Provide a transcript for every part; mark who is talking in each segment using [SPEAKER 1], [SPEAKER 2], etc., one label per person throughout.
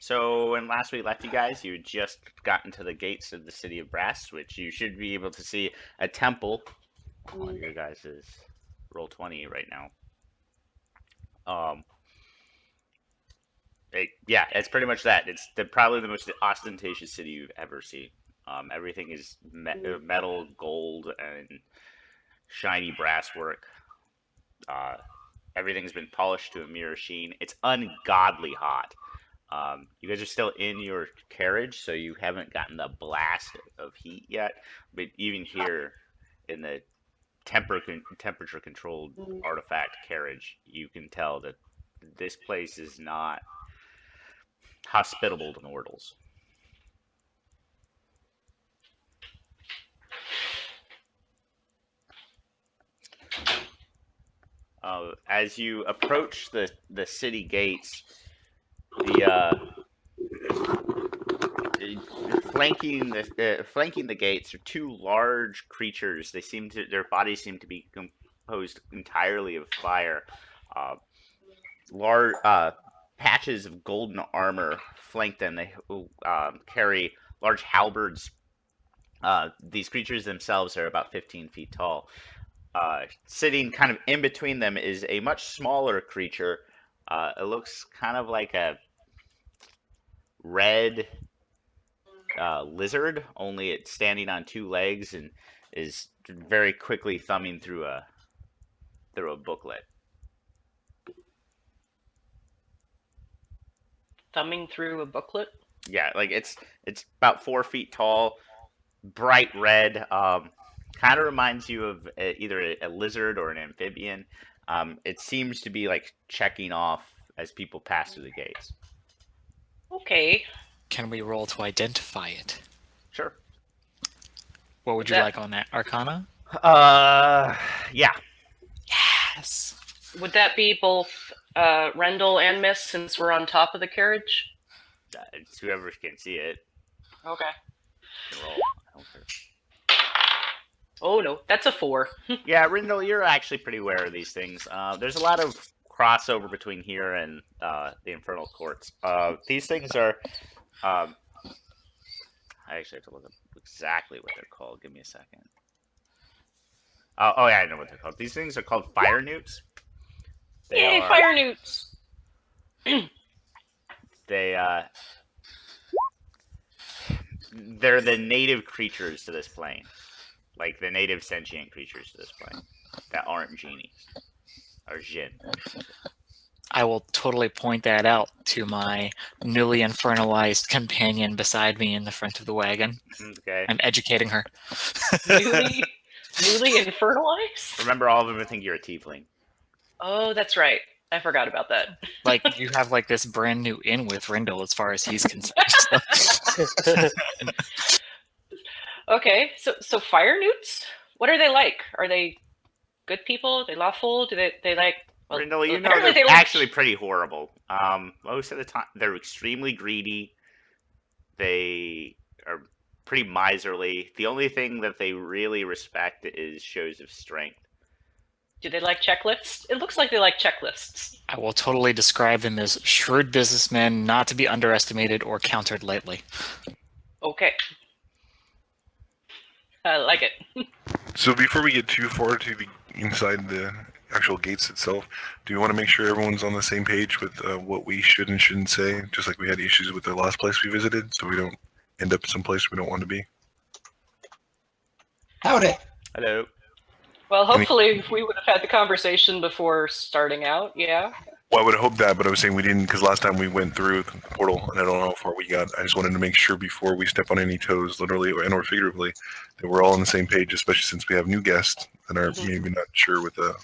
[SPEAKER 1] So when last we left you guys, you had just gotten to the gates of the city of Brass, which you should be able to see a temple on your guys' roll 20 right now. Um, yeah, it's pretty much that. It's probably the most ostentatious city you've ever seen. Everything is metal, gold, and shiny brass work. Uh, Everything's been polished to a mirror sheen. It's ungodly hot. You guys are still in your carriage, so you haven't gotten the blast of heat yet. But even here in the temperature controlled artifact carriage, you can tell that this place is not hospitable to mortals. As you approach the city gates, the flanking the gates are two large creatures. Their bodies seem to be composed entirely of fire. Uh, Large patches of golden armor flank them. They carry large halberds. These creatures themselves are about 15 feet tall. Sitting kind of in between them is a much smaller creature. It looks kind of like a red lizard, only it's standing on two legs and is very quickly thumbing through a booklet.
[SPEAKER 2] Thumbing through a booklet?
[SPEAKER 1] Yeah, like it's about 4 feet tall, bright red. Kind of reminds you of either a lizard or an amphibian. It seems to be like checking off as people pass through the gates.
[SPEAKER 2] Okay.
[SPEAKER 3] Can we roll to identify it?
[SPEAKER 1] Sure.
[SPEAKER 3] What would you like on that? Arcana?
[SPEAKER 1] Yeah.
[SPEAKER 3] Yes.
[SPEAKER 2] Would that be both Rendell and Miss, since we're on top of the carriage?
[SPEAKER 1] It's whoever can see it.
[SPEAKER 2] Okay.
[SPEAKER 1] Can roll. I don't care.
[SPEAKER 2] Oh no, that's a 4.
[SPEAKER 1] Yeah, Rindle, you're actually pretty aware of these things. There's a lot of crossover between here and the Infernal Courts. These things are. I actually have to look up exactly what they're called. Give me a second. Oh yeah, I know what they're called. These things are called fire newts.
[SPEAKER 2] Yay, fire newts!
[SPEAKER 1] They're the native creatures to this plane. Like the native sentient creatures to this plane that aren't genies or jinn.
[SPEAKER 3] I will totally point that out to my newly infernalized companion beside me in the front of the wagon.
[SPEAKER 1] Okay.
[SPEAKER 3] I'm educating her.
[SPEAKER 2] Newly infernalized?
[SPEAKER 1] Remember, all of them think you're a tiefling.
[SPEAKER 2] Oh, that's right. I forgot about that.
[SPEAKER 3] Like, you have like this brand new in with Rindle as far as he's concerned.
[SPEAKER 2] Okay, so fire newts? What are they like? Are they good people? Are they lawful? Do they like?
[SPEAKER 1] Well, Rindle, you know they're actually pretty horrible. Most of the time, they're extremely greedy. They are pretty miserly. The only thing that they really respect is shows of strength.
[SPEAKER 2] Do they like checklists? It looks like they like checklists.
[SPEAKER 3] I will totally describe them as shrewd businessmen, not to be underestimated or countered lightly.
[SPEAKER 2] Okay. I like it.
[SPEAKER 4] So before we get too far to the inside the actual gates itself, do you want to make sure everyone's on the same page with what we should and shouldn't say, just like we had issues with the last place we visited, so we don't end up someplace we don't want to be?
[SPEAKER 5] Howdy.
[SPEAKER 1] Hello.
[SPEAKER 2] Well, hopefully we would have had the conversation before starting out, yeah?
[SPEAKER 4] Well, I would have hoped that, but I was saying we didn't, because last time we went through the portal, and I don't know how far we got. I just wanted to make sure before we step on any toes, literally or figuratively, that we're all on the same page, especially since we have new guests that are maybe not sure with the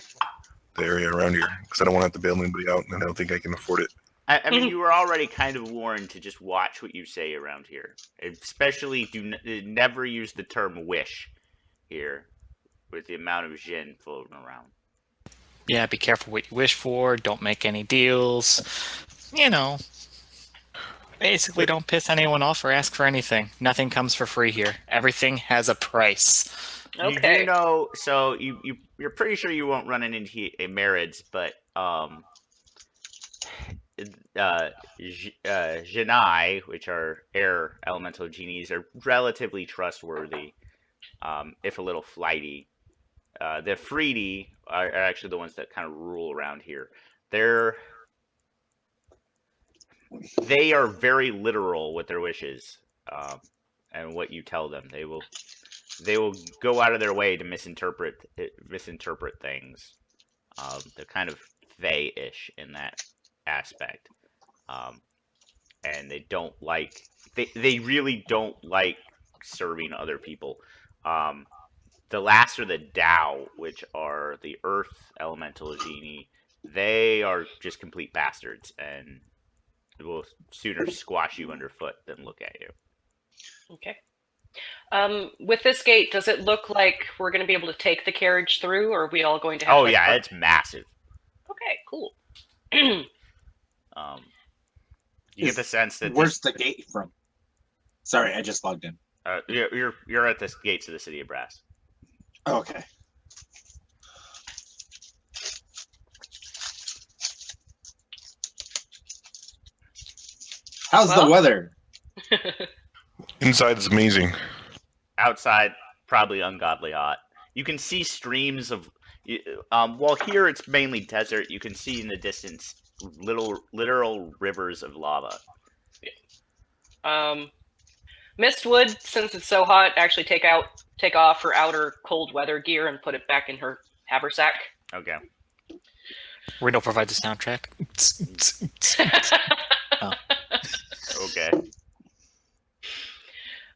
[SPEAKER 4] area around here, because I don't want to have to bail anybody out, and I don't think I can afford it.
[SPEAKER 1] I mean, you were already kind of warned to just watch what you say around here. Especially, never use the term wish here with the amount of Jinn floating around.
[SPEAKER 3] Yeah, be careful what you wish for. Don't make any deals. You know, basically don't piss anyone off or ask for anything. Nothing comes for free here. Everything has a price.
[SPEAKER 2] Okay.
[SPEAKER 1] You do know, so you're pretty sure you won't run into a marriage, but Genii, which are air elemental genies, are relatively trustworthy, if a little flighty. The Freedi are actually the ones that kind of rule around here. They are very literal with their wishes, and what you tell them. They will go out of their way to misinterpret things. They're kind of Fae-ish in that aspect, and they really don't like serving other people. The last are the Tao, which are the Earth elemental genie. They are just complete bastards and will sooner squash you underfoot than look at you.
[SPEAKER 2] Okay. With this gate, does it look like we're going to be able to take the carriage through, or are we all going to have?
[SPEAKER 1] Oh yeah, it's massive.
[SPEAKER 2] Okay, cool.
[SPEAKER 1] You get the sense that
[SPEAKER 5] Where's the gate from? Sorry, I just logged in.
[SPEAKER 1] you're at the gates of the city of Brass.
[SPEAKER 5] Okay. How's the weather?
[SPEAKER 4] Inside is amazing.
[SPEAKER 1] Outside, probably ungodly hot. You can see streams of. While here it's mainly desert, you can see in the distance literal rivers of lava.
[SPEAKER 2] Mistwood, since it's so hot, actually take off her outer cold weather gear and put it back in her haversack.
[SPEAKER 1] Okay.
[SPEAKER 3] We don't provide the soundtrack. Oh.
[SPEAKER 1] Okay.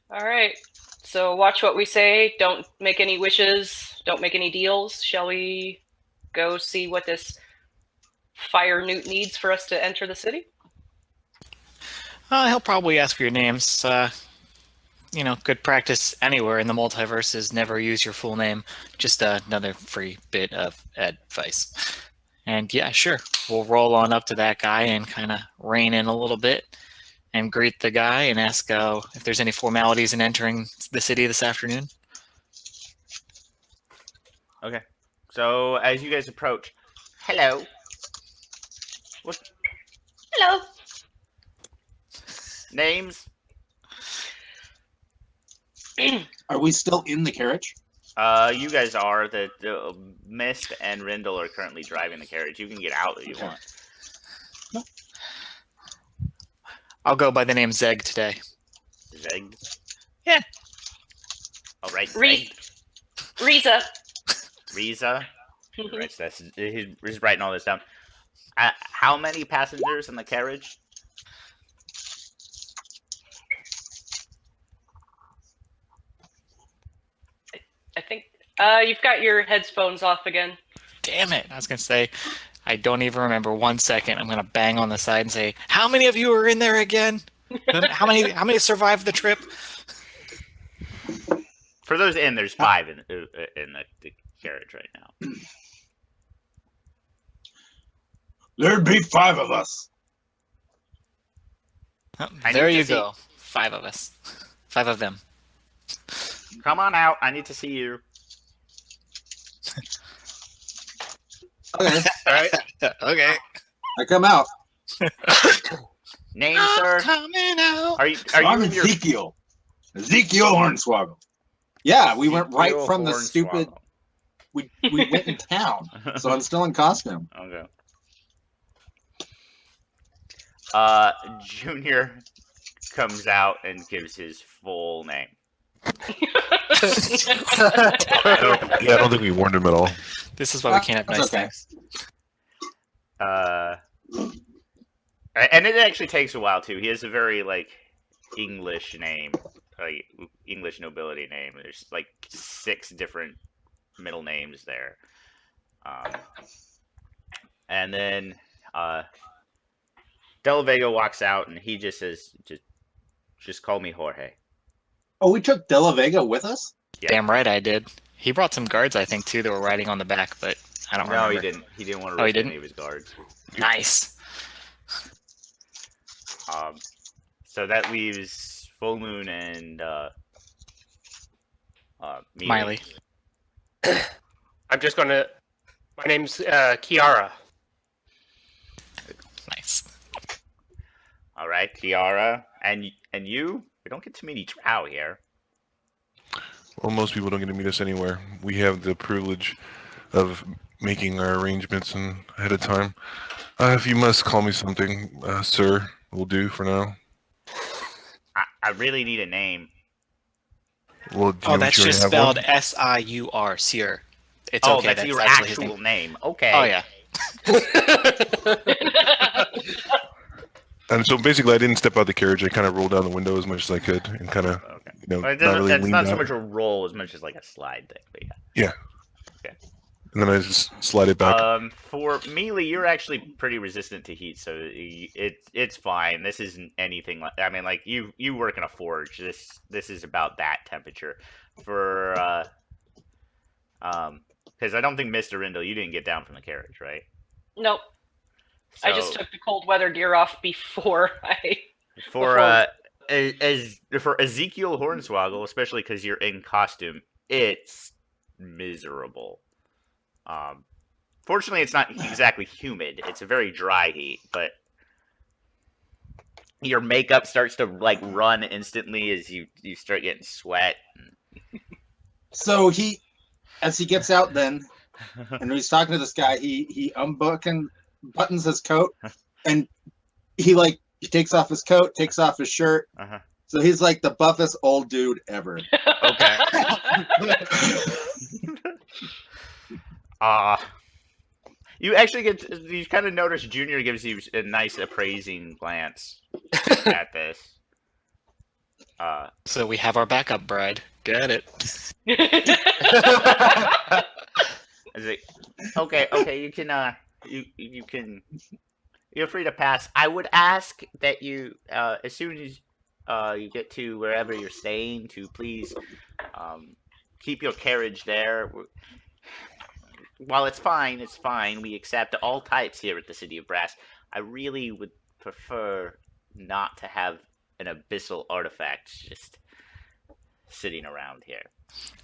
[SPEAKER 2] All right. So watch what we say. Don't make any wishes. Don't make any deals. Shall we go see what this fire newt needs for us to enter the city?
[SPEAKER 3] He'll probably ask for your names. Good practice anywhere in the multiverse is never use your full name. Just another free bit of advice. And yeah, sure. We'll roll on up to that guy and kind of rein in a little bit and greet the guy and ask if there's any formalities in entering the city this afternoon.
[SPEAKER 1] Okay. So as you guys approach, hello. What
[SPEAKER 2] Hello.
[SPEAKER 1] names?
[SPEAKER 5] Are we still in the carriage?
[SPEAKER 1] You guys are. The Mist and Rindle are currently driving the carriage. You can get out if you want.
[SPEAKER 3] I'll go by the name Zeg today.
[SPEAKER 1] Zeg?
[SPEAKER 3] Yeah.
[SPEAKER 1] All right.
[SPEAKER 2] Riza.
[SPEAKER 1] Riza. Right, so he's writing all this down. How many passengers in the carriage?
[SPEAKER 2] I think you've got your headphones off again.
[SPEAKER 3] Damn it. I was going to say, I don't even remember 1 second. I'm going to bang on the side and say, how many of you are in there again? How many survived the trip?
[SPEAKER 1] For those there's 5 in the carriage right now.
[SPEAKER 5] There'd be 5 of us.
[SPEAKER 3] Oh,
[SPEAKER 1] I
[SPEAKER 3] there
[SPEAKER 1] need to
[SPEAKER 3] you
[SPEAKER 1] see-
[SPEAKER 3] go. 5 of us. 5 of them.
[SPEAKER 1] Come on out. I need to see you.
[SPEAKER 5] Okay,
[SPEAKER 6] All right.
[SPEAKER 3] Okay.
[SPEAKER 5] I come out.
[SPEAKER 1] Name, sir?
[SPEAKER 3] Coming out.
[SPEAKER 1] Are you
[SPEAKER 5] I'm
[SPEAKER 1] in your
[SPEAKER 5] Ezekiel. Ezekiel Hornswoggle. Yeah, we went right
[SPEAKER 1] Ezekiel
[SPEAKER 5] from the stupid.
[SPEAKER 1] Hornswoggle?
[SPEAKER 5] We went in town, so I'm still in costume.
[SPEAKER 1] Okay. Junior comes out and gives his full name.
[SPEAKER 4] I don't think we warned him at all.
[SPEAKER 3] This is why we can't have nice
[SPEAKER 5] That's okay.
[SPEAKER 3] things.
[SPEAKER 1] And it actually takes a while too. He has a very English name, like English nobility name. There's 6 different middle names there. And then De La Vega walks out and he just says, just call me Jorge.
[SPEAKER 5] Oh, we took De La Vega with us?
[SPEAKER 1] Yeah.
[SPEAKER 3] Damn right I did. He brought some guards, I think, too, that were riding on the back, but I don't remember.
[SPEAKER 1] No, he didn't. He didn't want to
[SPEAKER 3] Oh, he
[SPEAKER 1] risk
[SPEAKER 3] didn't?
[SPEAKER 1] any of his guards.
[SPEAKER 3] Nice.
[SPEAKER 1] So that leaves Full Moon and
[SPEAKER 3] Miley.
[SPEAKER 6] I'm just gonna. My name's Kiara.
[SPEAKER 3] Nice.
[SPEAKER 1] right, Kiara, and you. We don't get too many drow here.
[SPEAKER 4] Well, most people don't get to meet us anywhere. We have the privilege of making our arrangements ahead of time. If you must call me something, sir, will do for now.
[SPEAKER 1] I really need a name.
[SPEAKER 4] Well, do you
[SPEAKER 3] Oh,
[SPEAKER 4] know
[SPEAKER 3] that's
[SPEAKER 4] you already
[SPEAKER 3] just
[SPEAKER 4] have
[SPEAKER 3] spelled
[SPEAKER 4] one?
[SPEAKER 3] Siur, Seer. It's
[SPEAKER 1] Oh,
[SPEAKER 3] okay.
[SPEAKER 1] that's
[SPEAKER 3] That's
[SPEAKER 1] your
[SPEAKER 3] actually his
[SPEAKER 1] actual
[SPEAKER 3] name.
[SPEAKER 1] name. Okay.
[SPEAKER 3] Oh yeah.
[SPEAKER 4] And so basically, I didn't step out the carriage. I kind of rolled down the window as much as I could, and kind of,
[SPEAKER 1] Okay.
[SPEAKER 4] you know,
[SPEAKER 1] Well,
[SPEAKER 4] not really
[SPEAKER 1] it's
[SPEAKER 4] leaned
[SPEAKER 1] not so
[SPEAKER 4] out.
[SPEAKER 1] much a roll as much as like a slide thing. But
[SPEAKER 4] Yeah.
[SPEAKER 1] Okay.
[SPEAKER 4] And then I just slide it back.
[SPEAKER 1] For melee, you're actually pretty resistant to heat, so it's fine. This isn't anything like. I mean, like you work in a forge. This is about that temperature. For because I don't think Mr. Rindle, you didn't get down from the carriage, right?
[SPEAKER 2] Nope.
[SPEAKER 1] So,
[SPEAKER 2] I just took the cold weather gear off before I.
[SPEAKER 1] for
[SPEAKER 2] before-
[SPEAKER 1] for Ezekiel Hornswoggle, especially because you're in costume, it's miserable. Fortunately, it's not exactly humid. It's a very dry heat, but your makeup starts to like run instantly as you start getting sweat.
[SPEAKER 5] So as he gets out then, and he's talking to this guy, he buttons his coat, and he takes off his coat, takes off his shirt.
[SPEAKER 1] Uh-huh.
[SPEAKER 5] So he's like the buffest old dude ever.
[SPEAKER 1] Okay. You actually you kind of notice Junior gives you a nice appraising glance at this.
[SPEAKER 3] So we have our backup bride. Got it.
[SPEAKER 1] Is it okay? You can you can you're free to pass. I would ask that you as soon as you get to wherever you're staying to please keep your carriage there. While it's fine, we accept all types here at the City of Brass. I really would prefer not to have an abyssal artifact just sitting around here.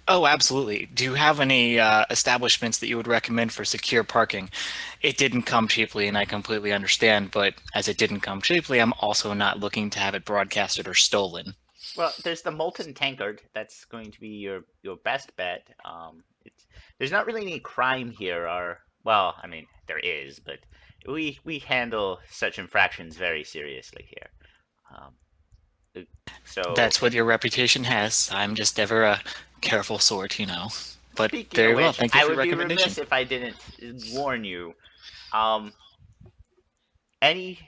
[SPEAKER 3] Oh, absolutely. Do you have any establishments that you would recommend for secure parking? It didn't come cheaply, and I completely understand, but as it didn't come cheaply, I'm also not looking to have it broadcasted or stolen.
[SPEAKER 1] Well, there's the Molten Tankard. That's going to be your best bet. There's not really any crime here, well, I mean, there is, but we handle such infractions very seriously here. So
[SPEAKER 3] That's what your reputation has. I'm just ever a careful sort, you know. But
[SPEAKER 1] speaking
[SPEAKER 3] very
[SPEAKER 1] of
[SPEAKER 3] well,
[SPEAKER 1] which,
[SPEAKER 3] thank you
[SPEAKER 1] I
[SPEAKER 3] for
[SPEAKER 1] would
[SPEAKER 3] your
[SPEAKER 1] be
[SPEAKER 3] recommendation.
[SPEAKER 1] remiss if I didn't warn you. Any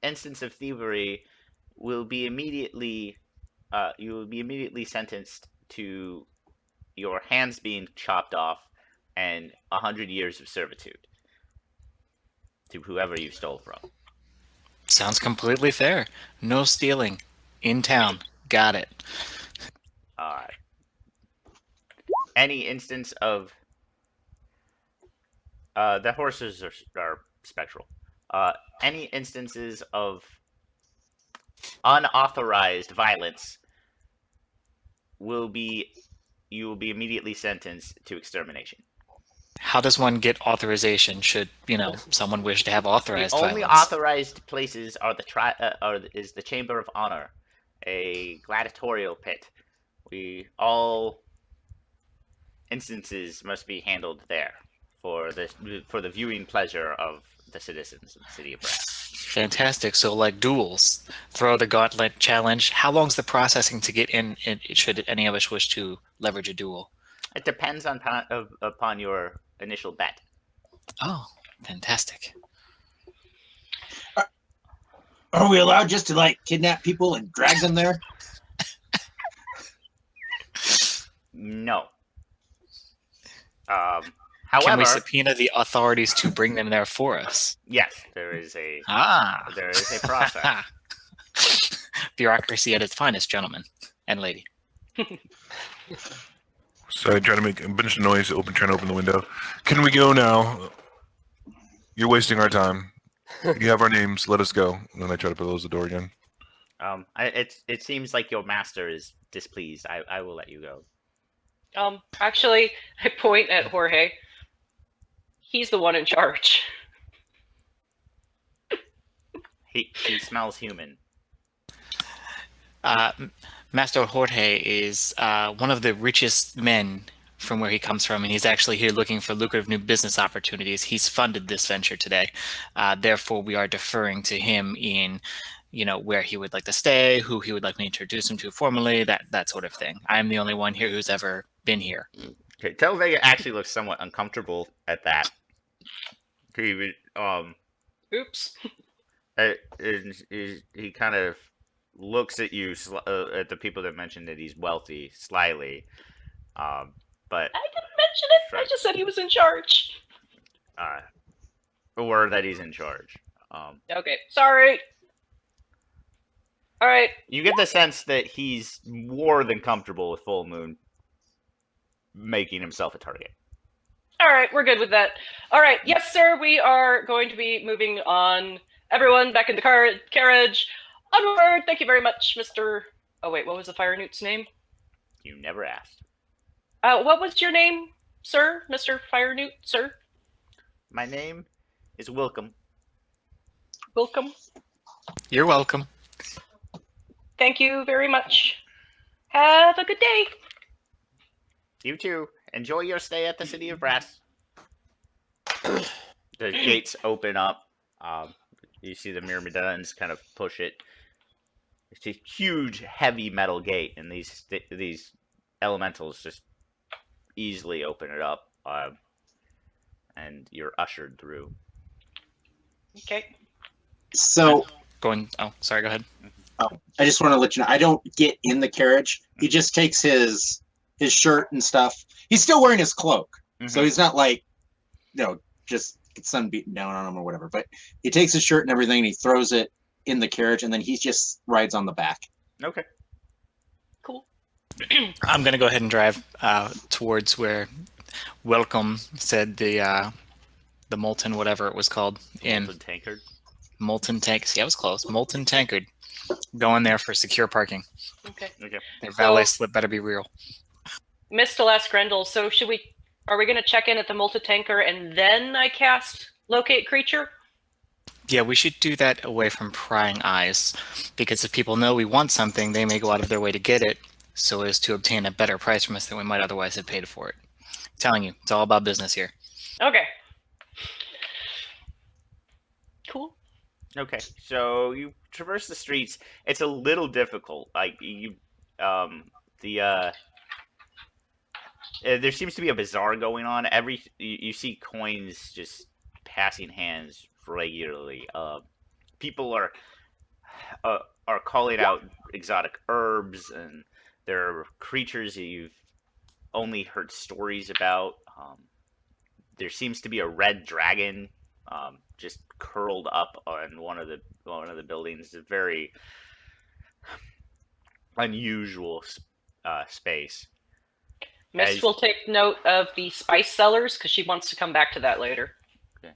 [SPEAKER 1] instance of thievery will be immediately you will be immediately sentenced to your hands being chopped off and 100 years of servitude to whoever you stole from.
[SPEAKER 3] Sounds completely fair. No stealing. In town. Got it.
[SPEAKER 1] Any instance of the horses are spectral. Any instances of unauthorized violence you will be immediately sentenced to extermination.
[SPEAKER 3] How does one get authorization should, someone wish to have authorized
[SPEAKER 1] The only
[SPEAKER 3] violence?
[SPEAKER 1] authorized places are is the Chamber of Honor, a gladiatorial pit. All instances must be handled there for the viewing pleasure of the citizens of the City of Brass.
[SPEAKER 3] Fantastic. So like duels, throw the gauntlet challenge. How long's the processing to get in should any of us wish to leverage a duel?
[SPEAKER 1] It depends upon your initial bet.
[SPEAKER 3] Oh, fantastic.
[SPEAKER 5] Are we allowed just to kidnap people and drag them there?
[SPEAKER 1] No.
[SPEAKER 3] Can
[SPEAKER 1] However,
[SPEAKER 3] we subpoena the authorities to bring them there for us?
[SPEAKER 1] yes, there is a process.
[SPEAKER 3] Bureaucracy at its finest, gentlemen and lady.
[SPEAKER 4] So I try to make a bunch of noise, trying to open the window. Can we go now? You're wasting our time. You have our names. Let us go. And then I try to close the door again.
[SPEAKER 1] It seems like your master is displeased. I will let you go.
[SPEAKER 2] Actually, I point at Jorge. He's the one in charge.
[SPEAKER 1] He smells human.
[SPEAKER 3] Master Jorge is one of the richest men from where he comes from, and he's actually here looking for lucrative new business opportunities. He's funded this venture today. Therefore, we are deferring to him in, where he would like to stay, who he would like me to introduce him to formally, that sort of thing. I'm the only one here who's ever been here.
[SPEAKER 1] Okay, Telvega actually looks somewhat uncomfortable at that.
[SPEAKER 2] Oops.
[SPEAKER 1] He kind of looks at you, at the people that mentioned that he's wealthy, slyly. But
[SPEAKER 2] I didn't mention it. I just said he was in charge.
[SPEAKER 1] or that he's in charge.
[SPEAKER 2] Okay, sorry. All right.
[SPEAKER 1] You get the sense that he's more than comfortable with Full Moon making himself a target.
[SPEAKER 2] All right, we're good with that. All right, yes, sir. We are going to be moving on. Everyone, back in the carriage. Onward. Thank you very much, Mr. Oh wait, what was the fire newt's name?
[SPEAKER 1] You never asked.
[SPEAKER 2] What was your name, sir, Mr. Fire Newt, sir?
[SPEAKER 1] My name is Wilcom.
[SPEAKER 2] Welcome.
[SPEAKER 3] You're welcome.
[SPEAKER 2] Thank you very much. Have a good day.
[SPEAKER 1] You too. Enjoy your stay at the City of Brass. The gates open up. You see the myrmidons kind of push it. It's a huge, heavy metal gate, and these elementals just easily open it up, and you're ushered through.
[SPEAKER 2] Okay.
[SPEAKER 5] So
[SPEAKER 3] Oh, sorry, go ahead.
[SPEAKER 5] I just want to let you know, I don't get in the carriage. He just takes his shirt and stuff. He's still wearing his cloak, so he's not like, just get sun beaten down on him or whatever. But he takes his shirt and everything, and he throws it in the carriage, and then he just rides on the back.
[SPEAKER 1] Okay.
[SPEAKER 2] Cool.
[SPEAKER 3] I'm gonna go ahead and drive towards where Welcome said the molten whatever it was called in
[SPEAKER 1] Molten tankard.
[SPEAKER 3] Molten tank. See, I was close. Molten tankard. Going there for secure parking.
[SPEAKER 2] Okay.
[SPEAKER 1] Okay.
[SPEAKER 3] Their valet slip better be real.
[SPEAKER 2] Mr. Last Grendel, so are we going to check in at the multi-tanker and then I cast Locate Creature?
[SPEAKER 3] Yeah, we should do that away from prying eyes, because if people know we want something, they may go out of their way to get it, so as to obtain a better price from us than we might otherwise have paid for it. I'm telling you, it's all about business here.
[SPEAKER 2] Okay. Cool.
[SPEAKER 1] Okay, so you traverse the streets. It's a little difficult. Like there seems to be a bazaar going on. You see coins just passing hands regularly. People are calling out exotic herbs, and there are creatures that you've only heard stories about. There seems to be a red dragon just curled up on one of the buildings. It's a very unusual space.
[SPEAKER 2] Miss will take note of the spice sellers because she wants to come back to that later.
[SPEAKER 1] Okay.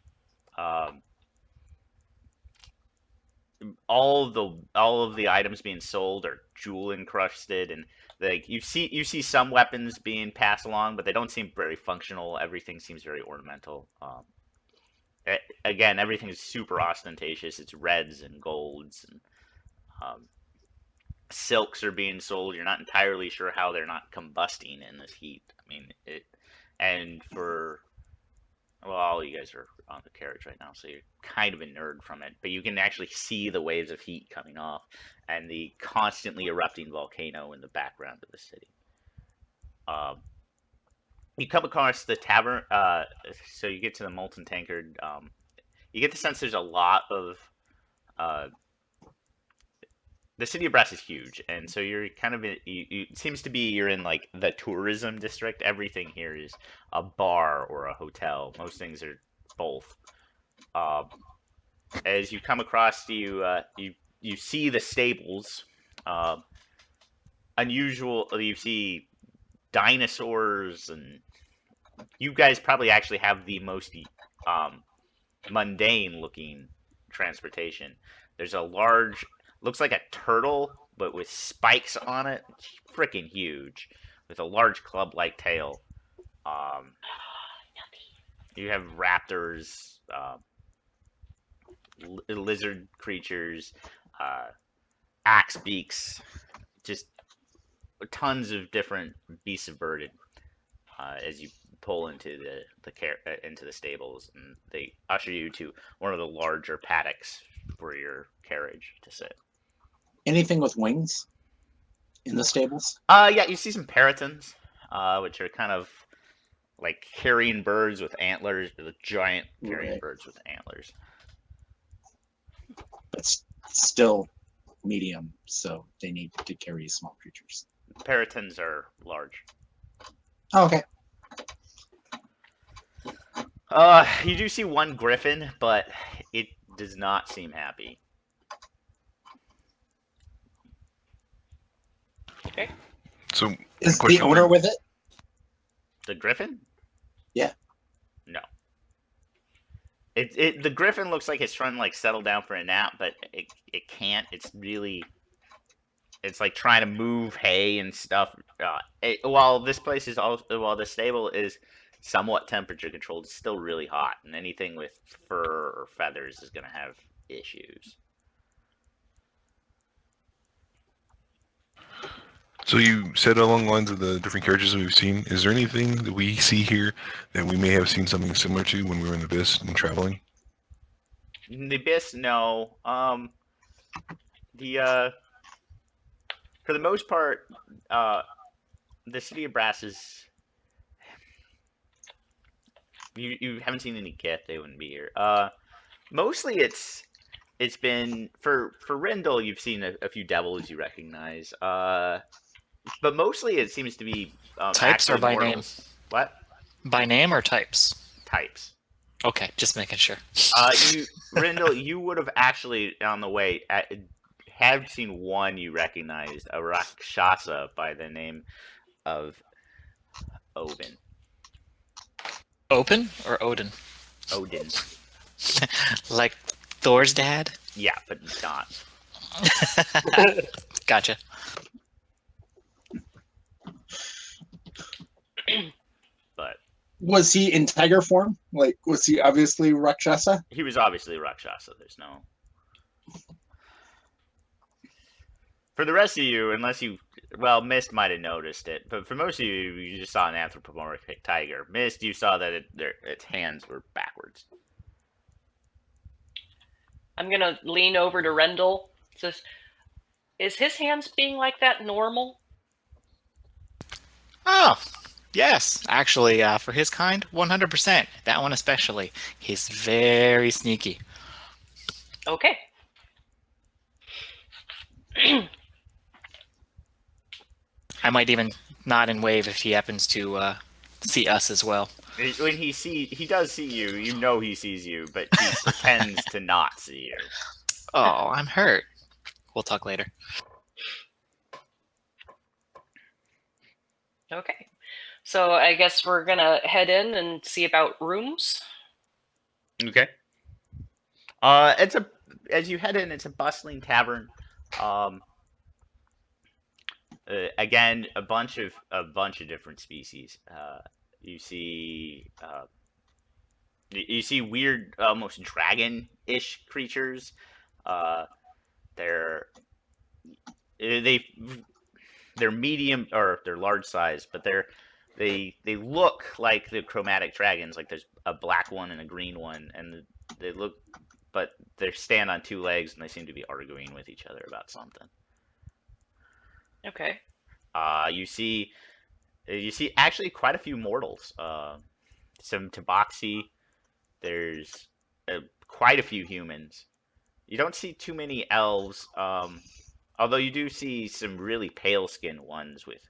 [SPEAKER 1] All of the items being sold are jewel encrusted, and like you see some weapons being passed along, but they don't seem very functional. Everything seems very ornamental. Again, everything is super ostentatious. It's reds and golds, and silks are being sold. You're not entirely sure how they're not combusting in this heat. I mean, all you guys are on the carriage right now, so you're kind of inured from it, but you can actually see the waves of heat coming off and the constantly erupting volcano in the background of the city. You come across the tavern, so you get to the Molten Tankard. You get the sense there's a lot of the city of Brass is huge, and so you're kind of it seems to be you're in like the tourism district. Everything here is a bar or a hotel. Most things are both. As you come across, you see the stables. Unusual. You see dinosaurs, and you guys probably actually have the most mundane looking transportation. There's a large, looks like a turtle, but with spikes on it. It's freaking huge, with a large club-like tail. You have raptors, lizard creatures, axe beaks, just tons of different beasts of burden as you pull into into the stables, and they usher you to one of the larger paddocks for your carriage to sit.
[SPEAKER 5] Anything with wings in the stables?
[SPEAKER 1] Yeah, you see some peritons, which are kind of like carrion birds with antlers, the giant carrion
[SPEAKER 5] Right.
[SPEAKER 1] birds with antlers.
[SPEAKER 5] But still medium, so they need to carry small creatures.
[SPEAKER 1] Peritons are large.
[SPEAKER 5] Oh, okay.
[SPEAKER 1] You do see one griffin, but it does not seem happy.
[SPEAKER 2] Okay.
[SPEAKER 4] So
[SPEAKER 5] Is the
[SPEAKER 4] question
[SPEAKER 5] owner
[SPEAKER 4] for-
[SPEAKER 5] with it?
[SPEAKER 1] The griffin?
[SPEAKER 5] Yeah.
[SPEAKER 1] No. The griffin looks like it's trying to like settle down for a nap, but it can't. It's like trying to move hay and stuff. While this place is also while the stable is somewhat temperature controlled, it's still really hot, and anything with fur or feathers is gonna have issues.
[SPEAKER 4] So you said along the lines of the different carriages that we've seen. Is there anything that we see here that we may have seen something similar to when we were in the Abyss and traveling?
[SPEAKER 1] The abyss, no. For the most part, the city of Brass is. You haven't seen any Gith, they wouldn't be here. Mostly it's been for Rendell. You've seen a few devils you recognize. But mostly it seems to be
[SPEAKER 3] Types or
[SPEAKER 1] actually
[SPEAKER 3] by name?
[SPEAKER 1] mortals. What
[SPEAKER 3] By name or types?
[SPEAKER 1] types?
[SPEAKER 3] Okay, just making sure.
[SPEAKER 1] Rendell, you would have actually on the way have seen one you recognized, a Rakshasa by the name of Odin.
[SPEAKER 3] Open or Odin?
[SPEAKER 1] Odin.
[SPEAKER 3] Like Thor's dad?
[SPEAKER 1] Yeah, but not.
[SPEAKER 3] Gotcha.
[SPEAKER 1] But
[SPEAKER 5] Was he in tiger form? Like, was he obviously Rakshasa?
[SPEAKER 1] he was obviously Rakshasa. There's no. For the rest of you, unless you, well, Mist might have noticed it, but for most of you, you just saw an anthropomorphic tiger. Mist, you saw that its hands were backwards.
[SPEAKER 2] I'm gonna lean over to Rendell. Says, "Is his hands being like that normal?"
[SPEAKER 3] Oh, yes. Actually, for his kind, 100%. That one especially. He's very sneaky.
[SPEAKER 2] Okay.
[SPEAKER 3] I might even nod and wave if he happens to see us as well.
[SPEAKER 1] When he does see you, you know he sees you, but he pretends to not see you.
[SPEAKER 3] Oh, I'm hurt. We'll talk later.
[SPEAKER 2] Okay. So I guess we're gonna head in and see about rooms.
[SPEAKER 1] Okay. As you head in, it's a bustling tavern. Again, a bunch of different species. You see weird, almost dragon-ish creatures. They're medium or they're large size, but they look like the chromatic dragons. Like there's a black one and a green one, and but they stand on two legs and they seem to be arguing with each other about something.
[SPEAKER 2] Okay.
[SPEAKER 1] You see actually quite a few mortals. Some tabaxi. There's quite a few humans. You don't see too many elves, although you do see some really pale-skinned ones with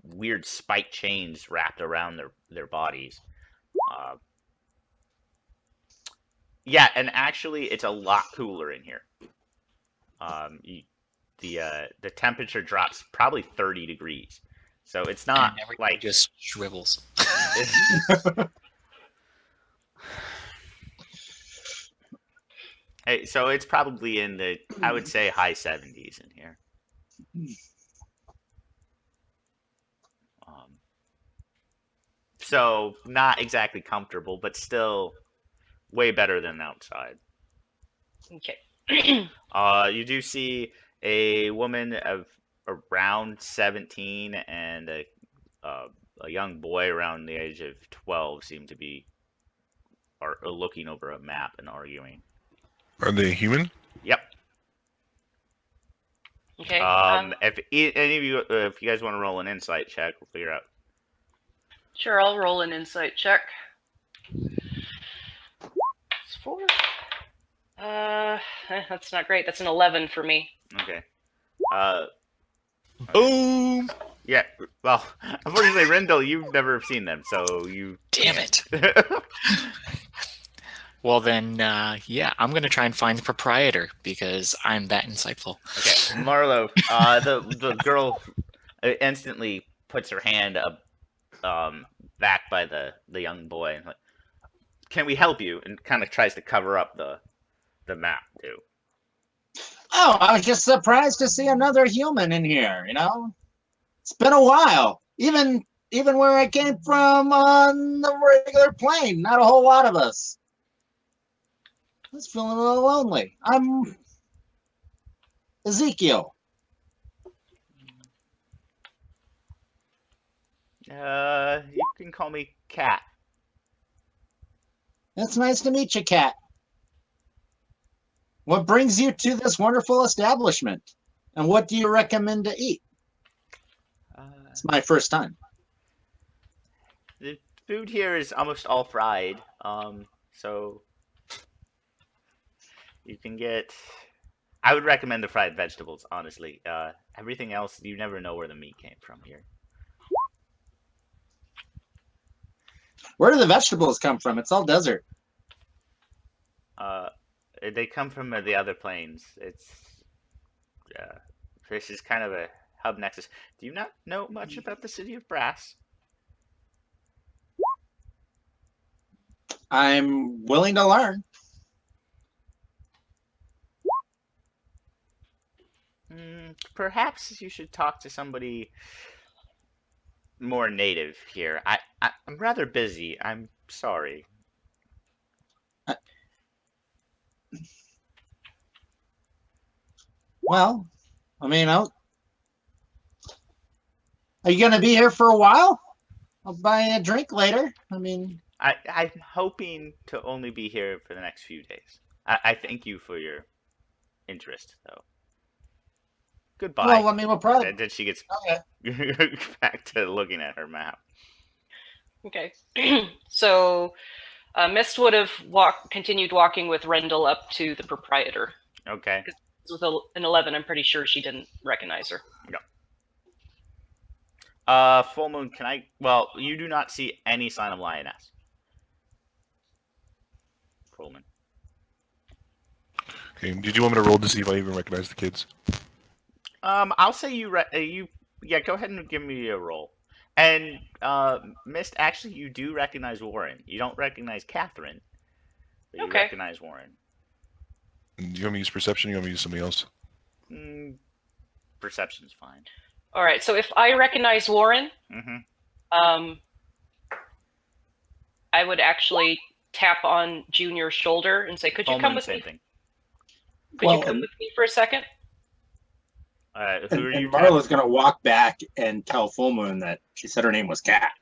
[SPEAKER 1] weird spiked chains wrapped around their bodies. Yeah, and actually, it's a lot cooler in here. The temperature drops probably 30 degrees, so it's not
[SPEAKER 3] And everything
[SPEAKER 1] like
[SPEAKER 3] just shrivels.
[SPEAKER 1] Hey, so it's probably in the, I would say, high 70s in here. So not exactly comfortable, but still way better than outside.
[SPEAKER 2] Okay.
[SPEAKER 1] You do see A woman of around 17 and a young boy around the age of 12 seem to be are looking over a map and arguing.
[SPEAKER 4] Are they human?
[SPEAKER 1] Yep.
[SPEAKER 2] Okay.
[SPEAKER 1] Any of you, if you guys want to roll an insight check, we'll figure out.
[SPEAKER 2] Sure, I'll roll an insight check. It's 4. That's not great. That's an 11 for me.
[SPEAKER 1] Okay.
[SPEAKER 3] Boom!
[SPEAKER 1] Yeah. Well, unfortunately, Rendell, you've never seen them, so you.
[SPEAKER 3] Damn it. Well, then, yeah, I'm going to try and find the proprietor because I'm that insightful.
[SPEAKER 1] Okay, Marlo, the girl instantly puts her hand up, back by the young boy, and like, can we help you? And kind of tries to cover up the map too.
[SPEAKER 5] Oh, I was just surprised to see another human in here. It's been a while. Even where I came from on the regular plane, not a whole lot of us. I was feeling a little lonely. I'm Ezekiel.
[SPEAKER 1] You can call me Cat.
[SPEAKER 5] It's nice to meet you, Cat. What brings you to this wonderful establishment? And what do you recommend to eat? It's my first time.
[SPEAKER 1] The food here is almost all fried, so you can get. I would recommend the fried vegetables, honestly. Everything else, you never know where the meat came from here.
[SPEAKER 5] Where do the vegetables come from? It's all desert.
[SPEAKER 1] They come from the other planes. This is kind of a hub nexus. Do you not know much about the city of Brass?
[SPEAKER 5] I'm willing to learn.
[SPEAKER 1] Perhaps you should talk to somebody more native here. I'm rather busy. I'm sorry.
[SPEAKER 5] Well, I mean, are you going to be here for a while? I'll buy a drink later. I mean,
[SPEAKER 1] I'm hoping to only be here for the next few days. I thank you for your interest, though. Goodbye.
[SPEAKER 5] well, I mean, we'll probably.
[SPEAKER 1] And then she gets
[SPEAKER 5] Okay.
[SPEAKER 1] back to looking at her map.
[SPEAKER 2] Okay. So Mist would have continued walking with Rendell up to the proprietor.
[SPEAKER 1] Okay.
[SPEAKER 2] With an 11, I'm pretty sure she didn't recognize her.
[SPEAKER 1] Full moon, can I? Well, you do not see any sign of lioness. Full moon.
[SPEAKER 4] Okay. Did you want me to roll to see if I even recognize the kids?
[SPEAKER 1] I'll say you. Yeah, go ahead and give me a roll. And Mist, actually, you do recognize Warren. You don't recognize Catherine, but you
[SPEAKER 2] Okay.
[SPEAKER 1] recognize Warren.
[SPEAKER 4] Do you want me to use perception? Or you want me to use something else?
[SPEAKER 1] Perception's fine.
[SPEAKER 2] All right. So if I recognize Warren,
[SPEAKER 1] Mm-hmm.
[SPEAKER 2] I would actually tap on Junior's shoulder and say, "Could you
[SPEAKER 1] Full
[SPEAKER 2] come
[SPEAKER 1] moon,
[SPEAKER 2] with
[SPEAKER 1] same
[SPEAKER 2] me?
[SPEAKER 1] thing.
[SPEAKER 2] Could you come with me for a second?"
[SPEAKER 1] Who
[SPEAKER 5] And
[SPEAKER 1] are you?
[SPEAKER 5] Marla's going to walk back and tell Full Moon that she said her name was Cat.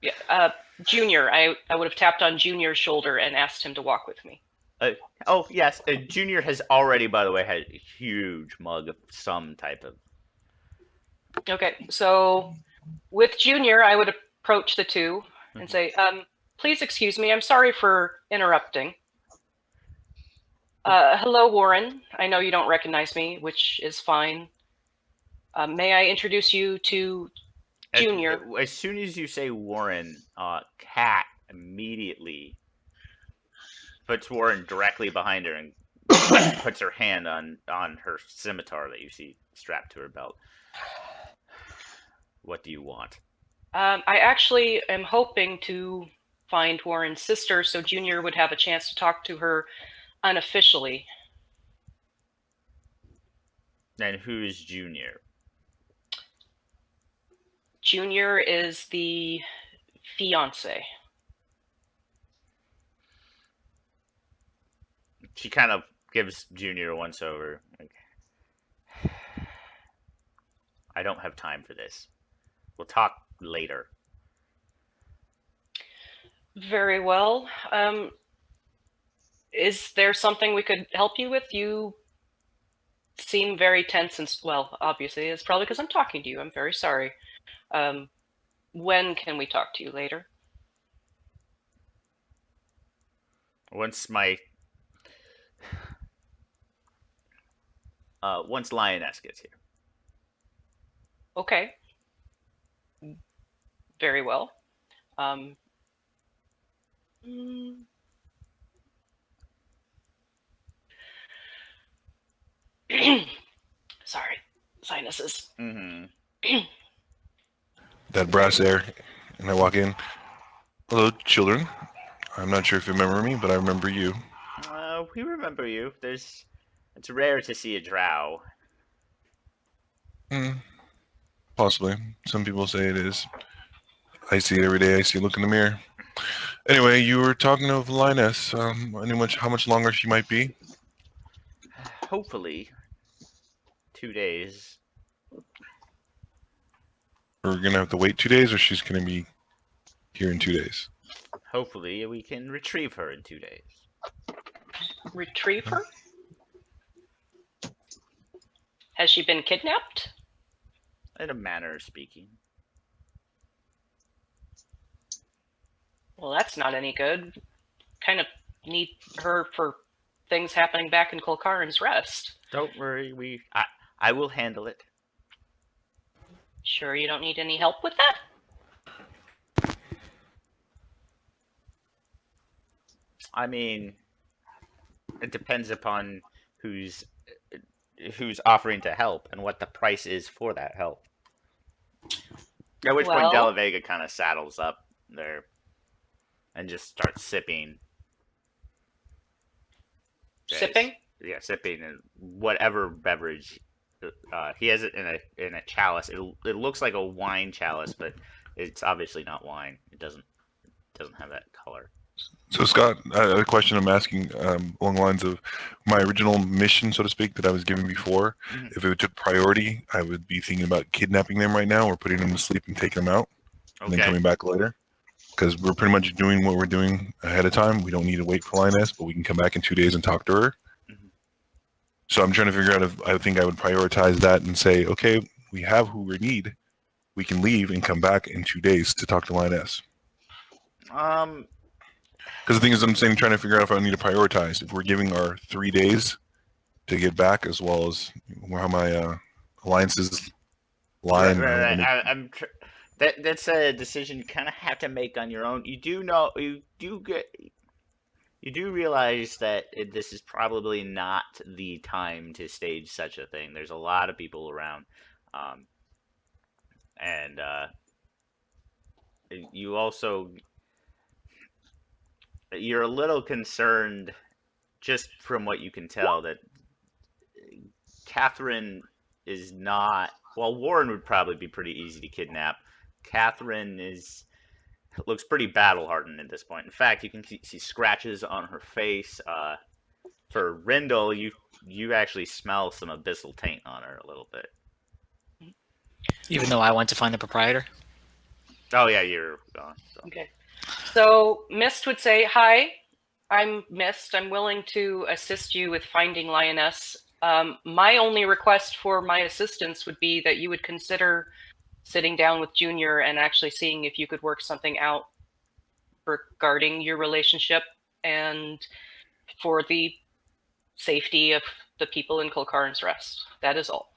[SPEAKER 2] Yeah. Junior. I would have tapped on Junior's shoulder and asked him to walk with me.
[SPEAKER 1] Oh yes, Junior has already, by the way, had a huge mug of some type of.
[SPEAKER 2] Okay. So with Junior, I would approach the two and say, "Please excuse me. I'm sorry for interrupting. Hello, Warren. I know you don't recognize me, which is fine. May I introduce you to Junior?"
[SPEAKER 1] As soon as you say Warren, Kat immediately puts Warren directly behind her and puts her hand on her scimitar that you see strapped to her belt. What do you want?
[SPEAKER 2] I actually am hoping to find Warren's sister so Junior would have a chance to talk to her unofficially.
[SPEAKER 1] And who is Junior?
[SPEAKER 2] Junior is the fiance.
[SPEAKER 1] She kind of gives Junior a once over. Like, I don't have time for this. We'll talk later.
[SPEAKER 2] Very well. Is there something we could help you with? You seem very tense and, well, obviously, it's probably because I'm talking to you. I'm very sorry. When can we talk to you later?
[SPEAKER 1] Once lioness gets here.
[SPEAKER 2] Okay. Very well. Sorry, sinuses.
[SPEAKER 1] Mm-hmm.
[SPEAKER 4] That brass air, and I walk in. Hello, children. I'm not sure if you remember me, but I remember you.
[SPEAKER 1] We remember you. It's rare to see a drow.
[SPEAKER 4] Possibly. Some people say it is. I see it every day. I see it look in the mirror. Anyway, you were talking of Linus. How much longer she might be?
[SPEAKER 1] Hopefully, 2 days.
[SPEAKER 4] We're gonna have to wait 2 days, or she's gonna be here in 2 days.
[SPEAKER 1] Hopefully, we can retrieve her in 2 days.
[SPEAKER 2] Retrieve her? Has she been kidnapped?
[SPEAKER 1] In a manner of speaking.
[SPEAKER 2] Well, that's not any good. Kind of need her for things happening back in Kolkarin's Rest.
[SPEAKER 1] Don't worry, I will handle it.
[SPEAKER 2] Sure you don't need any help with that?
[SPEAKER 1] I mean, it depends upon who's offering to help and what the price is for that help. At which point
[SPEAKER 2] Well-
[SPEAKER 1] Della Vega kind of saddles up there and just starts sipping.
[SPEAKER 2] Sipping?
[SPEAKER 1] Yeah, sipping and whatever beverage he has it in a chalice. It looks like a wine chalice, but it's obviously not wine. It doesn't have that color.
[SPEAKER 4] So, Scott, a question I'm asking along the lines of my original mission, so to speak, that I was given before.
[SPEAKER 1] Mhm.
[SPEAKER 4] If it took priority, I would be thinking about kidnapping them right now or putting them to sleep and taking them out and then
[SPEAKER 1] Okay.
[SPEAKER 4] coming back later. Because we're pretty much doing what we're doing ahead of time. We don't need to wait for Lioness, but we can come back in 2 days and talk to her.
[SPEAKER 1] Mhm.
[SPEAKER 4] So I'm trying to figure out if I think I would prioritize that and say, okay, we have who we need. We can leave and come back in 2 days to talk to Lioness. Because the thing is, I'm saying, trying to figure out if I need to prioritize. If we're giving our 3 days to get back, as well as how my alliances line.
[SPEAKER 1] Right. That's a decision you kind of have to make on your own. You do realize that this is probably not the time to stage such a thing. There's a lot of people around, and you also you're a little concerned, just from what you can tell, that Catherine is not. Well, Warren would probably be pretty easy to kidnap. Catherine looks pretty battle hardened at this point. In fact, you can see scratches on her face. For Rindle, you actually smell some abyssal taint on her a little bit.
[SPEAKER 3] Even though I went to find the proprietor.
[SPEAKER 1] Oh yeah, you're gone. So.
[SPEAKER 2] Okay. So Mist would say, "Hi, I'm Mist. I'm willing to assist you with finding Lioness. My only request for my assistance would be that you would consider sitting down with Junior and actually seeing if you could work something out regarding your relationship and for the safety of the people in Kolkarin's Rest. That is all."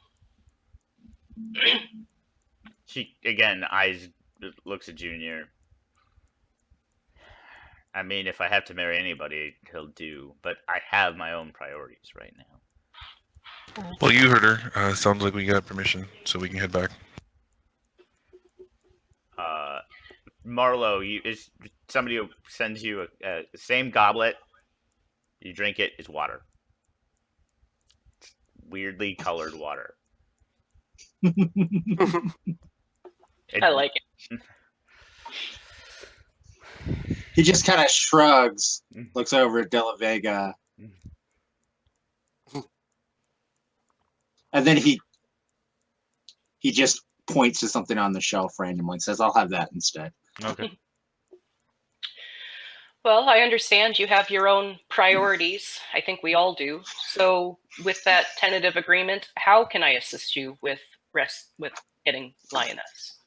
[SPEAKER 1] She again looks at Junior. I mean, if I have to marry anybody, he'll do. But I have my own priorities right now.
[SPEAKER 4] Well, you heard her. Sounds like we got permission, so we can head back.
[SPEAKER 1] Marlo, somebody who sends you the same goblet. You drink it. It's water. It's weirdly colored water.
[SPEAKER 2] I like it.
[SPEAKER 5] He just kind of shrugs, looks over at Della Vega, and then he he just points to something on the shelf randomly and says, I'll have that instead.
[SPEAKER 1] Okay.
[SPEAKER 2] Well, I understand you have your own priorities. I think we all do. So, with that tentative agreement, how can I assist you with getting lioness?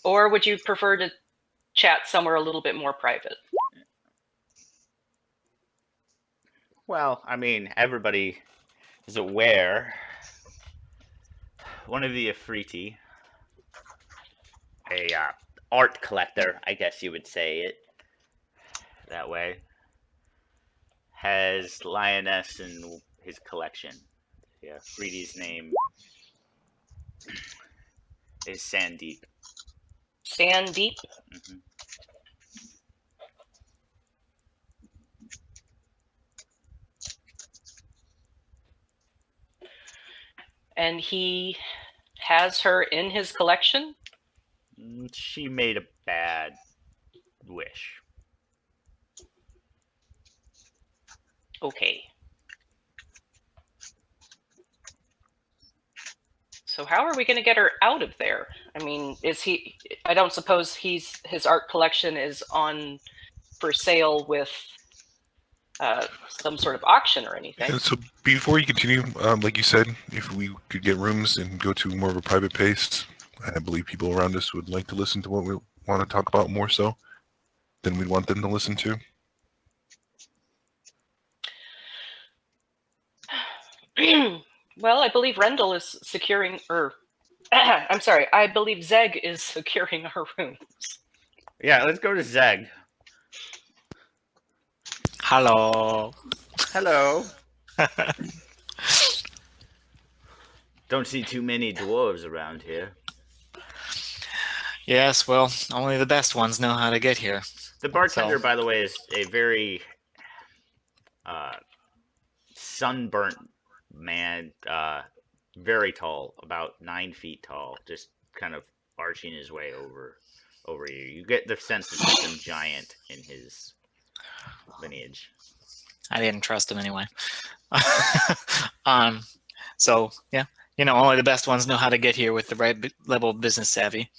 [SPEAKER 2] Or would you prefer to chat somewhere a little bit more private?
[SPEAKER 1] Well, I mean, everybody is aware. One of the Afriti, a art collector, I guess you would say it that way, has lioness in his collection. Yeah, Afriti's name is Sandeep.
[SPEAKER 2] Sandeep?
[SPEAKER 1] Hmm.
[SPEAKER 2] And he has her in his collection?
[SPEAKER 1] She made a bad wish.
[SPEAKER 2] Okay. So how are we going to get her out of there? I mean, I don't suppose his art collection is on for sale with some sort of auction or anything.
[SPEAKER 4] And so before you continue, like you said, if we could get rooms and go to more of a private pace, I believe people around us would like to listen to what we want to talk about more so than we'd want them to listen to.
[SPEAKER 2] Well, I believe Rendell is securing, or I'm sorry, I believe Zeg is securing our rooms.
[SPEAKER 1] Yeah, let's go to Zeg.
[SPEAKER 3] Hello.
[SPEAKER 1] Hello. Don't see too many dwarves around here.
[SPEAKER 3] Yes, well, only the best ones know how to get here.
[SPEAKER 1] The bartender,
[SPEAKER 3] So-
[SPEAKER 1] by the way, is a very sunburnt man, very tall, about 9 feet tall, just kind of arching his way over you. You get the sense that there's some giant in his lineage.
[SPEAKER 3] I didn't trust him anyway. So yeah, only the best ones know how to get here with the right level of business savvy.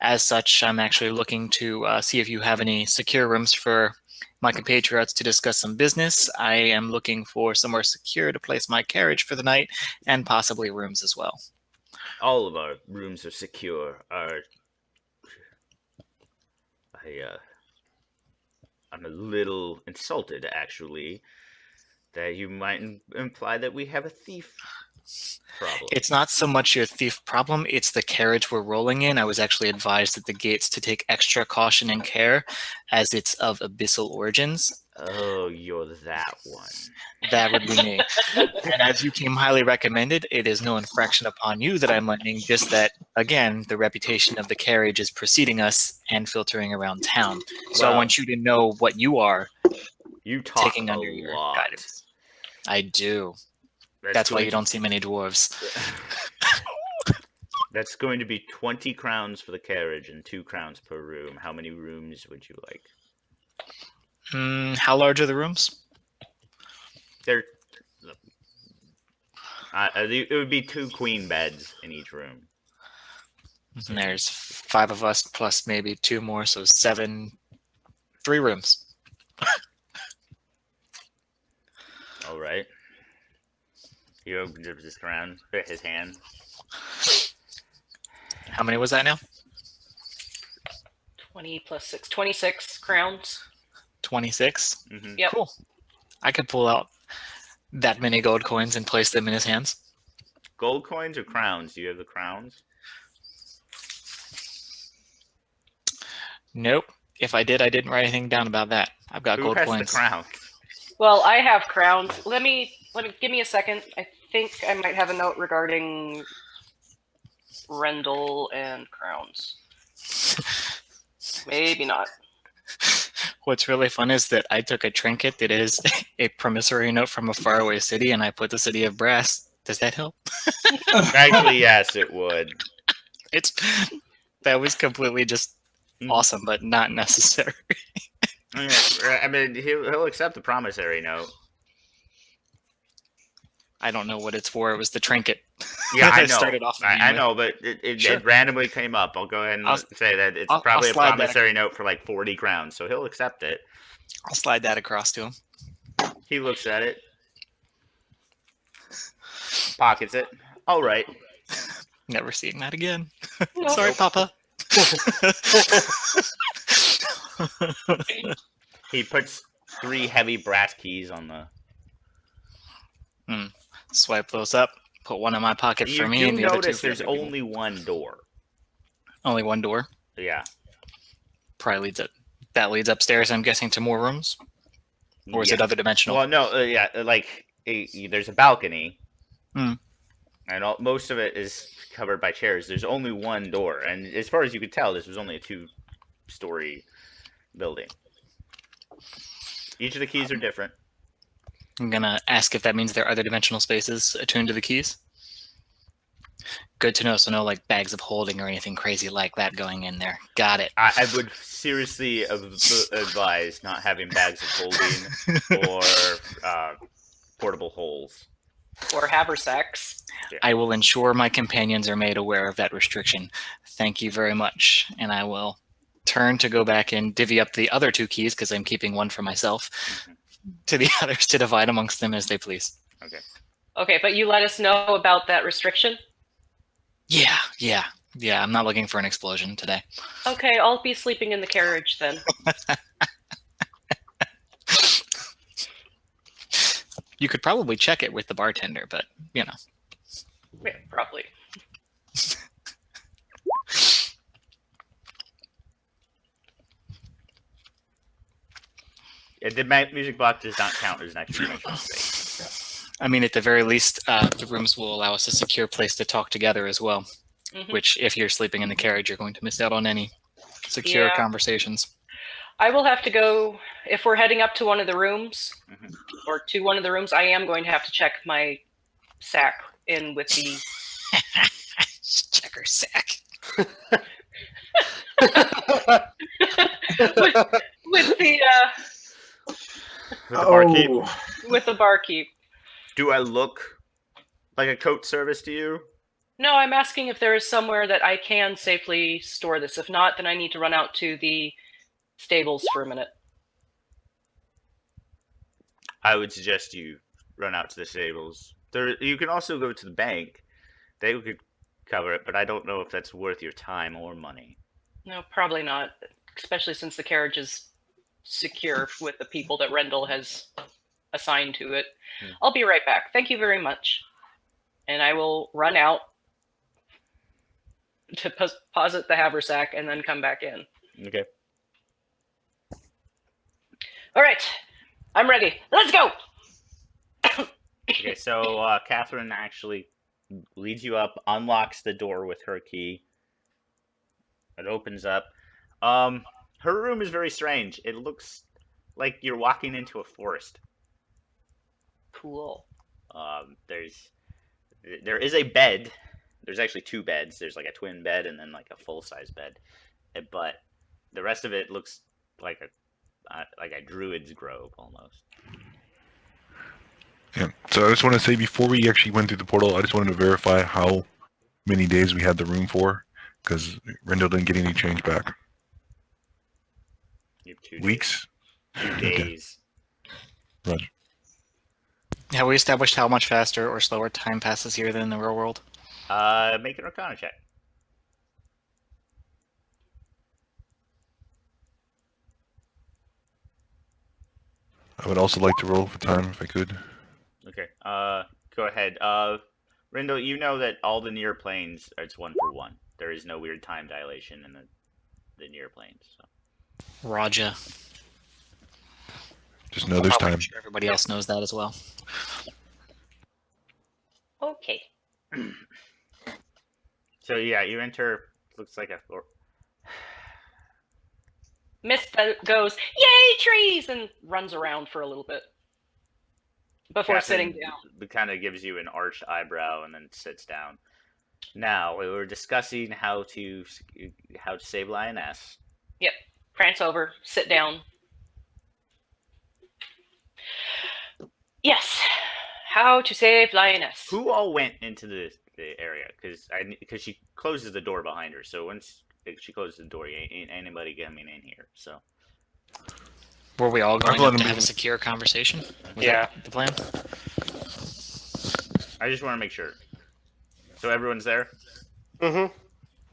[SPEAKER 3] As such, I'm actually looking to see if you have any secure rooms for my compatriots to discuss some business. I am looking for somewhere secure to place my carriage for the night, and possibly rooms as well.
[SPEAKER 1] All of our rooms are secure. I'm a little insulted, actually, that you might imply that we have a thief problem.
[SPEAKER 3] It's not so much your thief problem, it's the carriage we're rolling in. I was actually advised at the gates to take extra caution and care, as it's of abyssal origins.
[SPEAKER 1] Oh, you're that one.
[SPEAKER 3] That would be me. And as you came highly recommended, it is no infraction upon you that I'm lending, just that, again, the reputation of the carriage is preceding us and filtering around town. So I
[SPEAKER 1] Well,
[SPEAKER 3] want you to know what you are
[SPEAKER 1] You talk
[SPEAKER 3] taking
[SPEAKER 1] a
[SPEAKER 3] under your
[SPEAKER 1] lot.
[SPEAKER 3] guidance. I do. That's why you don't see many dwarves.
[SPEAKER 1] That's going to be 20 crowns for the carriage and 2 crowns per room. How many rooms would you like?
[SPEAKER 3] How large are the rooms?
[SPEAKER 1] They're it would be 2 queen beds in each room.
[SPEAKER 3] And there's 5 of us plus maybe 2 more, so 7. 3 rooms.
[SPEAKER 1] All right. He opens up his crown, his hand.
[SPEAKER 3] How many was that now?
[SPEAKER 2] 20 plus 6, 26 crowns.
[SPEAKER 3] 26?
[SPEAKER 1] Hmm.
[SPEAKER 2] Yep.
[SPEAKER 3] Cool. I could pull out that many gold coins and place them in his hands.
[SPEAKER 1] Gold coins or crowns? Do you have the crowns?
[SPEAKER 3] Nope. If I did, I didn't write anything down about that. I've got
[SPEAKER 1] Who
[SPEAKER 3] gold
[SPEAKER 1] has
[SPEAKER 3] coins.
[SPEAKER 1] the crowns?
[SPEAKER 2] Well, I have crowns. Let me give me a second. I think I might have a note regarding Rendell and crowns. Maybe not.
[SPEAKER 3] What's really fun is that I took a trinket that is a promissory note from a faraway city, and I put the city of Brass. Does that help?
[SPEAKER 1] Actually, yes, it would.
[SPEAKER 3] That was completely just awesome, but not necessary.
[SPEAKER 1] I mean, he'll accept the promissory note.
[SPEAKER 3] I don't know what it's for. It was the trinket.
[SPEAKER 1] Yeah, I
[SPEAKER 3] that
[SPEAKER 1] know.
[SPEAKER 3] started off the game
[SPEAKER 1] I
[SPEAKER 3] with.
[SPEAKER 1] know, but it
[SPEAKER 3] Sure.
[SPEAKER 1] randomly came up. I'll go ahead and
[SPEAKER 3] I'll-
[SPEAKER 1] say that it's
[SPEAKER 3] I'll
[SPEAKER 1] probably a
[SPEAKER 3] slide that
[SPEAKER 1] promissory note for like 40 crowns, so he'll accept it.
[SPEAKER 3] I'll slide that across to him.
[SPEAKER 1] He looks at it, pockets it. All right.
[SPEAKER 3] Never seeing that again.
[SPEAKER 2] No.
[SPEAKER 3] Sorry, Papa.
[SPEAKER 1] He puts 3 heavy brass keys on the.
[SPEAKER 3] Swipe those up. Put one in my pocket for
[SPEAKER 1] You
[SPEAKER 3] me,
[SPEAKER 1] do
[SPEAKER 3] and the other two
[SPEAKER 1] notice
[SPEAKER 3] for
[SPEAKER 1] there's
[SPEAKER 3] other people.
[SPEAKER 1] only one door.
[SPEAKER 3] Only one door.
[SPEAKER 1] Yeah.
[SPEAKER 3] Probably leads up. That leads upstairs. I'm guessing to more rooms, or is
[SPEAKER 1] Yeah.
[SPEAKER 3] it other dimensional?
[SPEAKER 1] Well, no, yeah, like there's a balcony,
[SPEAKER 3] Hmm.
[SPEAKER 1] and most of it is covered by chairs. There's only one door, and as far as you could tell, this was only a 2-story building. Each of the keys are different.
[SPEAKER 3] I'm gonna ask if that means there are other dimensional spaces attuned to the keys. Good to know. So no like bags of holding or anything crazy like that going in there. Got it.
[SPEAKER 1] I would seriously advise not having bags of holding or portable holes.
[SPEAKER 2] Or haversacks.
[SPEAKER 3] I will ensure my companions are made aware of that restriction. Thank you very much. And I will turn to go back and divvy up the other 2 keys, because I'm keeping one for myself, to the others to divide amongst them as they please.
[SPEAKER 1] Okay.
[SPEAKER 2] Okay, but you let us know about that restriction?
[SPEAKER 3] Yeah. I'm not looking for an explosion today.
[SPEAKER 2] Okay, I'll be sleeping in the carriage then.
[SPEAKER 3] You could probably check it with the bartender, but, you know.
[SPEAKER 2] Yeah, probably.
[SPEAKER 1] The music box does not count as an extra dimensional space.
[SPEAKER 3] I mean, at the very least, the rooms will allow us a secure place to talk together as well,
[SPEAKER 2] Mhm.
[SPEAKER 3] which if you're sleeping in the carriage, you're going to miss out on any secure
[SPEAKER 2] Yeah.
[SPEAKER 3] conversations.
[SPEAKER 2] I will have to go, if we're heading up to one of the rooms,
[SPEAKER 1] Mhm.
[SPEAKER 2] or to one of the rooms, I am going to have to check my sack in with the...
[SPEAKER 3] Checker sack.
[SPEAKER 2] with the
[SPEAKER 1] With the barkeep.
[SPEAKER 2] with the barkeep.
[SPEAKER 1] Do I look like a coat service to you?
[SPEAKER 2] No, I'm asking if there is somewhere that I can safely store this. If not, then I need to run out to the stables for a minute.
[SPEAKER 1] I would suggest you run out to the stables. You can also go to the bank. They could cover it, but I don't know if that's worth your time or money.
[SPEAKER 2] No, probably not, especially since the carriage is secure with the people that Rendell has assigned to it.
[SPEAKER 1] Hmm.
[SPEAKER 2] I'll be right back. Thank you very much. And I will run out to deposit the haversack and then come back in.
[SPEAKER 1] Okay.
[SPEAKER 2] All right, I'm ready. Let's go.
[SPEAKER 1] Okay, so Catherine actually leads you up, unlocks the door with her key. It opens up. Her room is very strange. It looks like you're walking into a forest.
[SPEAKER 2] Cool.
[SPEAKER 1] There is a bed. There's actually 2 beds. There's like a twin bed and then like a full-size bed. But the rest of it looks like a druid's grove almost.
[SPEAKER 4] Yeah. So I just want to say before we actually went through the portal, I just wanted to verify how many days we had the room for, because Rendell didn't get any change back.
[SPEAKER 1] You have 2 days.
[SPEAKER 4] Weeks?
[SPEAKER 1] 2
[SPEAKER 4] Okay.
[SPEAKER 1] days.
[SPEAKER 4] Roger.
[SPEAKER 3] Have we established how much faster or slower time passes here than in the real world?
[SPEAKER 1] Make an Arcana check.
[SPEAKER 4] I would also like to roll for time if I could.
[SPEAKER 1] Okay. Go ahead. Rendell, you know that all the near planes, it's 1 for 1. There is no weird time dilation in the near planes. So.
[SPEAKER 3] Raja.
[SPEAKER 4] Just know there's
[SPEAKER 3] Probably
[SPEAKER 4] time.
[SPEAKER 3] sure everybody else knows that as well.
[SPEAKER 2] Okay.
[SPEAKER 1] So yeah, you enter. Looks like a.
[SPEAKER 2] Mist goes, "Yay, trees!" and runs around for a little bit before sitting down.
[SPEAKER 1] It kind of gives you an arched eyebrow and then sits down. Now we were discussing how to save Lioness.
[SPEAKER 2] Yep. Prance over, sit down. Yes. How to save lioness.
[SPEAKER 1] Who all went into the area? Because she closes the door behind her. So once she closes the door, ain't anybody coming in here. So
[SPEAKER 3] Were we all going
[SPEAKER 4] let
[SPEAKER 3] up to
[SPEAKER 4] him
[SPEAKER 3] have a
[SPEAKER 4] be.
[SPEAKER 3] secure conversation? Was
[SPEAKER 6] Yeah.
[SPEAKER 3] that the plan?
[SPEAKER 1] I just want to make sure. So everyone's there.
[SPEAKER 6] Mm-hmm.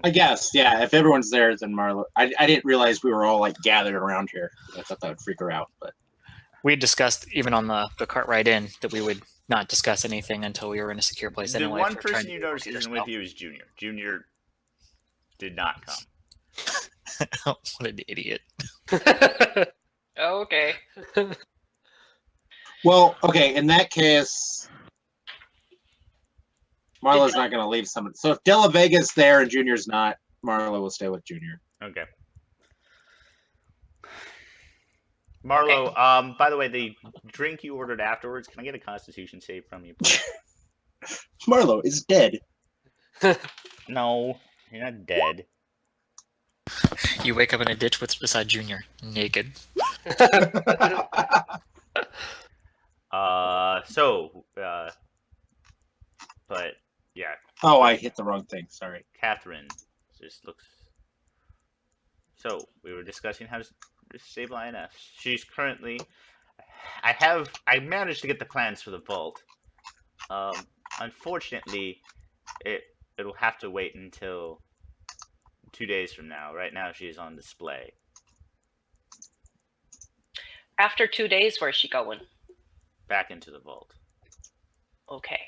[SPEAKER 5] I guess, yeah. If everyone's there, then Marlo. I didn't realize we were all like gathered around here. I thought that would freak her out, but
[SPEAKER 3] We had discussed even on the cart ride in that we would not discuss anything until we were in a secure place.
[SPEAKER 1] The
[SPEAKER 3] anyway,
[SPEAKER 1] one
[SPEAKER 3] if we're trying
[SPEAKER 1] person
[SPEAKER 3] to
[SPEAKER 1] you notice
[SPEAKER 3] locate
[SPEAKER 1] isn't
[SPEAKER 3] ourselves.
[SPEAKER 1] with you is Junior. Junior did not come.
[SPEAKER 3] What an idiot!
[SPEAKER 2] Okay.
[SPEAKER 5] well, okay. In that case, Marlo's not going to leave someone. So if Della Vega's there and Junior's not, Marlo will stay with Junior.
[SPEAKER 1] Okay. Marlo, by the way, the drink you ordered afterwards, can I get a Constitution save from you, please?
[SPEAKER 5] Marlo is dead.
[SPEAKER 1] No, you're not dead.
[SPEAKER 3] You wake up in a ditch beside Junior, naked.
[SPEAKER 1] But yeah,
[SPEAKER 5] Oh, I hit the wrong thing. Sorry.
[SPEAKER 1] Catherine just looks. So we were discussing how to save lioness. She's currently. I managed to get the plans for the vault. Unfortunately, it'll have to wait until 2 days from now. Right now, she's on display.
[SPEAKER 2] After 2 days, where's she going?
[SPEAKER 1] Back into the vault.
[SPEAKER 2] Okay.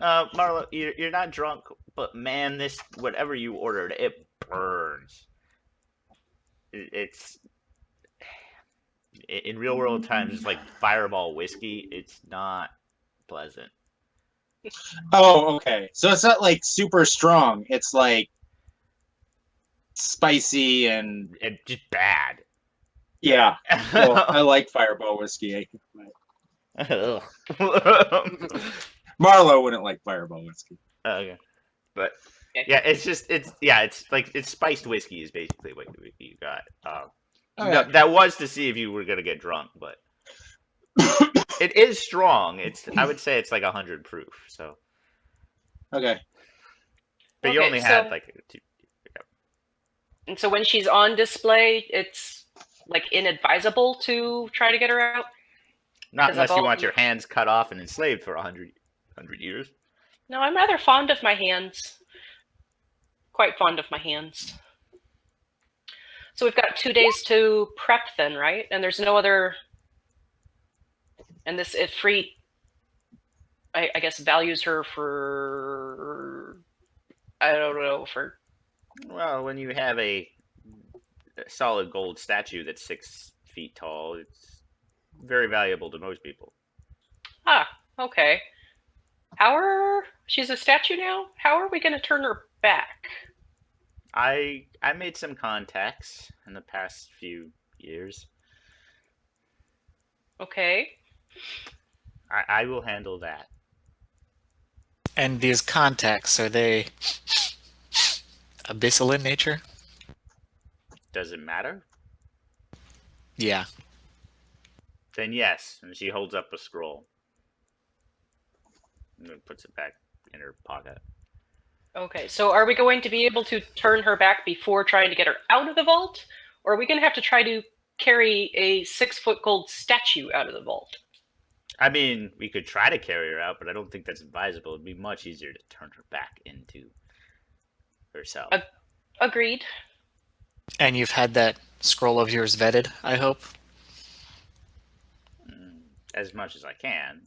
[SPEAKER 1] Marlo, you're not drunk, but man, this whatever you ordered, it burns. It's in real world times, it's like Fireball whiskey. It's not pleasant.
[SPEAKER 5] Oh, okay. So it's not like super strong. It's like spicy and
[SPEAKER 1] It's just bad.
[SPEAKER 5] yeah. Well, I like Fireball whiskey.
[SPEAKER 1] Ugh.
[SPEAKER 5] Marlo wouldn't like Fireball whiskey.
[SPEAKER 1] Okay. But
[SPEAKER 2] Okay.
[SPEAKER 1] yeah, it's like it's spiced whiskey is basically what you got.
[SPEAKER 5] Okay.
[SPEAKER 1] That was to see if you were gonna get drunk, but it is strong. I would say it's like 100 proof. So,
[SPEAKER 5] Okay.
[SPEAKER 1] but you
[SPEAKER 2] Okay,
[SPEAKER 1] only had
[SPEAKER 2] so-
[SPEAKER 1] like
[SPEAKER 2] And so when she's on display, it's like inadvisable to try to get her out?
[SPEAKER 1] not
[SPEAKER 2] 'Cause
[SPEAKER 1] unless
[SPEAKER 2] I've
[SPEAKER 1] you
[SPEAKER 2] al-
[SPEAKER 1] want your hands cut off and enslaved for 100 years.
[SPEAKER 2] No, I'm rather fond of my hands. Quite fond of my hands. So we've got 2 days to prep then, right? And there's no other... And this it free, I guess, values her for... I don't know, for...
[SPEAKER 1] Well, when you have a solid gold statue that's 6 feet tall, it's very valuable to most people.
[SPEAKER 2] Ah, okay. She's a statue now? How are we going to turn her back?
[SPEAKER 1] I made some contacts in the past few years.
[SPEAKER 2] Okay.
[SPEAKER 1] I will handle that.
[SPEAKER 3] And these contacts, are they abyssal in nature?
[SPEAKER 1] Does it matter?
[SPEAKER 3] Yeah.
[SPEAKER 1] Then yes. And she holds up a scroll. And then puts it back in her pocket.
[SPEAKER 2] Okay, so are we going to be able to turn her back before trying to get her out of the vault? Or are we going to have to try to carry a 6-foot gold statue out of the vault?
[SPEAKER 1] I mean, we could try to carry her out, but I don't think that's advisable. It'd be much easier to turn her back into herself.
[SPEAKER 2] Agreed.
[SPEAKER 3] And you've had that scroll of yours vetted, I hope?
[SPEAKER 1] As much as I can.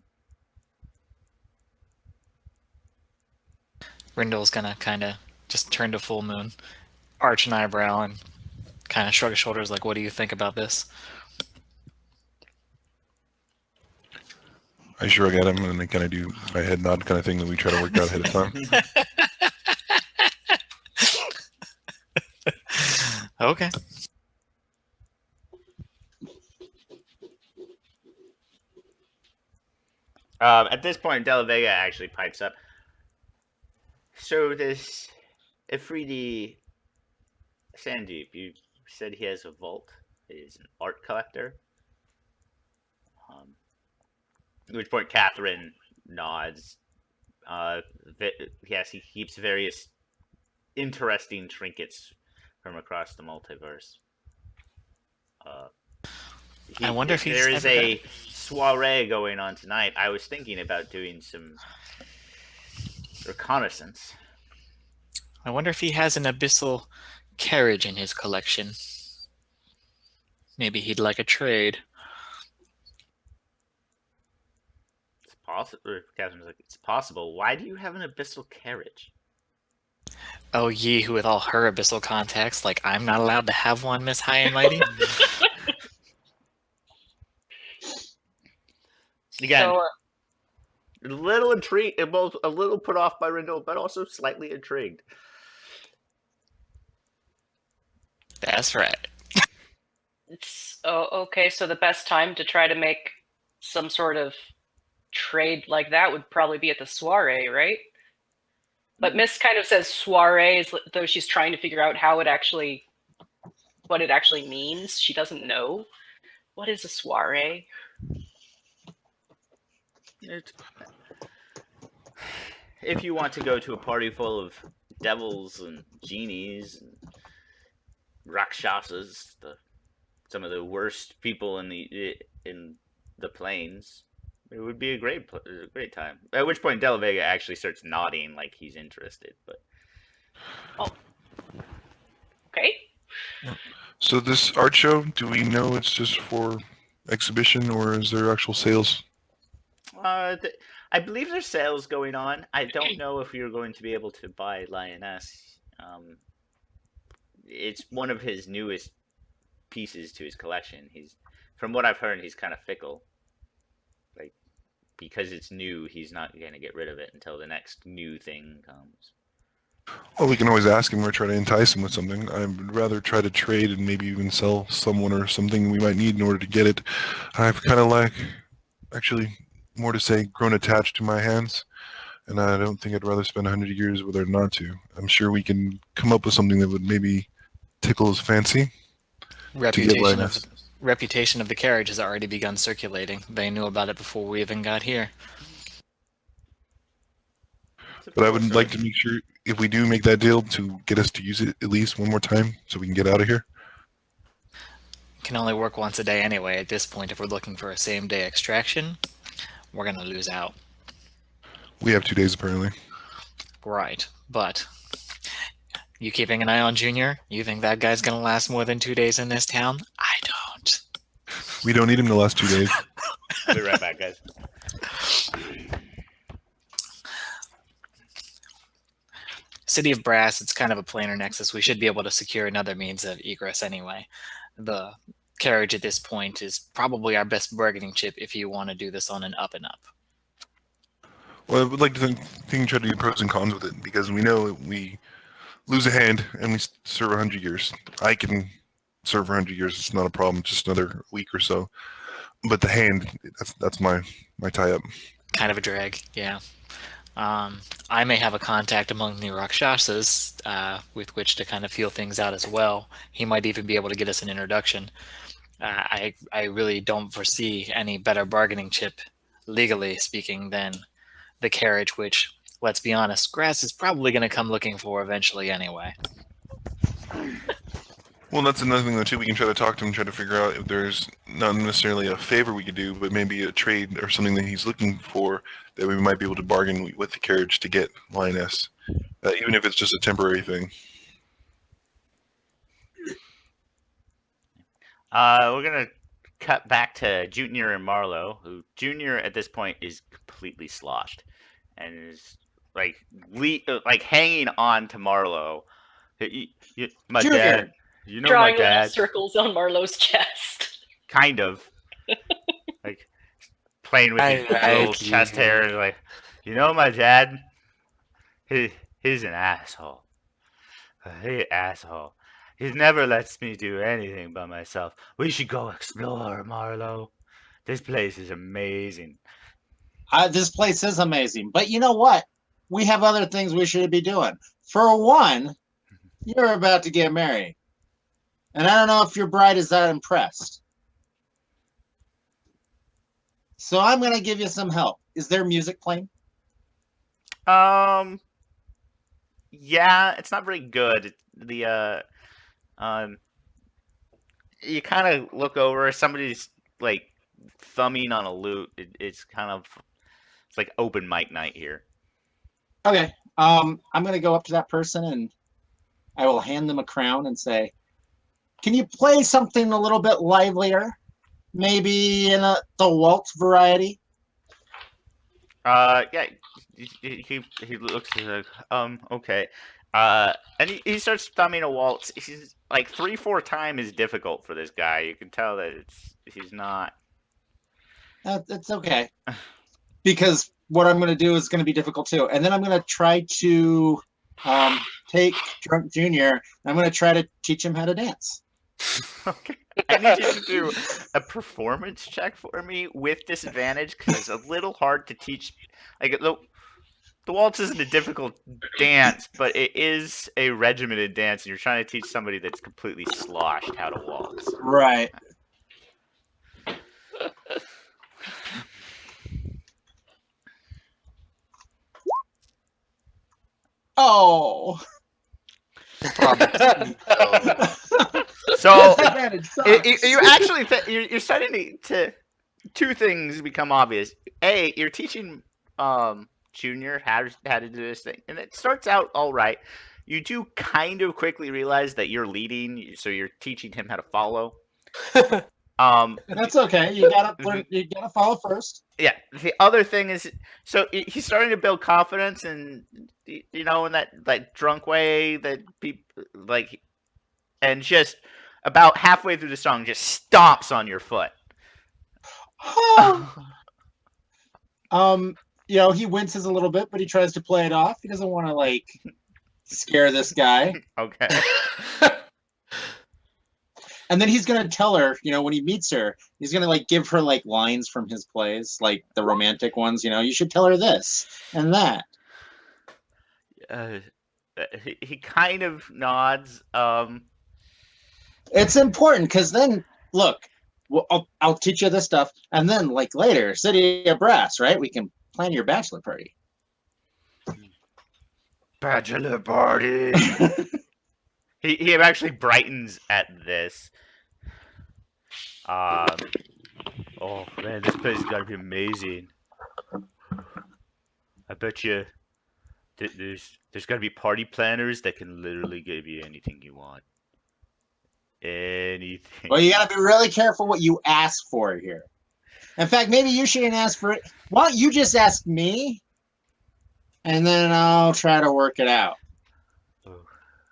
[SPEAKER 3] Rindle's gonna kind of just turn to full moon, arch an eyebrow, and kind of shrug his shoulders like, what do you think about this?
[SPEAKER 4] I shrug at him and then kind of do my head nod kind of thing that we try to work out ahead of time.
[SPEAKER 3] Okay.
[SPEAKER 1] At this point, Della Vega actually pipes up. So this Afridi Sandeep, you said he has a vault. He's an art collector. At which point Catherine nods. Yes, he keeps various interesting trinkets from across the multiverse.
[SPEAKER 3] I wonder if he's
[SPEAKER 1] there is
[SPEAKER 3] ever
[SPEAKER 1] a soiree going on tonight. I was thinking about doing some reconnaissance.
[SPEAKER 3] I wonder if he has an abyssal carriage in his collection. Maybe he'd like a trade.
[SPEAKER 1] It's possible. Catherine's like, it's possible. Why do you have an abyssal carriage?
[SPEAKER 3] Oh, ye who with all her abyssal contacts, like I'm not allowed to have one, Miss High and Mighty?
[SPEAKER 1] Again,
[SPEAKER 2] So,
[SPEAKER 1] a little intrigued, both a little put off by Rendell, but also slightly intrigued.
[SPEAKER 3] That's right.
[SPEAKER 2] okay. So the best time to try to make some sort of trade like that would probably be at the soiree, right? But Miss kind of says soiree as though she's trying to figure out what it actually means. She doesn't know. What is a soiree?
[SPEAKER 1] If you want to go to a party full of devils and genies and rakshasas, some of the worst people in the plains, it would be a great time. At which point, Del Vega actually starts nodding like he's interested. But
[SPEAKER 2] Okay.
[SPEAKER 4] So this art show, do we know it's just for exhibition or is there actual sales?
[SPEAKER 1] I believe there's sales going on. I don't know if you're going to be able to buy Lioness. It's one of his newest pieces to his collection. From what I've heard, he's kind of fickle. Like, because it's new, he's not going to get rid of it until the next new thing comes.
[SPEAKER 4] Well, we can always ask him or try to entice him with something. I'd rather try to trade and maybe even sell someone or something we might need in order to get it. I've kind of actually, more to say, grown attached to my hands, and I don't think I'd rather spend 100 years with her not to. I'm sure we can come up with something that would maybe tickle his fancy.
[SPEAKER 3] Reputation of the carriage has already begun circulating. They knew about it before we even got here.
[SPEAKER 4] But I would like to make sure, if we do make that deal, to get us to use it at least one more time so we can get out of here.
[SPEAKER 3] Can only work once a day anyway. At this point, if we're looking for a same-day extraction, we're going to lose out.
[SPEAKER 4] We have 2 days, apparently.
[SPEAKER 3] Right, but you keeping an eye on Junior? You think that guy's going to last more than 2 days in this town? I don't.
[SPEAKER 4] We don't need him to last 2 days.
[SPEAKER 1] I'll be right back, guys.
[SPEAKER 3] City of Brass, it's kind of a planar nexus. We should be able to secure another means of egress anyway. The carriage at this point is probably our best bargaining chip if you want to do this on an up and up.
[SPEAKER 4] Well, I would like to try to do pros and cons with it, because we know we lose a hand and we serve 100 years. I can serve 100 years. It's not a problem. Just another week or so. But the hand, that's my tie-up.
[SPEAKER 3] Kind of a drag, yeah. I may have a contact among the Rakshasas with which to kind of feel things out as well. He might even be able to get us an introduction. I really don't foresee any better bargaining chip, legally speaking, than the carriage, which, let's be honest, Grass is probably going to come looking for eventually anyway.
[SPEAKER 4] Well, that's another thing, though, too. We can try to talk to him, try to figure out if there's not necessarily a favor we could do, but maybe a trade or something that he's looking for that we might be able to bargain with the carriage to get Lioness, even if it's just a temporary thing.
[SPEAKER 1] We're going to cut back to Junior and Marlowe, who Junior at this point is completely sloshed and is like hanging on to Marlowe. My
[SPEAKER 5] Junior.
[SPEAKER 1] dad, you know
[SPEAKER 2] Drawing
[SPEAKER 1] my dad.
[SPEAKER 2] little circles on Marlowe's chest.
[SPEAKER 1] Kind of. Like playing with his little chest hair, like, you know my dad? He's an asshole. Asshole. He never lets me do anything by myself. We should go explore, Marlowe. This place is amazing.
[SPEAKER 5] This place is amazing, but you know what? We have other things we should be doing. For one, you're about to get married, and I don't know if your bride is that impressed. So I'm gonna give you some help. Is there music playing?
[SPEAKER 1] Yeah, it's not very good. The um, you kind of look over. Somebody's like thumbing on a lute. It's like open mic night here.
[SPEAKER 5] Okay. I'm gonna go up to that person and I will hand them a crown and say, "Can you play something a little bit livelier? Maybe in the waltz variety?"
[SPEAKER 1] Yeah, he looks like, okay. And he starts thumbing a waltz. He's like 3-4 time is difficult for this guy. You can tell that he's not.
[SPEAKER 5] It's okay. Because what I'm going to do is going to be difficult too. And then I'm going to try to take Drunk Junior. I'm going to try to teach him how to dance.
[SPEAKER 1] Okay. I need you to do a performance check for me with disadvantage because it's a little hard to teach. Like the waltz isn't a difficult dance, but it is a regimented dance, and you're trying to teach somebody that's completely sloshed how to waltz.
[SPEAKER 5] Right. Oh.
[SPEAKER 1] So
[SPEAKER 5] Disadvantage sucks.
[SPEAKER 1] you actually you're starting to two things become obvious. A, you're teaching Junior how to do this thing, and it starts out all right. You do kind of quickly realize that you're leading, so you're teaching him how to follow.
[SPEAKER 5] That's okay. You gotta learn. You gotta follow first.
[SPEAKER 1] Yeah. The other thing is, so he's starting to build confidence, and in that drunk way that people like, and just about halfway through the song, just stomps on your foot.
[SPEAKER 5] He winces a little bit, but he tries to play it off. He doesn't want to scare this guy.
[SPEAKER 1] Okay.
[SPEAKER 5] And then he's gonna tell her, when he meets her, he's gonna give her lines from his plays, like the romantic ones. You should tell her this and that.
[SPEAKER 1] He kind of nods.
[SPEAKER 5] It's important because then, look, I'll teach you this stuff, and then later, City of Brass, right? We can plan your bachelor party.
[SPEAKER 1] Bachelor party. He actually brightens at this. Oh man, this place has got to be amazing. I bet you there's got to be party planners that can literally give you anything you want. Anything.
[SPEAKER 5] Well, you got to be really careful what you ask for here. In fact, maybe you shouldn't ask for it. Why don't you just ask me, and then I'll try to work it out.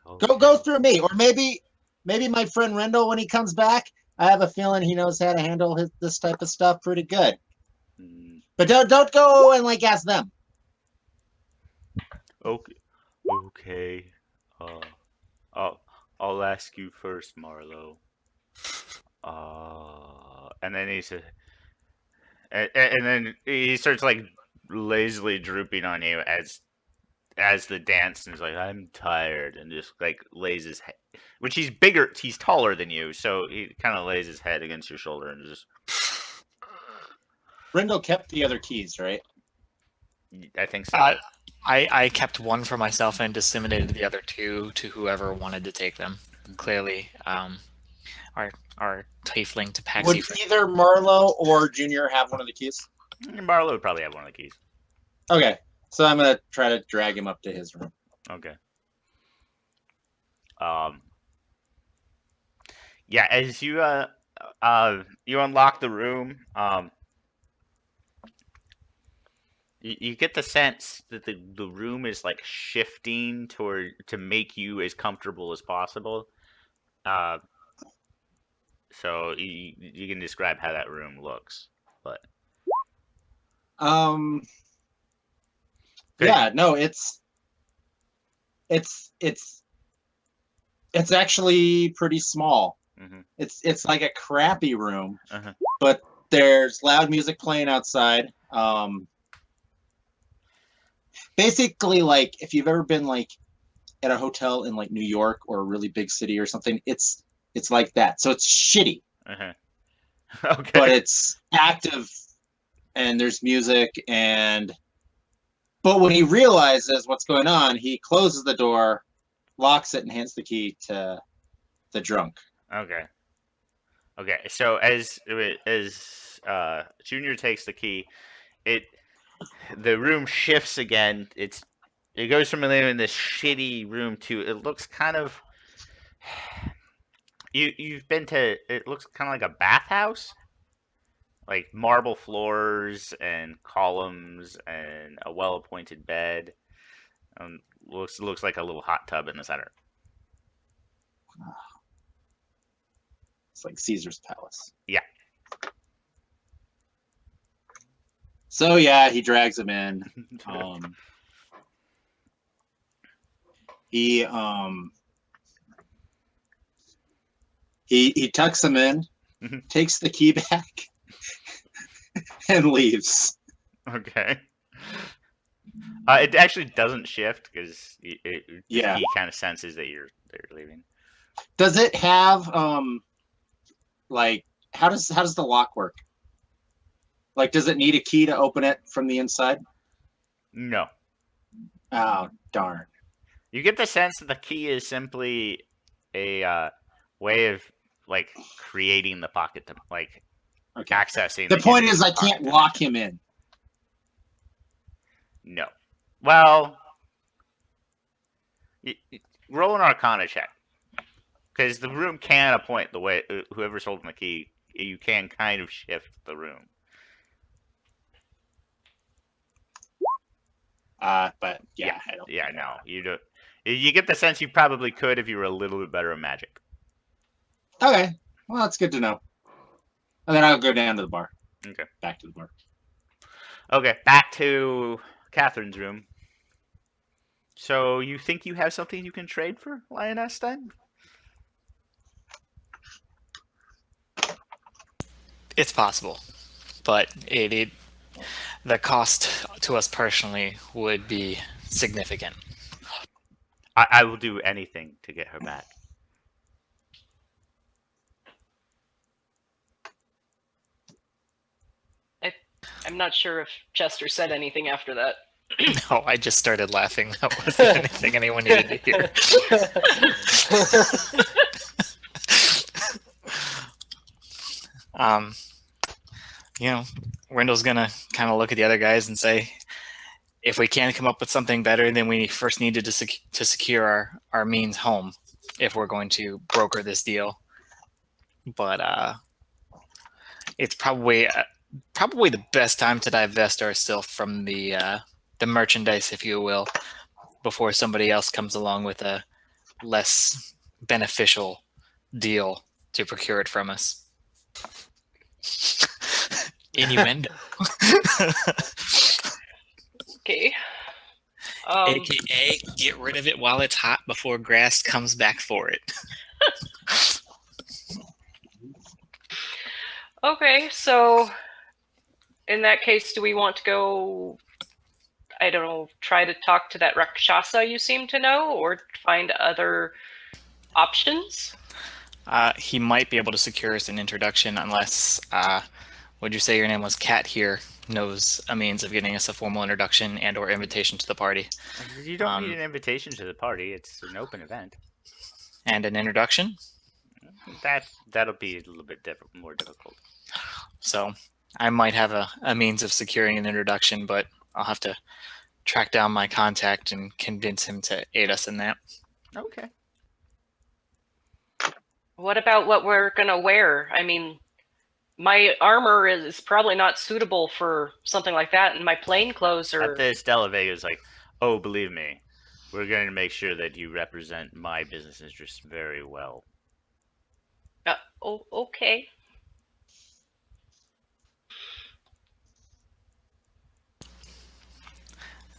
[SPEAKER 1] Okay.
[SPEAKER 5] Go through me, or maybe my friend Rendell, when he comes back, I have a feeling he knows how to handle this type of stuff pretty good. But don't go and ask them.
[SPEAKER 1] Okay. I'll ask you first, Marlo. And then he said, and then he starts lazily drooping on you as the dance, and he's like, "I'm tired," and just lays his head, which he's bigger, he's taller than you, so he kind of lays his head against your shoulder and just.
[SPEAKER 5] Rendell kept the other keys, right?
[SPEAKER 1] I think so.
[SPEAKER 3] I kept one for myself and disseminated the other two to whoever wanted to take them. Clearly, our tiefling tabaxi.
[SPEAKER 5] Would either Marlo or Junior have one of the keys?
[SPEAKER 1] Marlo would probably have one of the keys.
[SPEAKER 5] Okay, so I'm gonna try to drag him up to his room.
[SPEAKER 1] Okay. Yeah, as you unlock the room, you get the sense that the room is shifting to make you as comfortable as possible. So you can describe how that room looks, but
[SPEAKER 5] yeah, no, it's actually pretty small.
[SPEAKER 1] Mm-hmm.
[SPEAKER 5] It's like a crappy room,
[SPEAKER 1] Uh-huh.
[SPEAKER 5] but there's loud music playing outside. Basically, if you've ever been at a hotel in New York or a really big city or something, it's like that. So it's shitty,
[SPEAKER 1] Uh-huh. Okay.
[SPEAKER 5] but it's active and there's music, but when he realizes what's going on, he closes the door, locks it, and hands the key to the drunk.
[SPEAKER 1] Okay. Okay. So as Junior takes the key, the room shifts again. It goes from living in this shitty room to it looks kind of you've been to it looks kind of like a bathhouse, like marble floors and columns and a well appointed bed. Looks like a little hot tub in the center.
[SPEAKER 5] It's like Caesar's palace.
[SPEAKER 1] Yeah.
[SPEAKER 5] So yeah, he drags him in. He tucks him in, takes the key back, and leaves.
[SPEAKER 1] Okay. It actually doesn't shift because he kind of senses that you're leaving.
[SPEAKER 5] Does it have like how does the lock work? Like, does it need a key to open it from the inside?
[SPEAKER 1] No.
[SPEAKER 5] Oh, darn.
[SPEAKER 1] You get the sense that the key is simply a way of like creating the pocket to like accessing.
[SPEAKER 5] The point is, I can't lock him in.
[SPEAKER 1] No. Well, roll an Arcana check because the room can appoint the way whoever's holding the key. You can kind of shift the room.
[SPEAKER 5] But yeah, I don't.
[SPEAKER 1] Yeah, no, you don't. You get the sense you probably could if you were a little bit better at magic.
[SPEAKER 5] Okay, well, that's good to know. And then I'll go down to the bar.
[SPEAKER 1] Okay.
[SPEAKER 5] Back to the bar.
[SPEAKER 1] Okay, back to Catherine's room. So you think you have something you can trade for Lioness then?
[SPEAKER 3] It's possible, but the cost to us personally would be significant.
[SPEAKER 1] I will do anything to get her back.
[SPEAKER 2] I'm not sure if Chester said anything after that.
[SPEAKER 3] No, I just started laughing. That wasn't anything anyone needed to hear. Wendell's gonna kind of look at the other guys and say, if we can come up with something better, then we first needed to secure our means home if we're going to broker this deal. But it's probably the best time to divest ourselves from the merchandise, if you will, before somebody else comes along with a less beneficial deal to procure it from us. Innuendo.
[SPEAKER 2] Okay.
[SPEAKER 3] AKA, get rid of it while it's hot before grass comes back for it.
[SPEAKER 2] Okay, so in that case, do we want to go, I don't know, try to talk to that Rakshasa you seem to know, or find other options?
[SPEAKER 3] He might be able to secure us an introduction unless, would you say your name was Kat here, knows a means of getting us a formal introduction and or invitation to the party.
[SPEAKER 1] You don't need an invitation to the party. It's an open event.
[SPEAKER 3] And an introduction?
[SPEAKER 1] That'll be a little bit more difficult.
[SPEAKER 3] So I might have a means of securing an introduction, but I'll have to track down my contact and convince him to aid us in that.
[SPEAKER 1] Okay.
[SPEAKER 2] What about what we're going to wear? I mean, my armor is probably not suitable for something like that, and my plain clothes are...
[SPEAKER 1] At this, Della Vega's like, oh, believe me, we're going to make sure that you represent my business interests very well.
[SPEAKER 2] Okay.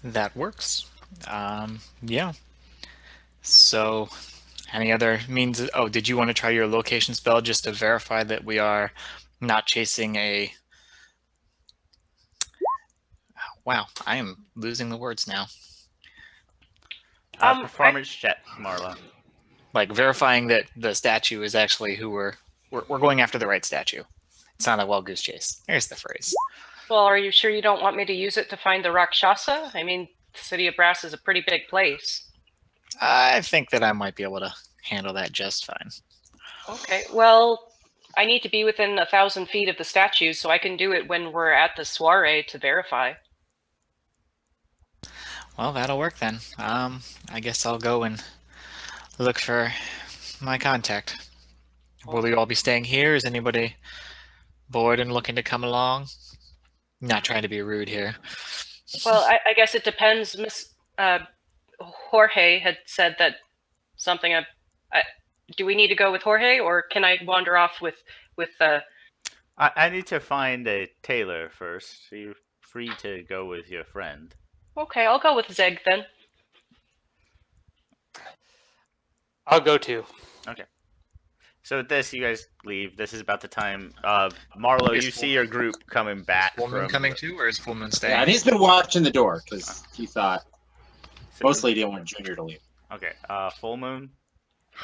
[SPEAKER 3] That works. Yeah. So, any other means? Did you want to try your location spell just to verify that we are not chasing a... Wow, I am losing the words now.
[SPEAKER 1] Performance check, Marla.
[SPEAKER 3] Like verifying that the statue is actually who we're going after the right statue. It's not a wild goose chase. There's the phrase.
[SPEAKER 2] Well, are you sure you don't want me to use it to find the Rakshasa? I mean, the City of Brass is a pretty big place.
[SPEAKER 3] I think that I might be able to handle that just fine.
[SPEAKER 2] Okay, well, I need to be within 1,000 feet of the statues, so I can do it when we're at the soiree to verify.
[SPEAKER 3] Well, that'll work then. I guess I'll go and look for my contact. Will you all be staying here? Is anybody bored and looking to come along? Not trying to be rude here.
[SPEAKER 2] Well, I guess it depends. Miss Jorge had said that something. Do we need to go with Jorge, or can I wander off with?
[SPEAKER 1] I need to find a tailor first. So you're free to go with your friend.
[SPEAKER 2] Okay, I'll go with Zeg then.
[SPEAKER 6] I'll go too.
[SPEAKER 1] So with this, you guys leave. This is about the time. Marlo,
[SPEAKER 3] Is
[SPEAKER 1] you
[SPEAKER 3] Full
[SPEAKER 1] see your group coming back
[SPEAKER 3] Full Moon
[SPEAKER 1] from.
[SPEAKER 3] coming too, or is Full Moon staying?
[SPEAKER 5] Yeah, and he's been watching the door because he thought
[SPEAKER 1] So-
[SPEAKER 5] mostly he didn't want Junior to leave.
[SPEAKER 1] Okay. Full Moon.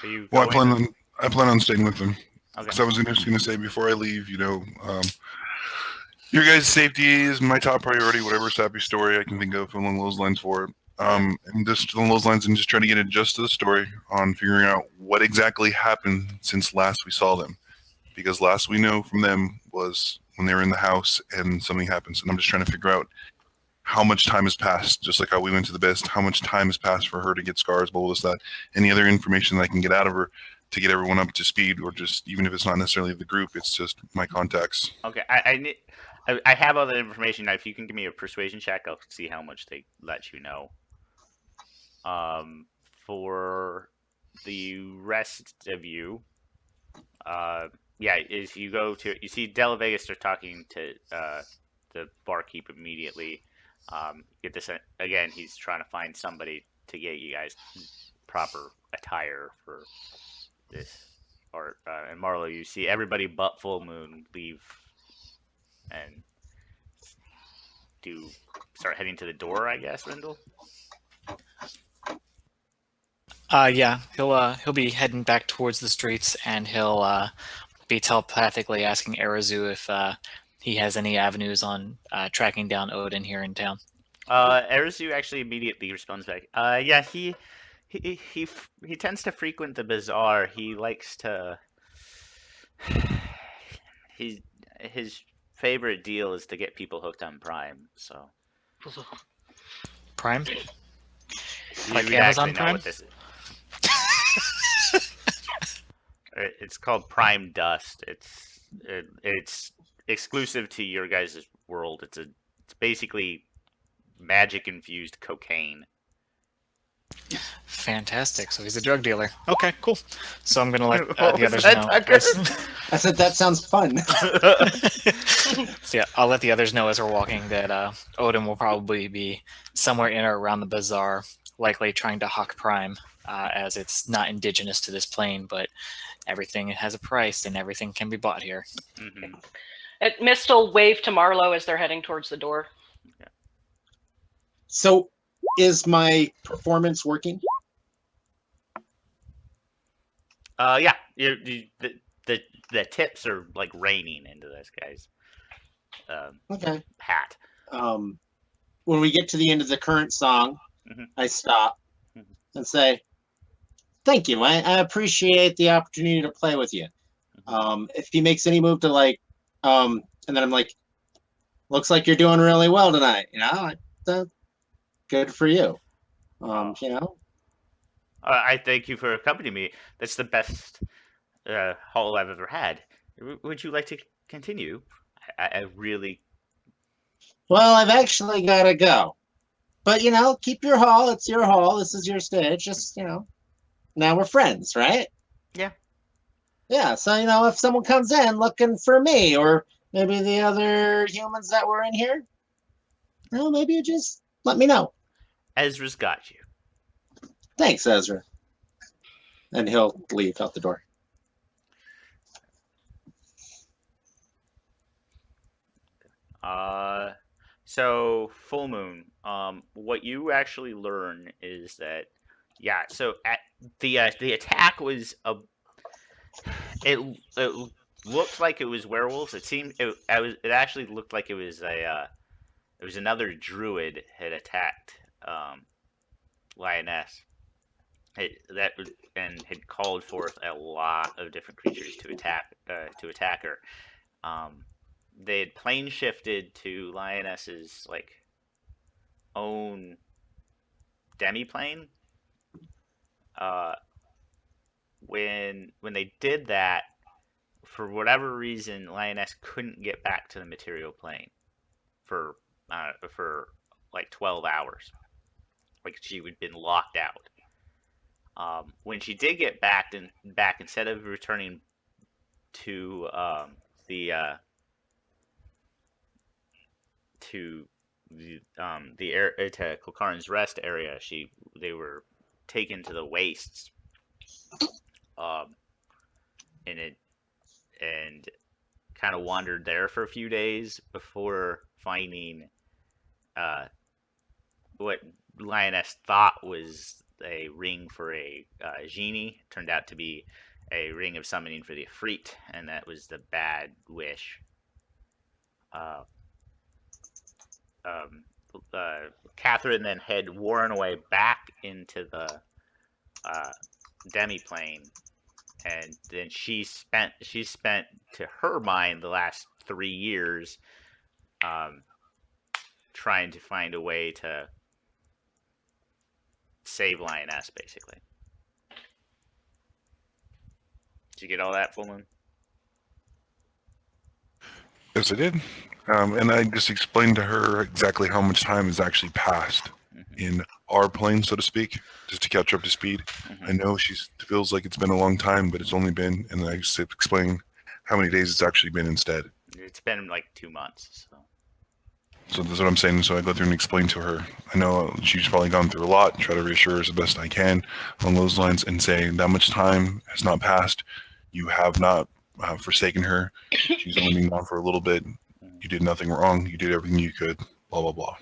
[SPEAKER 1] Are you
[SPEAKER 4] Well,
[SPEAKER 1] going?
[SPEAKER 4] I plan on staying with them.
[SPEAKER 1] Okay.
[SPEAKER 4] Because I was just going to say before I leave, your guys' safety is my top priority. Whatever sappy story I can think of along those lines for it. And just along those lines, and just trying to get it just to the story on figuring out what exactly happened since last we saw them. Because last we know from them was when they were in the house and something happens. And I'm just trying to figure out how much time has passed, just like how we went to the best, how much time has passed for her to get scars, blah, blah, blah, any other information that I can get out of her to get everyone up to speed, or just even if it's not necessarily the group, it's just my contacts.
[SPEAKER 1] Okay. I have all the information. Now, if you can give me a persuasion check, I'll see how much they let you know. For the rest of you, if you go to, you see Della Vegas start talking to the barkeep immediately. Get this again. He's trying to find somebody to get you guys proper attire for this. And Marlo, you see everybody but Full Moon leave and start heading to the door. I guess, Rendell.
[SPEAKER 3] Yeah, he'll be heading back towards the streets, and he'll be telepathically asking Arazu if he has any avenues on tracking down Odin here in town.
[SPEAKER 1] Arazu actually immediately responds back. Yeah, he tends to frequent the bazaar. He likes to. His favorite deal is to get people hooked on Prime. So.
[SPEAKER 3] Prime?
[SPEAKER 1] You
[SPEAKER 3] Like
[SPEAKER 1] would
[SPEAKER 3] Amazon
[SPEAKER 1] actually know
[SPEAKER 3] Prime?
[SPEAKER 1] what this is. It's called Prime Dust. It's exclusive to your guys' world. It's basically magic infused cocaine.
[SPEAKER 3] Fantastic. So he's a drug dealer. Okay, cool. So I'm gonna let
[SPEAKER 1] What
[SPEAKER 3] the
[SPEAKER 1] was
[SPEAKER 3] others
[SPEAKER 1] that,
[SPEAKER 3] know.
[SPEAKER 1] Tucker?
[SPEAKER 5] I said that sounds fun.
[SPEAKER 3] So yeah, I'll let the others know as we're walking that Odin will probably be somewhere in or around the bazaar, likely trying to hawk Prime, as it's not indigenous to this plane, but everything has a price and everything can be bought here.
[SPEAKER 1] Mhm.
[SPEAKER 2] Mist will wave to Marlo as they're heading towards the door.
[SPEAKER 5] So, is my performance working?
[SPEAKER 1] Yeah. The tips are like raining into this guy's
[SPEAKER 5] Okay.
[SPEAKER 1] hat.
[SPEAKER 5] When we get to the end of the current song,
[SPEAKER 1] Mhm.
[SPEAKER 5] I stop
[SPEAKER 1] Mhm.
[SPEAKER 5] and say, "Thank you. I appreciate the opportunity to play with you." If he makes any move to and then I'm like, "Looks like you're doing really well tonight." Good for you.
[SPEAKER 1] I thank you for accompanying me. That's the best haul I've ever had. Would you like to continue? I really.
[SPEAKER 5] Well, I've actually got to go. But, keep your hall. It's your hall. This is your stage. Just, now we're friends, right?
[SPEAKER 1] Yeah.
[SPEAKER 5] Yeah. So, if someone comes in looking for me or maybe the other humans that were in here, maybe you just let me know.
[SPEAKER 1] Ezra's got you.
[SPEAKER 5] Thanks, Ezra. And he'll leave out the door.
[SPEAKER 1] So Full Moon. What you actually learn is that, so at the attack was it looked like it was werewolves. It actually looked like it was another druid had attacked lioness. And had called forth a lot of different creatures to attack her. They had plane shifted to lioness's like own demiplane. When they did that, for whatever reason, lioness couldn't get back to the material plane for like 12 hours. Like she had been locked out. When she did get back, instead of returning to the air to Kulkarn's rest area, they were taken to the wastes, and kind of wandered there for a few days before finding what lioness thought was a ring for a genie. Turned out to be a ring of summoning for the Ifrit, and that was the bad wish. Catherine then had worn away back into the demiplane, and then she spent, to her mind, the last 3 years trying to find a way to save lioness, basically. Did you get all that, Fullman?
[SPEAKER 4] Yes, I did. And I just explained to her exactly how much time has actually passed in our plane, so to speak, just to catch her up to speed. I know she feels like it's been a long time, but it's only been, and I just explain how many days it's actually been instead.
[SPEAKER 1] It's been like 2 months,
[SPEAKER 4] So that's what I'm saying. So I go through and explain to her. I know she's probably gone through a lot, try to reassure her as best I can on those lines, and say that much time has not passed. You have not forsaken her. She's only been gone for a little bit. You did nothing wrong. You did everything you could. Blah blah blah.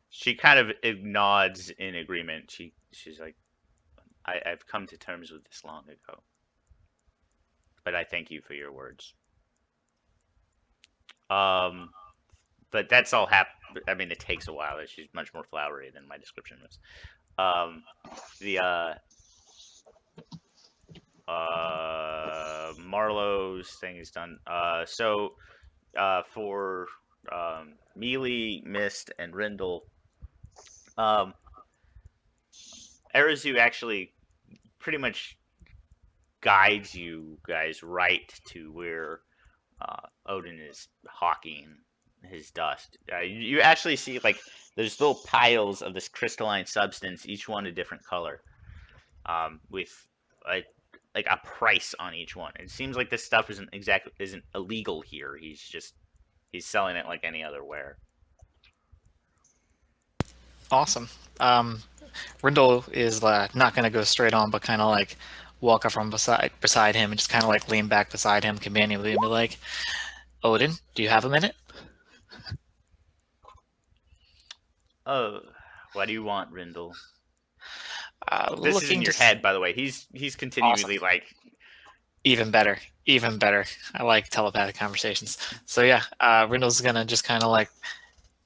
[SPEAKER 1] She kind of nods in agreement. She's like, I've come to terms with this long ago, but I thank you for your words. But that's all I mean, it takes a while. She's much more flowery than my description was. Marlowe's thing is done. So for Mealy, Mist, and Rindle, Arazu actually pretty much guides you guys right to where Odin is hawking his dust. You actually see like there's little piles of this crystalline substance, each one a different color, with like a price on each one. It seems like this stuff isn't illegal here. He's selling it like any other ware.
[SPEAKER 3] Awesome. Rindle is not going to go straight on, but kind of like walk up from beside him and just kind of like lean back beside him companionably and be like, Odin, do you have a minute?
[SPEAKER 1] Oh, what do you want, Rindle? This is in your
[SPEAKER 3] to
[SPEAKER 1] head, by the way. He's continually
[SPEAKER 3] Awesome.
[SPEAKER 1] like,
[SPEAKER 3] even better. I like telepathic conversations. So yeah, Rindle's gonna just kind of like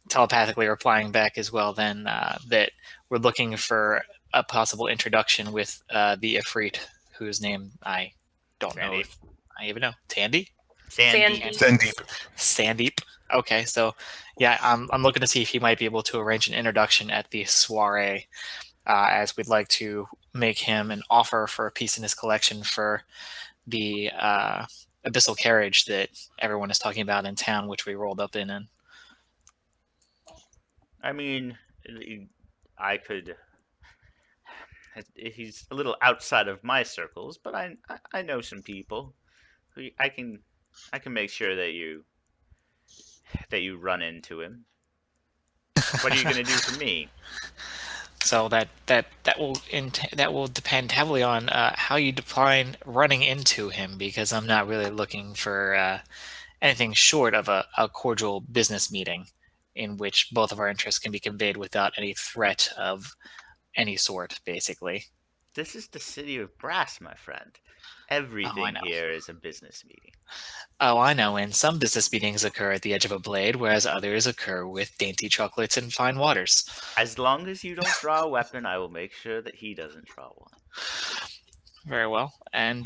[SPEAKER 3] telepathically replying back as well. Then that we're looking for a possible introduction with the Ifrit, whose name I don't know if I even know. Tandy? Sandeep. Okay, so yeah, I'm looking to see if he might be able to arrange an introduction at the soiree, as we'd like to make him an offer for a piece in his collection for the abyssal carriage that everyone is talking about in town, which we rolled up in.
[SPEAKER 1] I mean, I could. He's a little outside of my circles, but I know some people. I can make sure that you run into him. What are you gonna do for me?
[SPEAKER 3] So that will depend heavily on how you define running into him, because I'm not really looking for anything short of a cordial business meeting in which both of our interests can be conveyed without any threat of any sort, basically.
[SPEAKER 1] This is the city of brass, my friend.
[SPEAKER 3] Oh, I
[SPEAKER 1] Everything
[SPEAKER 3] know.
[SPEAKER 1] here is a business meeting.
[SPEAKER 3] Oh, I know. And some business meetings occur at the edge of a blade, whereas others occur with dainty chocolates and fine waters.
[SPEAKER 1] As long as you don't draw a weapon, I will make sure that he doesn't draw one.
[SPEAKER 3] Very well. And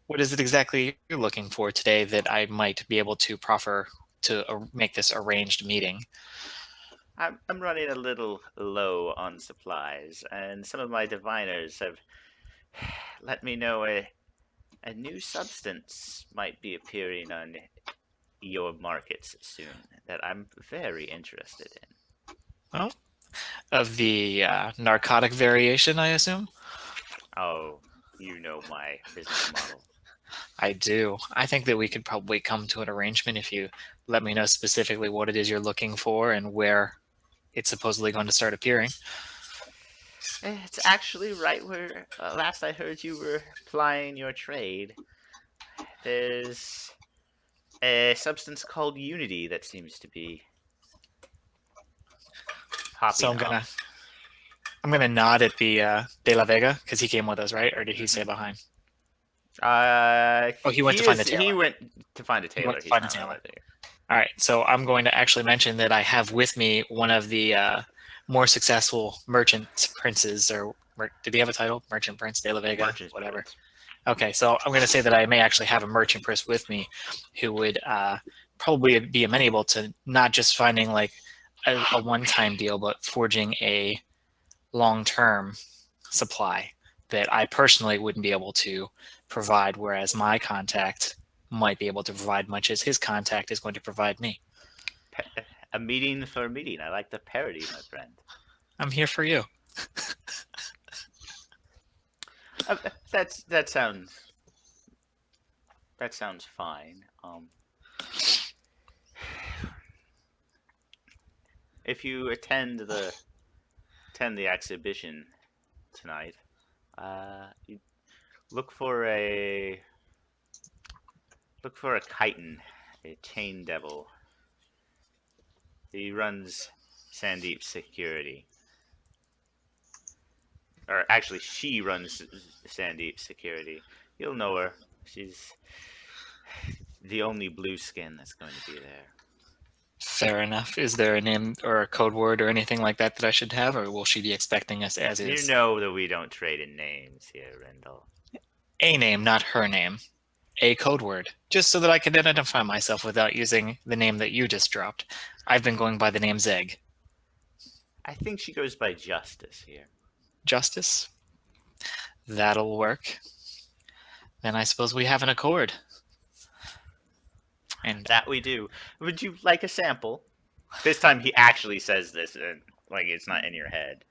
[SPEAKER 3] what is it exactly you're looking for today that I might be able to proffer to make this arranged meeting?
[SPEAKER 1] I'm running a little low on supplies, and some of my diviners have let me know a new substance might be appearing on your markets soon that I'm very interested in.
[SPEAKER 3] Well, of the narcotic variation, I assume?
[SPEAKER 1] Oh, you know my business model.
[SPEAKER 3] I do. I think that we could probably come to an arrangement if you let me know specifically what it is you're looking for and where it's supposedly going to start appearing.
[SPEAKER 1] It's actually right where last I heard you were plying your trade. There's a substance called Unity that seems to be popping
[SPEAKER 3] So
[SPEAKER 1] up.
[SPEAKER 3] I'm gonna nod at the De La Vega because he came with us, right? Or did he stay behind? He went to find the tailor.
[SPEAKER 1] He went to find a tailor.
[SPEAKER 3] went to
[SPEAKER 1] He's
[SPEAKER 3] find a
[SPEAKER 1] not
[SPEAKER 3] tailor.
[SPEAKER 1] over there.
[SPEAKER 3] All right, so I'm going to actually mention that I have with me one of the more successful merchant princes, or did he have a title? Merchant Prince, De La Vega,
[SPEAKER 1] Merchant's
[SPEAKER 3] whatever.
[SPEAKER 1] Prince.
[SPEAKER 3] Okay, so I'm going to say that I may actually have a merchant prince with me who would probably be amenable to not just finding like a one-time deal, but forging a long-term supply that I personally wouldn't be able to provide, whereas my contact might be able to provide much as his contact is going to provide me.
[SPEAKER 1] A meeting for a meeting. I like the parody, my friend.
[SPEAKER 3] I'm here for you.
[SPEAKER 1] That sounds fine. If you attend the exhibition tonight, you look for a chitin, a chain devil. He runs Sandeep Security. Or actually, she runs Sandeep Security. You'll know her. She's the only blue skin that's going to be there.
[SPEAKER 3] Fair enough. Is there a name or a code word or anything like that that I should have, or will she be expecting us as is?
[SPEAKER 1] You know that we don't trade in names here, Rendell.
[SPEAKER 3] A name, not her name. A code word, just so that I can identify myself without using the name that you just dropped. I've been going by the name Zeg.
[SPEAKER 1] I think she goes by Justice here.
[SPEAKER 3] Justice? That'll work. Then I suppose we have an accord. And
[SPEAKER 1] That we do. Would you like a sample? This time he actually says this, like it's not in your head.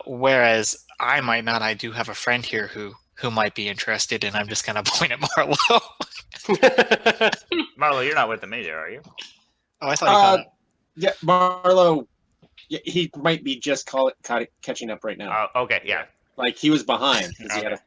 [SPEAKER 3] whereas I might not, I do have a friend here who might be interested, and I'm just going to point at Marlo.
[SPEAKER 1] Marlo, you're not with the major, are you?
[SPEAKER 3] Oh, I thought
[SPEAKER 5] Yeah, Marlo. Yeah, he might be just catching up right now.
[SPEAKER 1] Oh, okay, yeah.
[SPEAKER 5] Like he was behind. 'Cause he had a-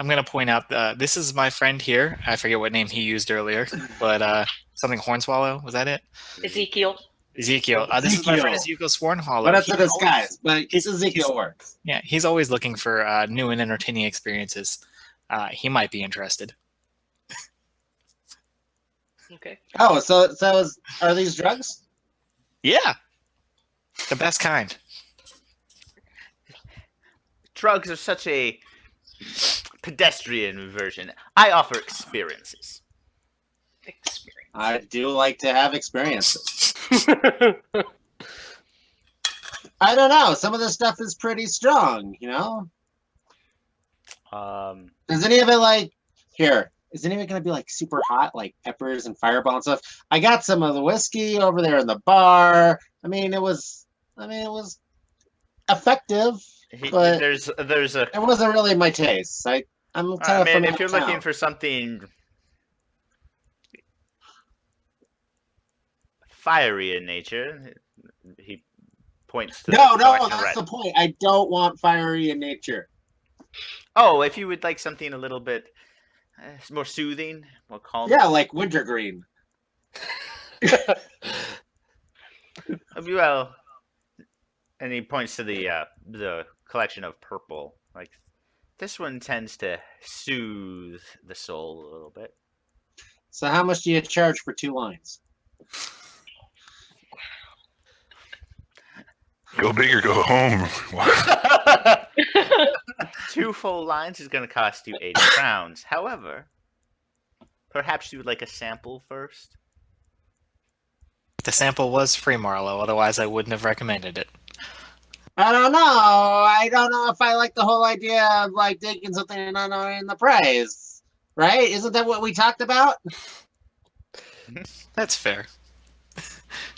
[SPEAKER 3] I'm going to point out this is my friend here. I forget what name he used earlier, but something Hornswallow, was that it?
[SPEAKER 2] Ezekiel.
[SPEAKER 3] Ezekiel. This is my friend Ezekiel Swornhollow.
[SPEAKER 5] but that's
[SPEAKER 3] He
[SPEAKER 5] a disguise. But Ezekiel works.
[SPEAKER 3] Yeah, he's always looking for new and entertaining experiences. He might be interested.
[SPEAKER 2] Okay.
[SPEAKER 5] Oh, so are these drugs?
[SPEAKER 3] Yeah, the best kind.
[SPEAKER 1] Drugs are such a pedestrian version. I offer experiences.
[SPEAKER 2] Experience.
[SPEAKER 5] I do like to have experiences. I don't know. Some of this stuff is pretty strong, you know? Is any of it like here? Is any of it gonna be like super hot, like peppers and fireball and stuff? I got some of the whiskey over there in the bar. I mean, it was effective, but
[SPEAKER 1] There's a.
[SPEAKER 5] it wasn't really my taste. I'm kind of from
[SPEAKER 1] if you're
[SPEAKER 5] out of
[SPEAKER 1] looking
[SPEAKER 5] town.
[SPEAKER 1] for something fiery in nature, he points to
[SPEAKER 5] No,
[SPEAKER 1] the collection of
[SPEAKER 5] that's
[SPEAKER 1] red.
[SPEAKER 5] the point. I don't want fiery in nature.
[SPEAKER 1] Oh, if you would like something a little bit more soothing, more calm.
[SPEAKER 5] Yeah, like wintergreen.
[SPEAKER 1] Well, and he points to the collection of purple. Like this one tends to soothe the soul a little bit.
[SPEAKER 5] So how much do you charge for 2 lines?
[SPEAKER 4] Go big or go home.
[SPEAKER 1] 2 full lines is going to cost you 80 crowns. However, perhaps you would like a sample first?
[SPEAKER 3] The sample was free, Marlowe. Otherwise, I wouldn't have recommended it.
[SPEAKER 5] I don't know. I don't know if I like the whole idea of like taking something and not knowing the price. Right? Isn't that what we talked about?
[SPEAKER 3] That's fair.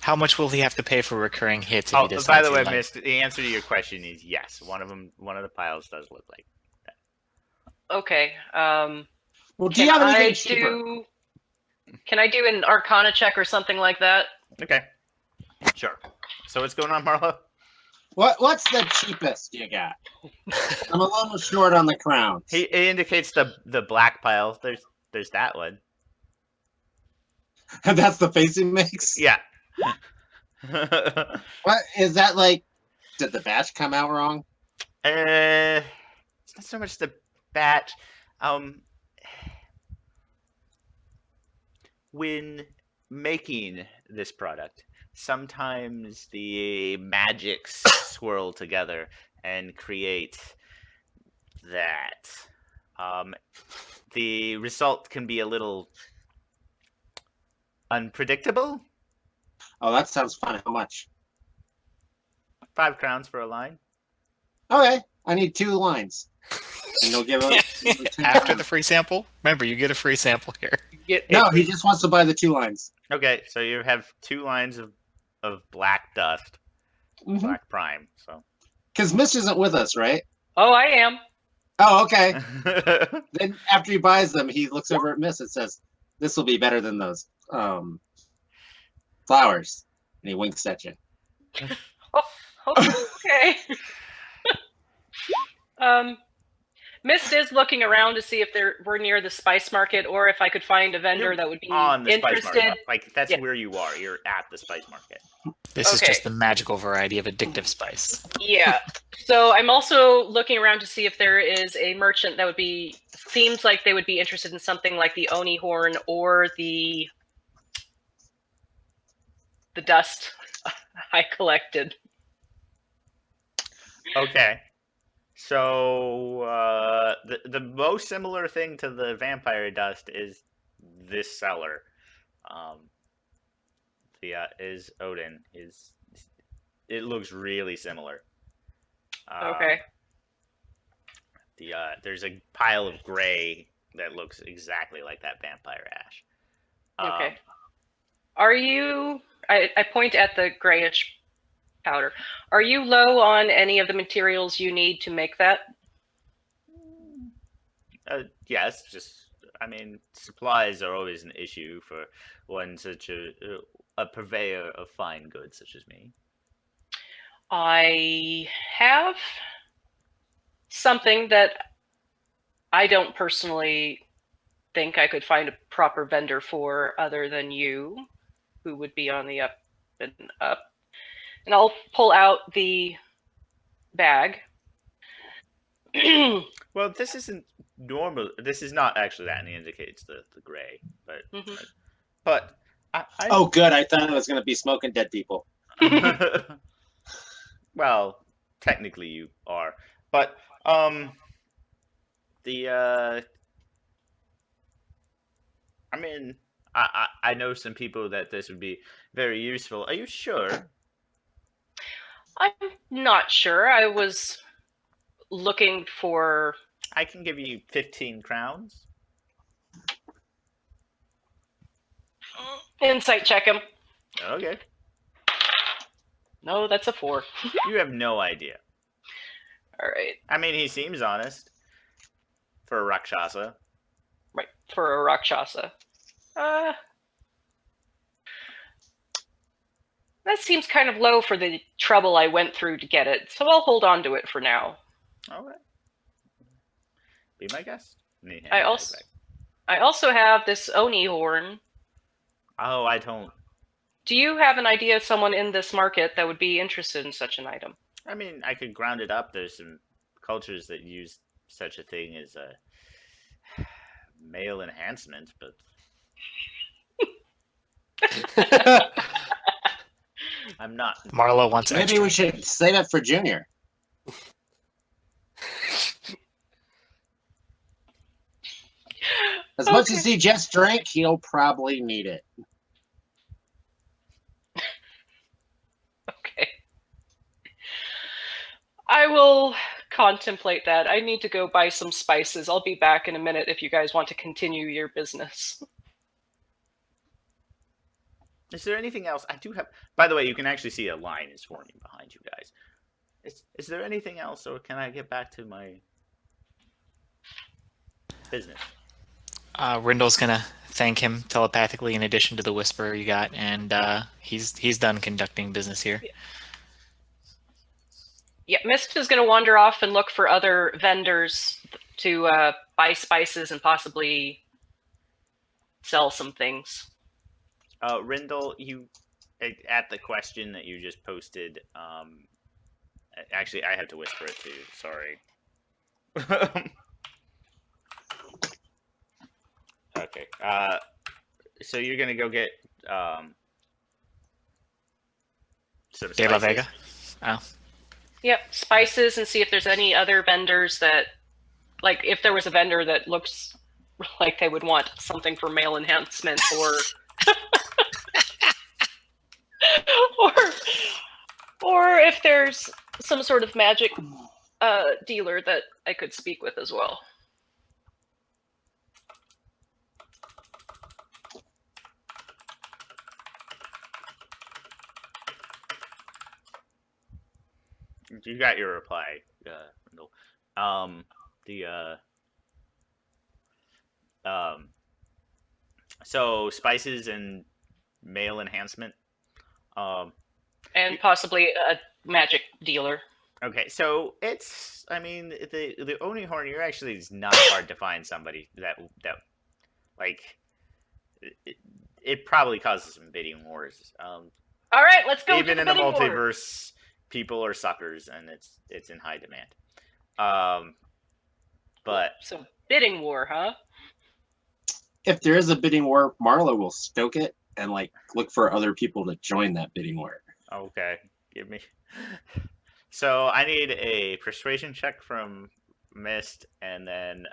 [SPEAKER 3] How much will he have to pay for recurring hits if
[SPEAKER 1] Oh,
[SPEAKER 3] he decides
[SPEAKER 1] by the
[SPEAKER 3] he
[SPEAKER 1] way,
[SPEAKER 3] likes-
[SPEAKER 1] Mist, the answer to your question is yes. One of the piles does look like.
[SPEAKER 2] Okay.
[SPEAKER 5] Well, do you have anything cheaper?
[SPEAKER 2] Can I do an Arcana check or something like that?
[SPEAKER 1] Okay. Sure. So what's going on, Marlo?
[SPEAKER 5] What's the cheapest you got? I'm a little short on the crowns.
[SPEAKER 1] He indicates the black pile. There's that one.
[SPEAKER 5] And that's the face he makes?
[SPEAKER 1] Yeah.
[SPEAKER 5] What is that like? Did the batch come out wrong?
[SPEAKER 1] It's not so much the batch. When making this product, sometimes the magics swirl together and create that. The result can be a little unpredictable.
[SPEAKER 5] Oh, that sounds fun. How much?
[SPEAKER 1] 5 crowns for a line.
[SPEAKER 5] Okay, I need 2 lines. And you'll give him
[SPEAKER 3] After the free sample? Remember, you get a free sample here.
[SPEAKER 5] No, he just wants to buy the 2 lines.
[SPEAKER 1] Okay, so you have 2 lines of black dust,
[SPEAKER 5] Because
[SPEAKER 1] black prime. So.
[SPEAKER 5] Mist isn't with us, right?
[SPEAKER 2] Oh, I am.
[SPEAKER 5] Oh, okay. Then after he buys them, he looks over at Mist and says, "This will be better than those flowers." And he winks at you.
[SPEAKER 2] Okay. Mist is looking around to see if we're near the spice market or if I could find a vendor
[SPEAKER 1] You're
[SPEAKER 2] that would be
[SPEAKER 1] on the spice
[SPEAKER 2] interested.
[SPEAKER 1] market. Like that's
[SPEAKER 2] Yeah.
[SPEAKER 1] where you are. You're at the spice market.
[SPEAKER 3] This is
[SPEAKER 2] Okay.
[SPEAKER 3] just the magical variety of addictive spice.
[SPEAKER 2] Yeah. So I'm also looking around to see if there is a merchant that seems like they would be interested in something like the Oni horn or the dust I collected.
[SPEAKER 1] Okay. So the most similar thing to the vampire dust is this cellar. Is Odin. It looks really similar.
[SPEAKER 2] Okay.
[SPEAKER 1] There's a pile of gray that looks exactly like that vampire ash.
[SPEAKER 2] Okay. Are you? I point at the grayish powder. Are you low on any of the materials you need to make that?
[SPEAKER 1] Yes, supplies are always an issue for one such a purveyor of fine goods such as me.
[SPEAKER 2] I have something that I don't personally think I could find a proper vendor for other than you, who would be on the up and up. And I'll pull out the bag.
[SPEAKER 1] Well, this isn't normal. This is not actually that, and he indicates the gray. But
[SPEAKER 2] Mhm.
[SPEAKER 1] but I
[SPEAKER 5] Oh, good. I thought it was going to be smoking dead people.
[SPEAKER 1] well, technically you are, but I know some people that this would be very useful. Are you sure?
[SPEAKER 2] I'm not sure. I was looking for.
[SPEAKER 1] I can give you 15 crowns.
[SPEAKER 2] Insight check him.
[SPEAKER 1] Okay.
[SPEAKER 2] No, that's a 4.
[SPEAKER 1] You have no idea.
[SPEAKER 2] All right.
[SPEAKER 1] I mean, he seems honest for a Rakshasa.
[SPEAKER 2] Right, for a Rakshasa. That seems kind of low for the trouble I went through to get it, so I'll hold on to it for now.
[SPEAKER 1] All right. Be my guest.
[SPEAKER 2] I also have this Oni horn.
[SPEAKER 1] Oh, I don't.
[SPEAKER 2] Do you have an idea of someone in this market that would be interested in such an item?
[SPEAKER 1] I mean, I could ground it up. There's some cultures that use such a thing as a male enhancement, but I'm not.
[SPEAKER 3] Marlo wants
[SPEAKER 5] Maybe
[SPEAKER 3] extra.
[SPEAKER 5] we should save it for Junior. As much as he just drank, he'll probably need it.
[SPEAKER 2] Okay. I will contemplate that. I need to go buy some spices. I'll be back in a minute if you guys want to continue your business.
[SPEAKER 1] Is there anything else? I do have. By the way, you can actually see a line is forming behind you guys. Is there anything else, or can I get back to my business?
[SPEAKER 3] Rindle's gonna thank him telepathically in addition to the whisper you got, and he's done conducting business here.
[SPEAKER 2] Yeah, Mist is going to wander off and look for other vendors to buy spices and possibly sell some things.
[SPEAKER 1] Rindle, you at the question that you just posted. Actually, I have to whisper it too. Sorry. Okay. So you're gonna go get some
[SPEAKER 3] De La
[SPEAKER 1] spices?
[SPEAKER 3] Vega. Oh,
[SPEAKER 2] Yep, spices, and see if there's any other vendors that, like, if there was a vendor that looks like they would want something for male enhancement, or or if there's some sort of magic dealer that I could speak with as well.
[SPEAKER 1] You got your reply, Rindle. So spices and male enhancement.
[SPEAKER 2] And possibly a magic dealer.
[SPEAKER 1] Okay, so I mean, the Onihorn, you're actually, it's not hard to find somebody that like, it probably causes some bidding wars.
[SPEAKER 2] All right, let's go.
[SPEAKER 1] Even
[SPEAKER 2] to
[SPEAKER 1] in the
[SPEAKER 2] bidding war.
[SPEAKER 1] multiverse, people are suckers, and it's in high demand. But
[SPEAKER 2] So bidding war, huh?
[SPEAKER 5] If there is a bidding war, Marlo will stoke it and like look for other people to join that bidding war.
[SPEAKER 1] okay, give me. So I need a persuasion check from Mist, and then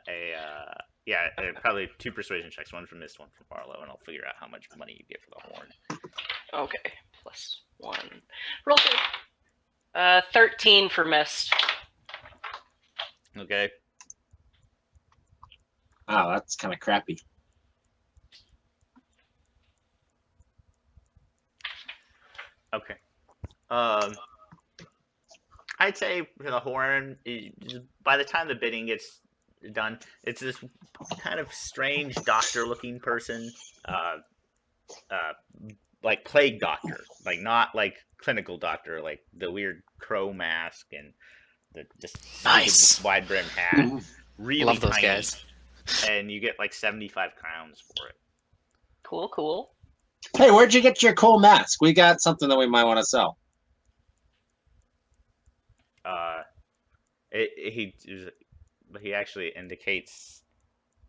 [SPEAKER 1] probably 2 persuasion checks, one from Mist, one from Marlo, and I'll figure out how much money you get for the horn.
[SPEAKER 2] Okay, +1. Roll 13 for Mist.
[SPEAKER 1] Okay.
[SPEAKER 5] Wow, that's kind of crappy.
[SPEAKER 1] Okay. I'd say for the horn, by the time the bidding gets done, it's this kind of strange doctor-looking person, like plague doctor, like not like clinical doctor, like the weird crow mask and the just
[SPEAKER 3] Nice.
[SPEAKER 1] wide brimmed hat. Really
[SPEAKER 3] love those
[SPEAKER 1] tiny,
[SPEAKER 3] guys.
[SPEAKER 1] and you get like 75 crowns for it.
[SPEAKER 2] Cool, cool.
[SPEAKER 5] Hey, where'd you get your cool mask? We got something that we might want to sell.
[SPEAKER 1] He actually indicates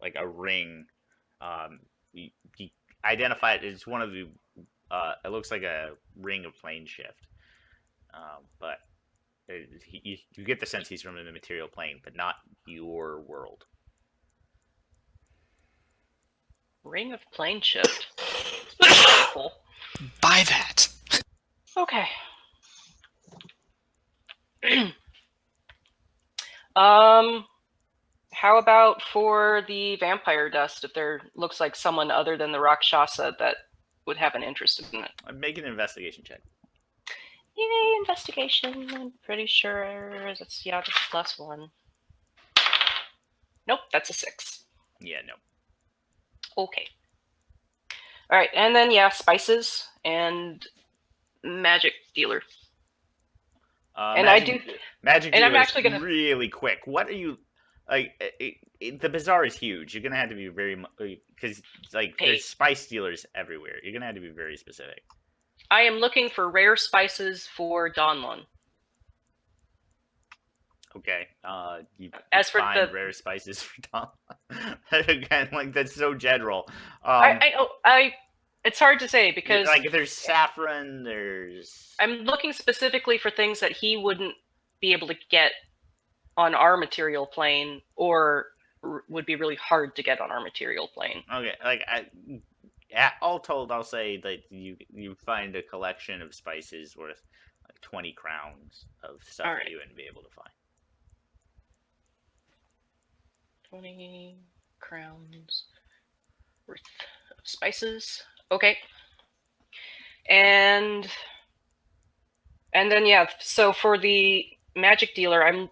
[SPEAKER 1] like a ring. He identified it as one of the. It looks like a ring of plane shift, but you get the sense he's from the material plane, but not your world.
[SPEAKER 2] Ring of plane shift. Cool.
[SPEAKER 3] Buy that.
[SPEAKER 2] Okay. How about for the vampire dust? If there looks like someone other than the Rakshasa that would have an interest in it.
[SPEAKER 1] Make an investigation check.
[SPEAKER 2] Yay, investigation. I'm pretty sure that's +1. Nope, that's a 6.
[SPEAKER 1] Yeah, no.
[SPEAKER 2] Okay. All right, and then spices and magic dealer. And
[SPEAKER 1] magic
[SPEAKER 2] and I'm
[SPEAKER 1] dealer
[SPEAKER 2] actually gonna-
[SPEAKER 1] really quick. What are you like? The bazaar is huge. You're gonna have to be very because like
[SPEAKER 2] Hey.
[SPEAKER 1] there's spice dealers everywhere. You're gonna have to be very specific.
[SPEAKER 2] I am looking for rare spices for Donlon.
[SPEAKER 1] Okay. You
[SPEAKER 2] As for
[SPEAKER 1] find
[SPEAKER 2] the-
[SPEAKER 1] rare spices for Tom. Again, like that's so general.
[SPEAKER 2] It's hard to say because
[SPEAKER 1] like there's saffron, there's
[SPEAKER 2] I'm looking specifically for things that he wouldn't be able to get on our material plane, or would be really hard to get on our material plane.
[SPEAKER 1] okay. Like all told, I'll say that you find a collection of spices worth like 20 crowns of stuff
[SPEAKER 2] Alright.
[SPEAKER 1] that you wouldn't be able to find.
[SPEAKER 2] 20 crowns worth of spices. Okay. And then yeah, so for the magic dealer, I'm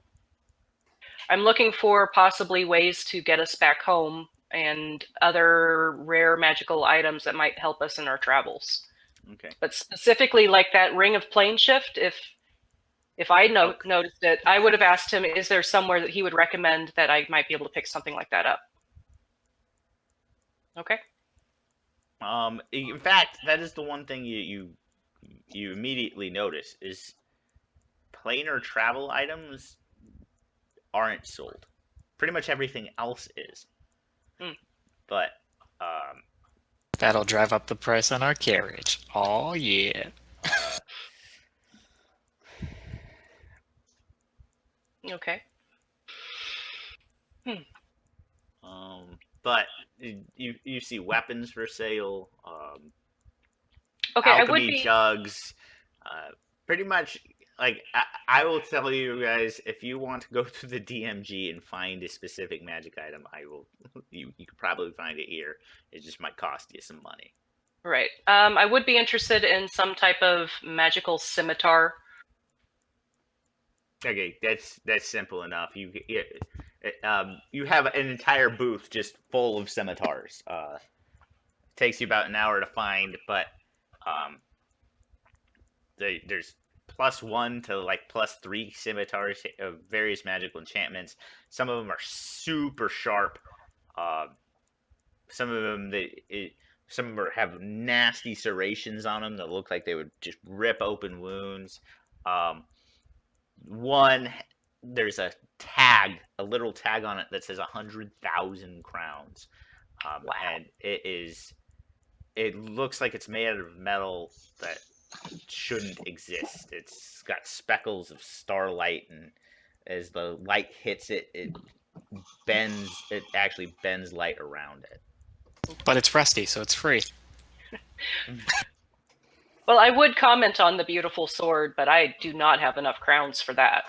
[SPEAKER 2] looking for possibly ways to get us back home and other rare magical items that might help us in our travels.
[SPEAKER 1] Okay.
[SPEAKER 2] But specifically like that ring of plane shift, if I noticed it, I would have asked him, is there somewhere that he would recommend that I might be able to pick something like that up? Okay.
[SPEAKER 1] In fact, that is the one thing you immediately notice is planar travel items aren't sold. Pretty much everything else is. But
[SPEAKER 3] That'll drive up the price on our carriage. Oh yeah.
[SPEAKER 2] Okay.
[SPEAKER 1] but you see weapons for sale.
[SPEAKER 2] Okay, I would
[SPEAKER 1] alchemy
[SPEAKER 2] be.
[SPEAKER 1] jugs. Pretty much, like I will tell you guys, if you want to go to the DMG and find a specific magic item, I will. You could probably find it here. It just might cost you some money.
[SPEAKER 2] Right. I would be interested in some type of magical scimitar.
[SPEAKER 1] Okay, that's simple enough. You have an entire booth just full of scimitars. Takes you about an hour to find, but there's +1 to like +3 scimitars of various magical enchantments. Some of them are super sharp. Some of them some of them have nasty serrations on them that look like they would just rip open wounds. There's a little tag on it that says 100,000 crowns.
[SPEAKER 2] Wow.
[SPEAKER 1] And it looks like it's made out of metal that shouldn't exist. It's got speckles of starlight, and as the light hits it, it actually bends light around it.
[SPEAKER 3] But it's rusty, so it's free.
[SPEAKER 2] Well, I would comment on the beautiful sword, but I do not have enough crowns for that.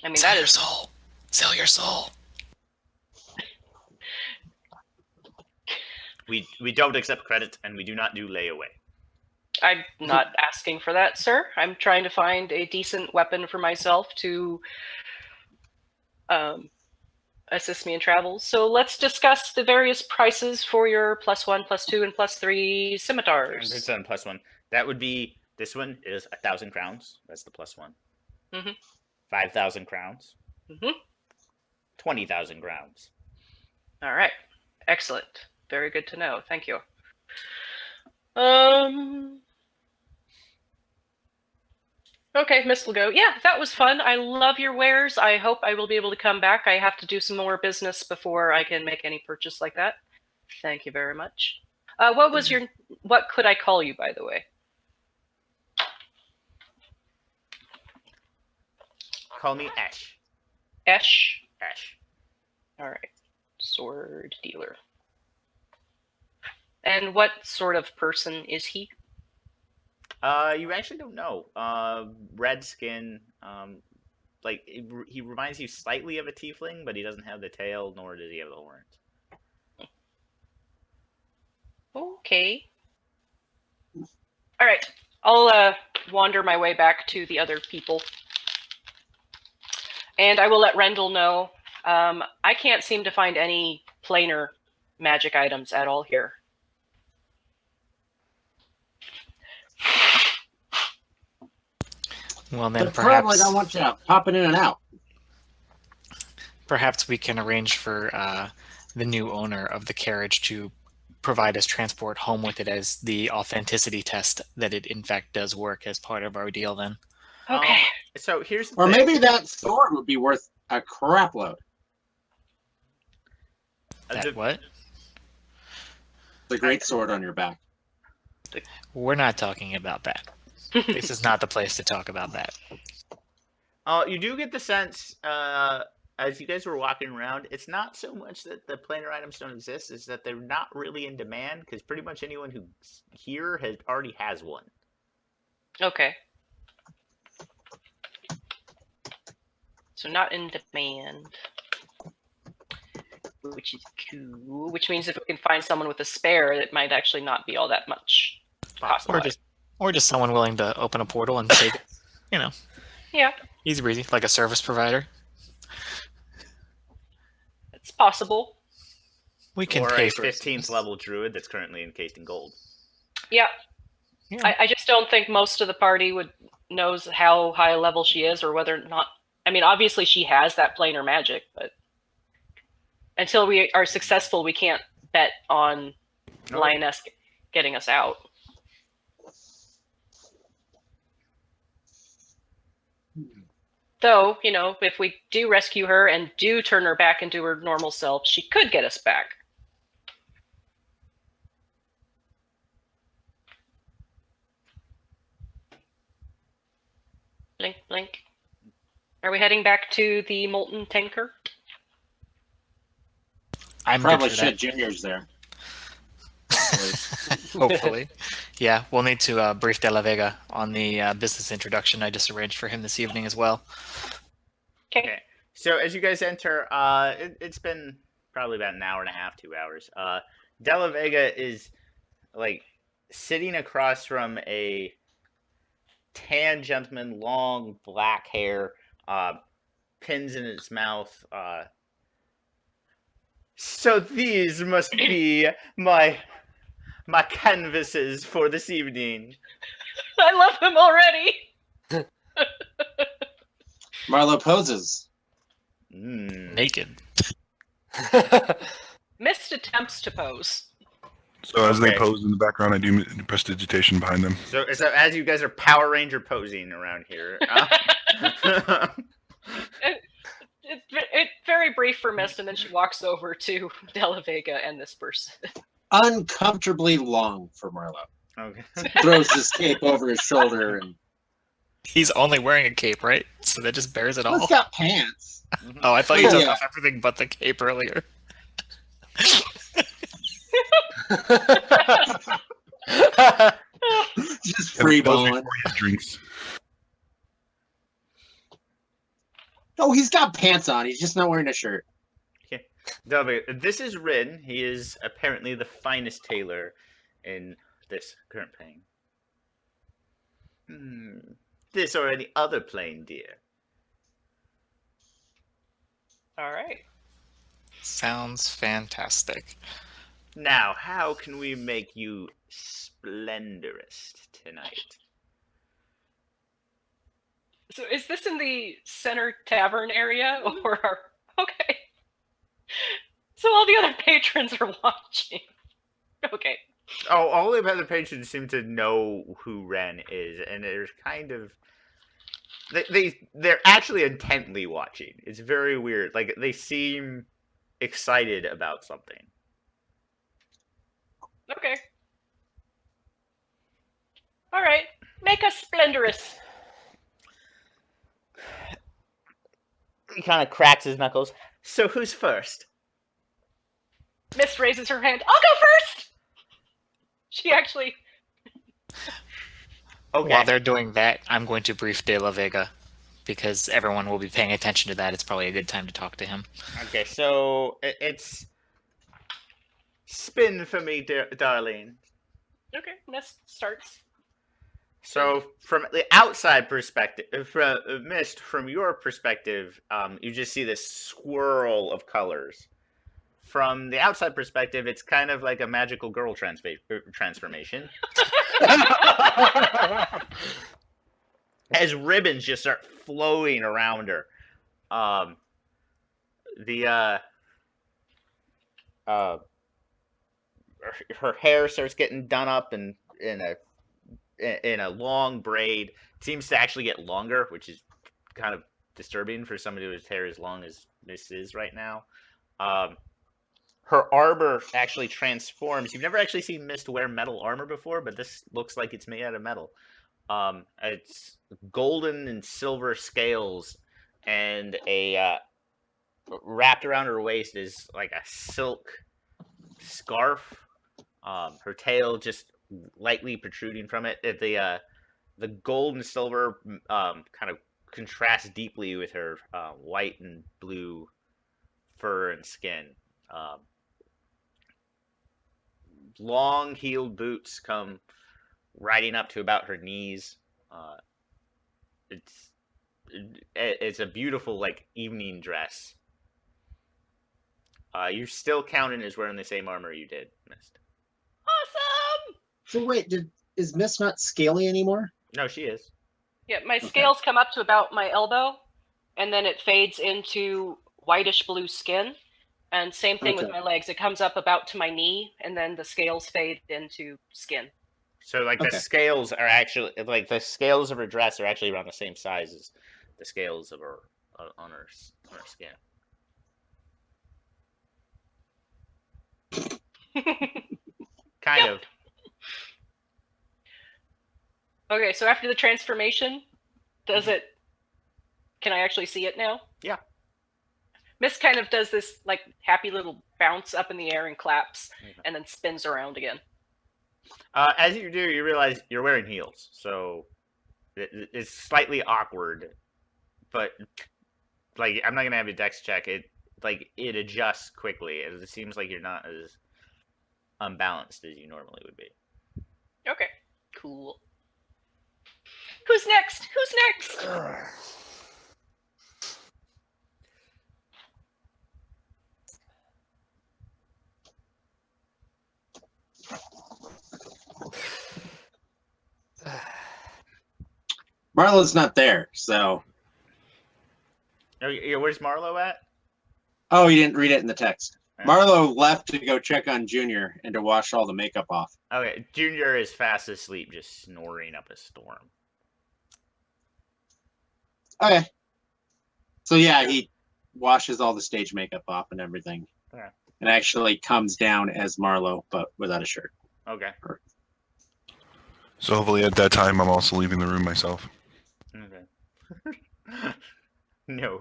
[SPEAKER 2] I mean,
[SPEAKER 3] Sell
[SPEAKER 2] that
[SPEAKER 3] your
[SPEAKER 2] is
[SPEAKER 3] soul. Sell your soul.
[SPEAKER 1] We don't accept credit, and we do not do layaway.
[SPEAKER 2] I'm not asking for that, sir. I'm trying to find a decent weapon for myself to assist me in travels. So let's discuss the various prices for your +1, +2, and +3 scimitars.
[SPEAKER 1] It's on +1. That would be, this one is 1,000 crowns. That's the +1.
[SPEAKER 2] Mhm.
[SPEAKER 1] 5,000 crowns.
[SPEAKER 2] Mhm.
[SPEAKER 1] 20,000 crowns.
[SPEAKER 2] All right. Excellent. Very good to know. Thank you. Okay, Miss Legault. Yeah, that was fun. I love your wares. I hope I will be able to come back. I have to do some more business before I can make any purchase like that. Thank you very much. What could I call you, by the way?
[SPEAKER 1] Call me Ash.
[SPEAKER 2] Esh?
[SPEAKER 1] Ash.
[SPEAKER 2] All right. Sword dealer. And what sort of person is he?
[SPEAKER 1] You actually don't know. Red skin. He reminds you slightly of a tiefling, but he doesn't have the tail, nor does he have the horns.
[SPEAKER 2] Okay. All right. I'll wander my way back to the other people. And I will let Rendell know. I can't seem to find any planar magic items at all here.
[SPEAKER 3] Well, then
[SPEAKER 5] But probably
[SPEAKER 3] perhaps
[SPEAKER 5] don't want you popping in and out.
[SPEAKER 3] perhaps we can arrange for the new owner of the carriage to provide us transport home with it as the authenticity test that it in fact does work as part of our deal then.
[SPEAKER 2] Okay.
[SPEAKER 1] So here's the
[SPEAKER 5] Or
[SPEAKER 1] thing.
[SPEAKER 5] maybe that sword would be worth a crap load.
[SPEAKER 3] That what?
[SPEAKER 5] The great sword on your back.
[SPEAKER 3] We're not talking about that. This is not the place to talk about that.
[SPEAKER 1] You do get the sense, as you guys were walking around, it's not so much that the planar items don't exist, it's that they're not really in demand, because pretty much anyone who's here already has one.
[SPEAKER 2] Okay. So not in demand. Which is cool. Which means if we can find someone with a spare, it might actually not be all that much.
[SPEAKER 3] Or just someone willing to open a portal and take it.
[SPEAKER 2] Yeah,
[SPEAKER 3] Easy breezy, like a service provider.
[SPEAKER 2] it's possible.
[SPEAKER 3] We can
[SPEAKER 1] Or
[SPEAKER 3] pay
[SPEAKER 1] a
[SPEAKER 3] for
[SPEAKER 1] 15th level druid that's currently encased in gold.
[SPEAKER 2] Yeah.
[SPEAKER 3] Yeah.
[SPEAKER 2] I just don't think most of the party knows how high a level she is or whether or not. I mean, obviously she has that planar magic, but until we are successful, we can't bet on lioness getting us out. Though, if we do rescue her and do turn her back into her normal self, she could get us back. Blink, blink. Are we heading back to the molten tanker?
[SPEAKER 3] I'm
[SPEAKER 5] Probably
[SPEAKER 3] good for
[SPEAKER 5] should.
[SPEAKER 3] that.
[SPEAKER 5] Junior's there.
[SPEAKER 3] Hopefully. Yeah, we'll need to brief De La Vega on the business introduction I just arranged for him this evening as well.
[SPEAKER 2] Okay.
[SPEAKER 1] So as you guys enter, it's been probably about an hour and a half, 2 hours. De La Vega is like sitting across from a tan gentleman, long black hair, pins in his mouth. So these must be my canvases for this evening.
[SPEAKER 2] I love him already.
[SPEAKER 5] Marlo poses.
[SPEAKER 3] Naked.
[SPEAKER 2] Mist attempts to pose.
[SPEAKER 4] So as they
[SPEAKER 1] Okay.
[SPEAKER 4] pose in the background, I do prestidigitation behind them.
[SPEAKER 1] So as you guys are Power Ranger posing around here.
[SPEAKER 2] It's very brief for Mist, and then she walks over to De La Vega and this person.
[SPEAKER 5] Uncomfortably long for Marlo.
[SPEAKER 1] Okay.
[SPEAKER 5] Throws his cape over his shoulder and
[SPEAKER 3] He's only wearing a cape, right? So that just bears it all.
[SPEAKER 5] he's got pants.
[SPEAKER 3] Oh, I thought you
[SPEAKER 5] Oh,
[SPEAKER 3] took
[SPEAKER 5] yeah.
[SPEAKER 3] off everything but the cape earlier.
[SPEAKER 5] Just
[SPEAKER 4] And
[SPEAKER 5] free
[SPEAKER 4] those
[SPEAKER 5] balling.
[SPEAKER 4] before he drinks.
[SPEAKER 5] Oh, he's got pants on. He's just not wearing a shirt.
[SPEAKER 1] This is Rin. He is apparently the finest tailor in this current plane. This or any other plane, dear.
[SPEAKER 2] All right.
[SPEAKER 3] Sounds fantastic.
[SPEAKER 1] Now, how can we make you splendorous tonight?
[SPEAKER 2] So is this in the center tavern area, or okay? So all the other patrons are watching. Okay.
[SPEAKER 1] Oh, all the other patrons seem to know who Ren is, and there's kind of they're actually intently watching. It's very weird. Like they seem excited about something.
[SPEAKER 2] Okay. All right. Make us splendorous.
[SPEAKER 1] He kind of cracks his knuckles. So who's first?
[SPEAKER 2] Mist raises her hand. I'll go first. She actually.
[SPEAKER 1] Okay.
[SPEAKER 3] While they're doing that, I'm going to brief De La Vega because everyone will be paying attention to that. It's probably a good time to talk to him.
[SPEAKER 1] Okay, so it's spin for me, darling.
[SPEAKER 2] Okay. Mist starts.
[SPEAKER 1] So from the outside perspective, from Mist, from your perspective, you just see this swirl of colors. From the outside perspective, it's kind of like a magical girl transformation. As ribbons just start flowing around her. Her hair starts getting done up in a in a long braid. It seems to actually get longer, which is kind of disturbing for somebody whose hair as long as Miss is right now. Her armor actually transforms. You've never actually seen Mist wear metal armor before, but this looks like it's made out of metal. It's golden and silver scales, and wrapped around her waist is like a silk scarf. Her tail just lightly protruding from it. The gold and silver kind of contrasts deeply with her white and blue fur and skin. Long heeled boots come riding up to about her knees. It's a beautiful like evening dress. You're still counting as wearing the same armor you did, Mist.
[SPEAKER 2] Awesome!
[SPEAKER 5] So wait, is Miss not scaly anymore?
[SPEAKER 1] No, she is.
[SPEAKER 2] Yeah, my scales come up to about my elbow, and then it fades into whitish blue skin. And same thing with my legs. It comes up about to my knee, and then the scales fade into skin.
[SPEAKER 1] So like the scales are actually like the scales of her dress are actually around the same size as the scales of her on her skin. Kind of.
[SPEAKER 2] Okay, so after the transformation, can I actually see it now?
[SPEAKER 1] Yeah.
[SPEAKER 2] Miss kind of does this like happy little bounce up in the air and claps, and then spins around again.
[SPEAKER 1] As you do, you realize you're wearing heels, so it's slightly awkward. But like, I'm not gonna have a dex check. It adjusts quickly. It seems like you're not as unbalanced as you normally would be.
[SPEAKER 2] Okay, cool. Who's next? Who's next?
[SPEAKER 5] Marlo's not there, so.
[SPEAKER 1] Where's Marlo at?
[SPEAKER 5] Oh, you didn't read it in the text. Marlo left to go check on Junior and to wash all the makeup off.
[SPEAKER 1] Okay, Junior is fast asleep, just snoring up a storm.
[SPEAKER 5] Okay. So yeah, he washes all the stage makeup off and everything.
[SPEAKER 1] Okay.
[SPEAKER 5] And actually comes down as Marlo, but without a shirt.
[SPEAKER 1] Okay.
[SPEAKER 4] So hopefully at that time I'm also leaving the room myself.
[SPEAKER 1] Okay. No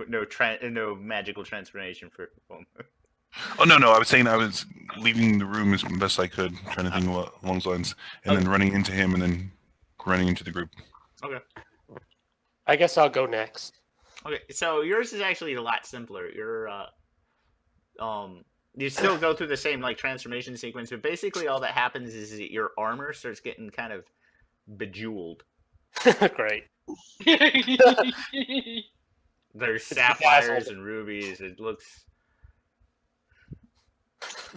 [SPEAKER 1] magical transformation for.
[SPEAKER 4] Oh no! I was saying I was leaving the room as best I could, trying to think along those lines, and then running into him, and then running into the group.
[SPEAKER 1] Okay.
[SPEAKER 6] I guess I'll go next.
[SPEAKER 1] Okay, so yours is actually a lot simpler. You still go through the same like transformation sequence, but basically all that happens is that your armor starts getting kind of bejeweled.
[SPEAKER 6] Great.
[SPEAKER 1] There's sapphires and rubies. It looks.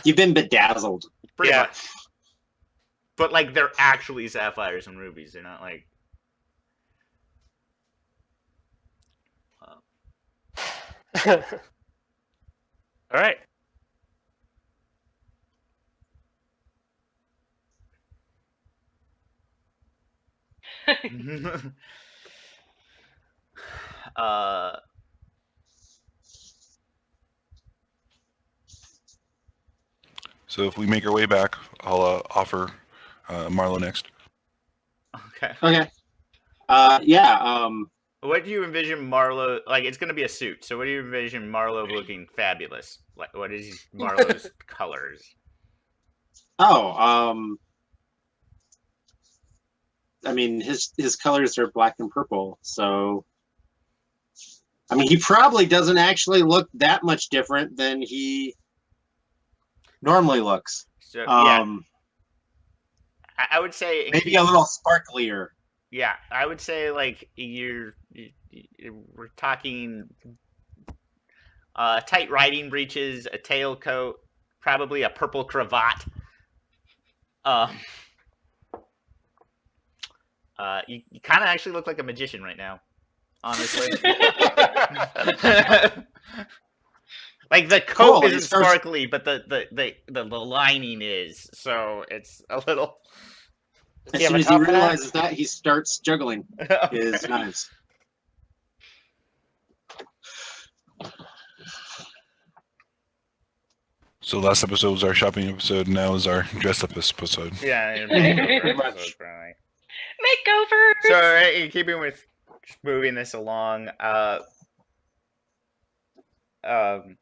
[SPEAKER 5] You've been bedazzled.
[SPEAKER 1] Pretty much. But like they're actually sapphires and rubies. They're not like.
[SPEAKER 6] All right.
[SPEAKER 4] So if we make our way back, I'll offer Marlo next.
[SPEAKER 1] Okay.
[SPEAKER 5] Okay.
[SPEAKER 1] What do you envision Marlo like? It's gonna be a suit. So what do you envision Marlo looking fabulous? Like, what is Marlo's colors?
[SPEAKER 5] Oh, I mean, his colors are black and purple, so I mean, he probably doesn't actually look that much different than he normally looks.
[SPEAKER 1] So yeah, I would say
[SPEAKER 5] maybe a little sparklier.
[SPEAKER 1] Yeah, I would say like we're talking tight riding breeches, a tailcoat, probably a purple cravat. You kind of actually look like a magician right now, honestly. Like the coat isn't sparkly, but the lining is, so it's a little.
[SPEAKER 6] Does
[SPEAKER 5] As
[SPEAKER 6] he have
[SPEAKER 5] soon
[SPEAKER 6] a
[SPEAKER 5] as he
[SPEAKER 6] top hat?
[SPEAKER 5] realizes that, he starts juggling his knives.
[SPEAKER 4] So last episode was our shopping episode. Now is our dress up episode.
[SPEAKER 1] Yeah,
[SPEAKER 5] Pretty much.
[SPEAKER 1] probably.
[SPEAKER 2] Makeovers.
[SPEAKER 1] So, in keeping with just moving this along, um,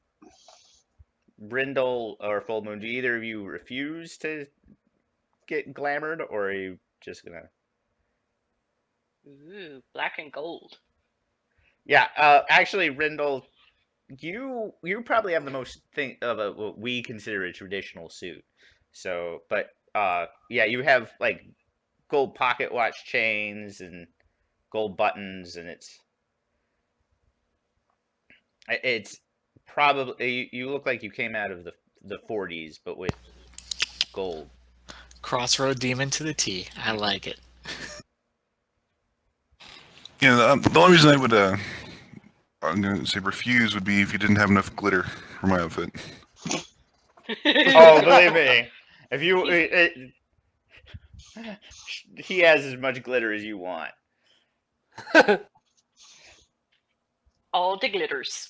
[SPEAKER 1] Brindle or Full Moon, do either of you refuse to get glamored, or are you just gonna?
[SPEAKER 2] Ooh, black and gold.
[SPEAKER 1] Yeah, actually, Rindle, you probably have the most thing of what we consider a traditional suit. So, but yeah, you have like gold pocket watch chains and gold buttons, and it's probably you look like you came out of the 40s, but with gold.
[SPEAKER 3] Crossroad Demon to the T. I like it.
[SPEAKER 4] Yeah, the only reason I would, I'm gonna say refuse would be if you didn't have enough glitter for my outfit.
[SPEAKER 1] Oh, believe me, if you he has as much glitter as you want.
[SPEAKER 2] All the glitters.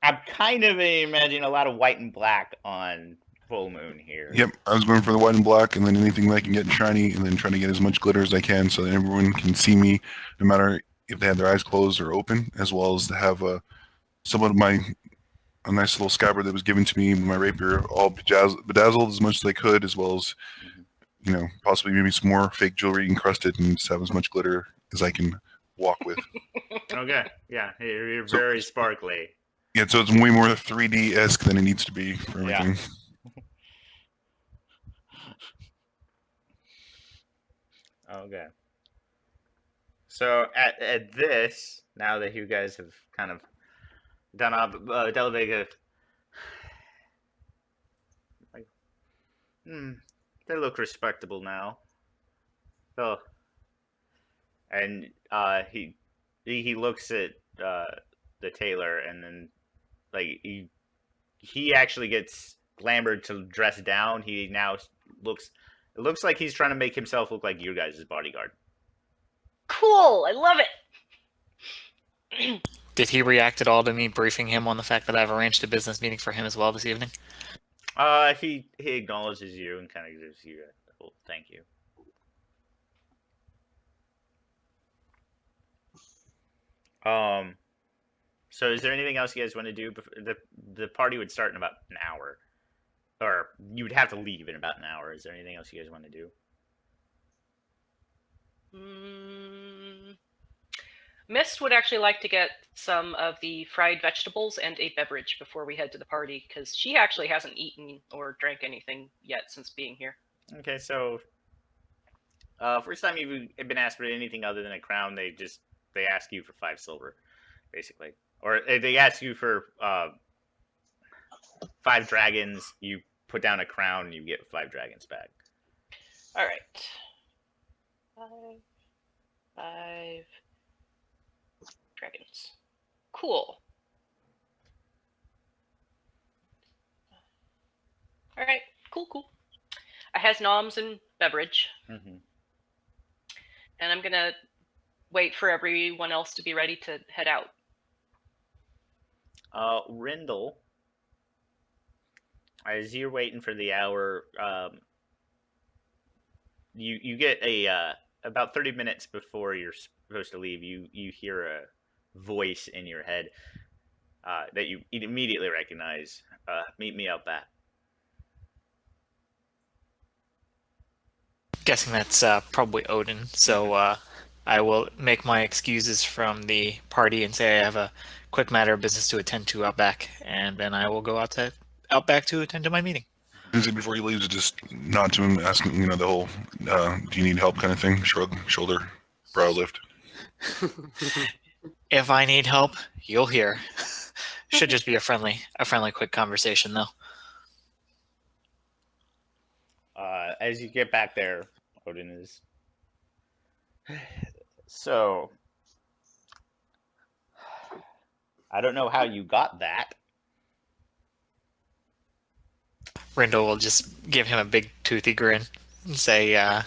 [SPEAKER 1] I'm kind of imagining a lot of white and black on Full Moon here.
[SPEAKER 4] Yep, I was going for the white and black, and then anything that I can get shiny, and then trying to get as much glitter as I can, so that everyone can see me, no matter if they have their eyes closed or open, as well as to have somewhat of a nice little scabbard that was given to me with my rapier, all bedazzled as much as I could, as well as possibly maybe some more fake jewelry encrusted, and just have as much glitter as I can walk with.
[SPEAKER 1] Okay, yeah, you're
[SPEAKER 4] So-
[SPEAKER 1] very sparkly.
[SPEAKER 4] Yeah, so it's way more 3D-esque than it needs to be for
[SPEAKER 1] Yeah.
[SPEAKER 4] everything.
[SPEAKER 1] Okay. So at this, now that you guys have kind of done up, Delavega, like, they look respectable now. Oh, and he looks at the tailor, and then like he actually gets glamored to dress down. He now it looks like he's trying to make himself look like your guys' bodyguard.
[SPEAKER 2] Cool. I love it.
[SPEAKER 3] Did he react at all to me briefing him on the fact that I've arranged a business meeting for him as well this evening?
[SPEAKER 1] He acknowledges you and kind of gives you a whole thank you. So is there anything else you guys want to do? The party would start in about an hour, or you would have to leave in about an hour. Is there anything else you guys want to do?
[SPEAKER 2] Mist would actually like to get some of the fried vegetables and a beverage before we head to the party, because she actually hasn't eaten or drank anything yet since being here.
[SPEAKER 1] Okay, so first time you've been asked for anything other than a crown, they ask you for 5 silver, basically, or they ask you for 5 dragons. You put down a crown, and you get 5 dragons back.
[SPEAKER 2] All right. 5 dragons. Cool. All right. Cool. I has noms and beverage,
[SPEAKER 1] Mm-hmm.
[SPEAKER 2] and I'm gonna wait for everyone else to be ready to head out.
[SPEAKER 1] Rindle, as you're waiting for the hour, you get a about 30 minutes before you're supposed to leave. You hear a voice in your head that you immediately recognize. Meet me out back.
[SPEAKER 3] Guessing that's probably Odin, so I will make my excuses from the party and say I have a quick matter of business to attend to out back, and then I will go out back to attend to my meeting.
[SPEAKER 4] Before he leaves, just nod to him, asking, the whole, do you need help kind of thing? Shrug, shoulder, brow lift.
[SPEAKER 3] If I need help, you'll hear. Should just be a friendly, quick conversation, though.
[SPEAKER 1] As you get back there, Odin is. So, I don't know how you got that.
[SPEAKER 3] Rindle will just give him a big toothy grin. say,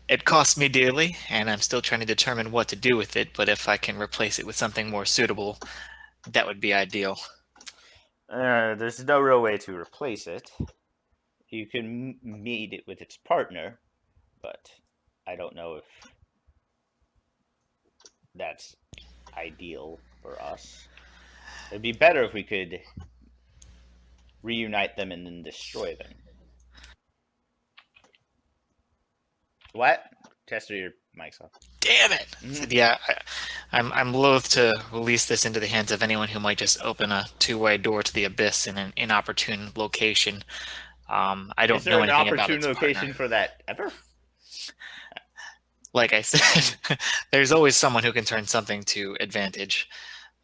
[SPEAKER 3] it cost me dearly, and I'm still trying to determine what to do with it, but if I can replace it with something more suitable, that would be ideal.
[SPEAKER 1] There's no real way to replace it. You can meet it with its partner, but I don't know if that's ideal for us. It'd be better if we could reunite them and then destroy them. What? Tester, your mic's off.
[SPEAKER 3] Damn it! Said, yeah, I'm loath to release this into the hands of anyone who might just open a two-way door to the abyss in an inopportune location. I don't
[SPEAKER 1] Is there
[SPEAKER 3] know
[SPEAKER 1] an
[SPEAKER 3] anything about
[SPEAKER 1] opportune
[SPEAKER 3] its
[SPEAKER 1] location
[SPEAKER 3] partner.
[SPEAKER 1] for that ever?
[SPEAKER 3] Like I said, there's always someone who can turn something to advantage.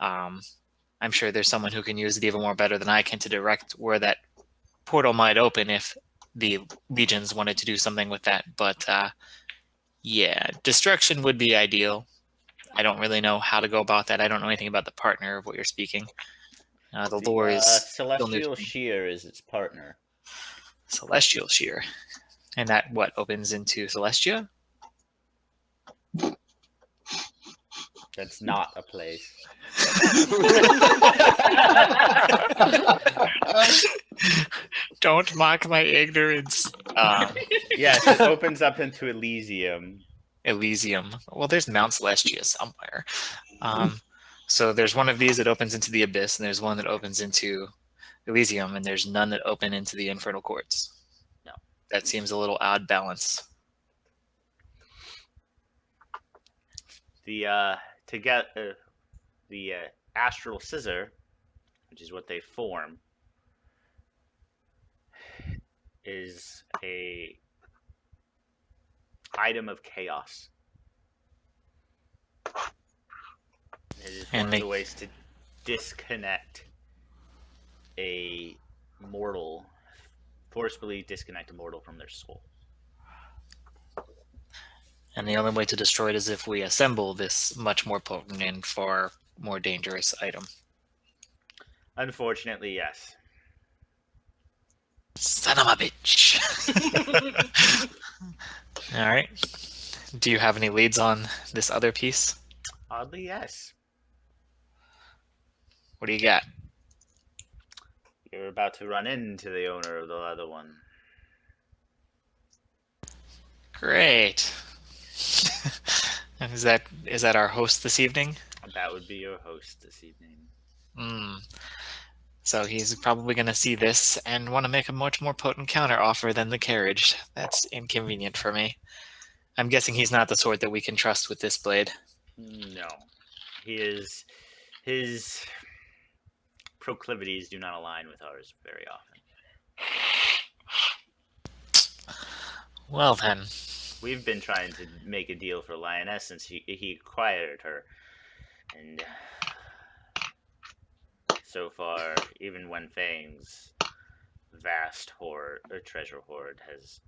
[SPEAKER 3] I'm sure there's someone who can use it even more better than I can to direct where that portal might open if the legions wanted to do something with that. But yeah, destruction would be ideal. I don't really know how to go about that. I don't know anything about the partner of what you're speaking. The lore is still new to
[SPEAKER 1] Celestial
[SPEAKER 3] me.
[SPEAKER 1] Shear is its partner.
[SPEAKER 3] Celestial Shear. And that what opens into Celestia?
[SPEAKER 1] That's not a place.
[SPEAKER 3] Don't mock my ignorance.
[SPEAKER 1] Yes, it opens up into Elysium.
[SPEAKER 3] Elysium. Well, there's Mount Celestia somewhere. So there's one of these that opens into the abyss, and there's one that opens into Elysium, and there's none that open into the infernal courts.
[SPEAKER 1] No.
[SPEAKER 3] That seems a little odd balance.
[SPEAKER 1] The astral scissor, which is what they form, is a item of chaos. It is one of the ways to disconnect a mortal, forcefully disconnect a mortal from their soul.
[SPEAKER 3] And the only way to destroy it is if we assemble this much more potent and far more dangerous item.
[SPEAKER 1] Unfortunately, yes.
[SPEAKER 3] Son of a bitch. All right. Do you have any leads on this other piece?
[SPEAKER 1] Oddly, yes.
[SPEAKER 3] What do you got?
[SPEAKER 1] You're about to run into the owner of the other one.
[SPEAKER 3] Great. Is that our host this evening?
[SPEAKER 1] That would be your host this evening.
[SPEAKER 3] So he's probably going to see this and want to make a much more potent counter offer than the carriage. That's inconvenient for me. I'm guessing he's not the sort that we can trust with this blade.
[SPEAKER 1] No. His proclivities do not align with ours very often.
[SPEAKER 3] Well then.
[SPEAKER 1] We've been trying to make a deal for Lioness since he acquired her. And so far, even when Fang's vast treasure hoard has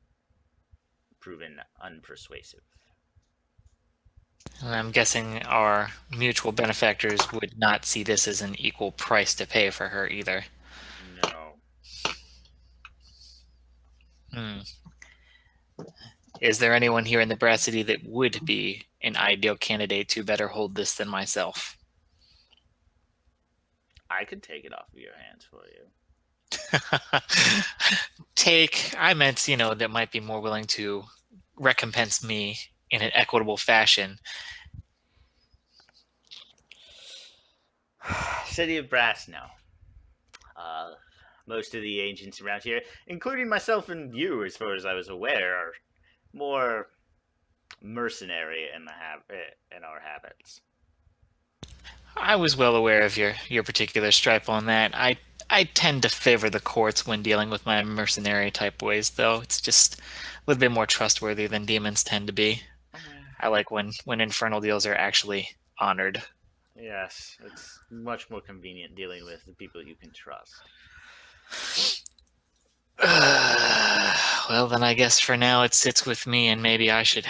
[SPEAKER 1] proven unpersuasive.
[SPEAKER 3] And I'm guessing our mutual benefactors would not see this as an equal price to pay for her either.
[SPEAKER 1] No.
[SPEAKER 3] Is there anyone here in the Brass City that would be an ideal candidate to better hold this than myself?
[SPEAKER 1] I could take it off of your hands for you.
[SPEAKER 3] I meant, that might be more willing to recompense me in an equitable fashion.
[SPEAKER 1] City of Brass now. Most of the agents around here, including myself and you, as far as I was aware, are more mercenary in our habits.
[SPEAKER 3] I was well aware of your particular stripe on that. I tend to favor the courts when dealing with my mercenary type ways, though. It's just a little bit more trustworthy than demons tend to be. I like when infernal deals are actually honored.
[SPEAKER 1] Yes, it's much more convenient dealing with the people you can trust.
[SPEAKER 3] Well, then I guess for now it sits with me, and maybe I should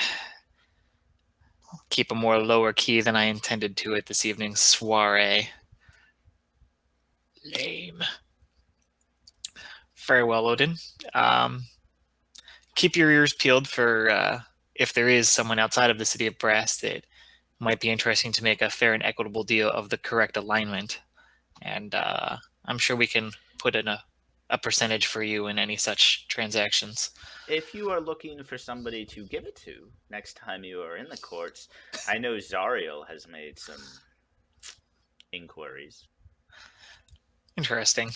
[SPEAKER 3] keep a more lower key than I intended to at this evening's soiree. Lame. Very well, Odin. keep your ears peeled for if there is someone outside of the city of Brass that might be interesting to make a fair and equitable deal of the correct alignment. And I'm sure we can put in a percentage for you in any such transactions.
[SPEAKER 1] If you are looking for somebody to give it to next time you are in the courts, I know Zariel has made some inquiries.
[SPEAKER 3] Interesting.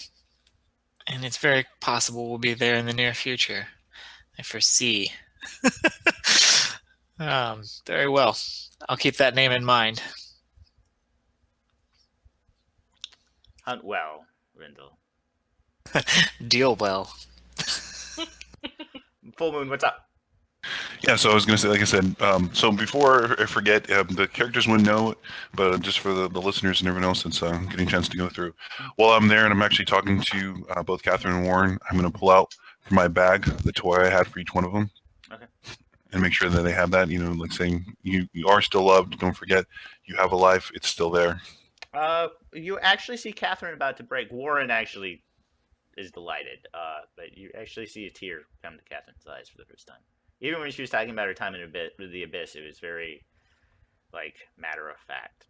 [SPEAKER 3] And it's very possible we'll be there in the near future. I foresee. Very well. I'll keep that name in mind.
[SPEAKER 1] Hunt well, Rindle.
[SPEAKER 3] Deal well.
[SPEAKER 1] Full Moon, what's up?
[SPEAKER 4] Yeah, so I was going to say, like I said, so before I forget, the characters wouldn't know, but just for the listeners and everyone else that's getting a chance to go through. While I'm there and I'm actually talking to both Catherine and Warren, I'm going to pull out from my bag the toy I had for each one of them.
[SPEAKER 1] Okay.
[SPEAKER 4] And make sure that they have that, like saying, you are still loved, don't forget, you have a life, it's still there.
[SPEAKER 1] You actually see Catherine about to break. Warren actually is delighted, but you actually see a tear come to Catherine's eyes for the first time. Even when she was talking about her time in the Abyss, it was very, matter of fact.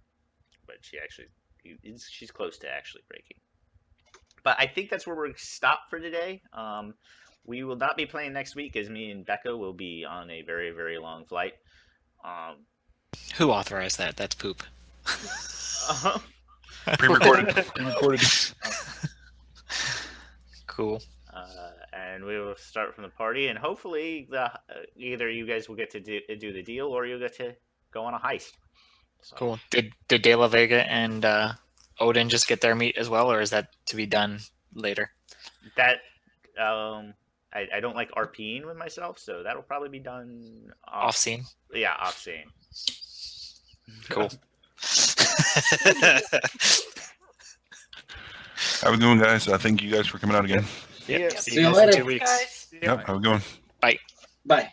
[SPEAKER 1] But she's close to actually breaking. But I think that's where we're stopped for today. We will not be playing next week, as me and Becca will be on a very, very long flight.
[SPEAKER 3] Who authorized that? That's poop.
[SPEAKER 4] Pre-recorded.
[SPEAKER 3] Cool.
[SPEAKER 1] And we will start from the party, and hopefully either you guys will get to do the deal, or you'll get to go on a heist. So,
[SPEAKER 3] Cool. Did De La Vega and Odin just get their meat as well, or is that to be done later?
[SPEAKER 1] That I don't like RPing with myself, so that'll probably be done
[SPEAKER 3] Off scene?
[SPEAKER 1] Yeah, off scene.
[SPEAKER 3] Cool.
[SPEAKER 4] Have a good one, guys. Thank you guys for coming out again.
[SPEAKER 3] Yep.
[SPEAKER 1] Yeah.
[SPEAKER 3] See
[SPEAKER 5] See
[SPEAKER 3] you
[SPEAKER 5] you
[SPEAKER 3] guys in
[SPEAKER 5] later.
[SPEAKER 3] 2 weeks.
[SPEAKER 2] Guys.
[SPEAKER 4] Yep, have a good one.
[SPEAKER 5] Bye.